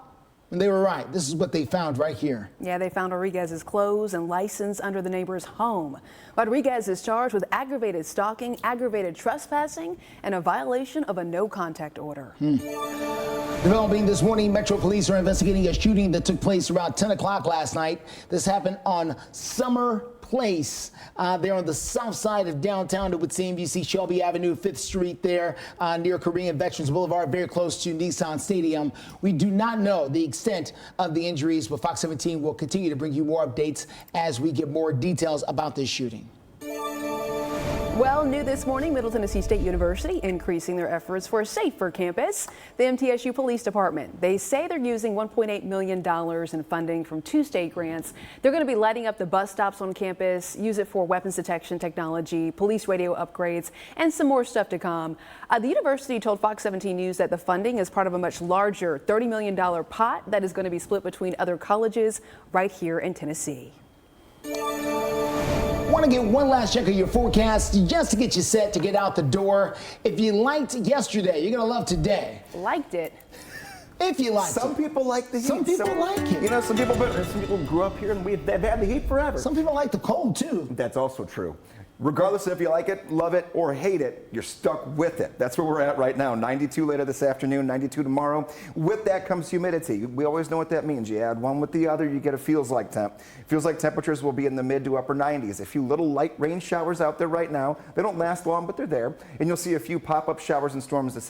Speaker 2: and they were right. This is what they found right here.
Speaker 5: Yeah, they found Rodriguez's clothes and license under the neighbor's home. Rodriguez is charged with aggravated stalking, aggravated trespassing, and a violation of a no-contact order.
Speaker 2: Developing this morning, Metro Police are investigating a shooting that took place around 10 o'clock last night. This happened on Summer Place. They're on the south side of downtown. It would seem you see Shelby Avenue, 5th Street there near Korean Veterans Boulevard, very close to Nissan Stadium. We do not know the extent of the injuries, but Fox 17 will continue to bring you more updates as we get more details about this shooting.
Speaker 5: Well, new this morning, Middle Tennessee State University increasing their efforts for a safer campus. The MTSU Police Department, they say they're using $1.8 million in funding from 2 state grants. They're going to be lighting up the bus stops on campus, use it for weapons detection technology, police radio upgrades, and some more stuff to come. The university told Fox 17 News that the funding is part of a much larger $30 million pot that is going to be split between other colleges right here in Tennessee.
Speaker 2: Want to get one last check of your forecast just to get you set to get out the door. If you liked yesterday, you're going to love today.
Speaker 5: Liked it.
Speaker 2: If you liked
Speaker 4: Some people like the heat.
Speaker 2: Some people like it.
Speaker 4: You know, some people grew up here and they've had the heat forever.
Speaker 2: Some people like the cold too.
Speaker 4: That's also true. Regardless of if you like it, love it, or hate it, you're stuck with it. That's where we're at right now. 92 later this afternoon, 92 tomorrow. With that comes humidity. We always know what that means. You add one with the other, you get a feels like temp. Feels like temperatures will be in the mid to upper 90s. A few little light rain showers out there right now. They don't last long, but they're there. And you'll see a few pop-up showers and storms this afternoon.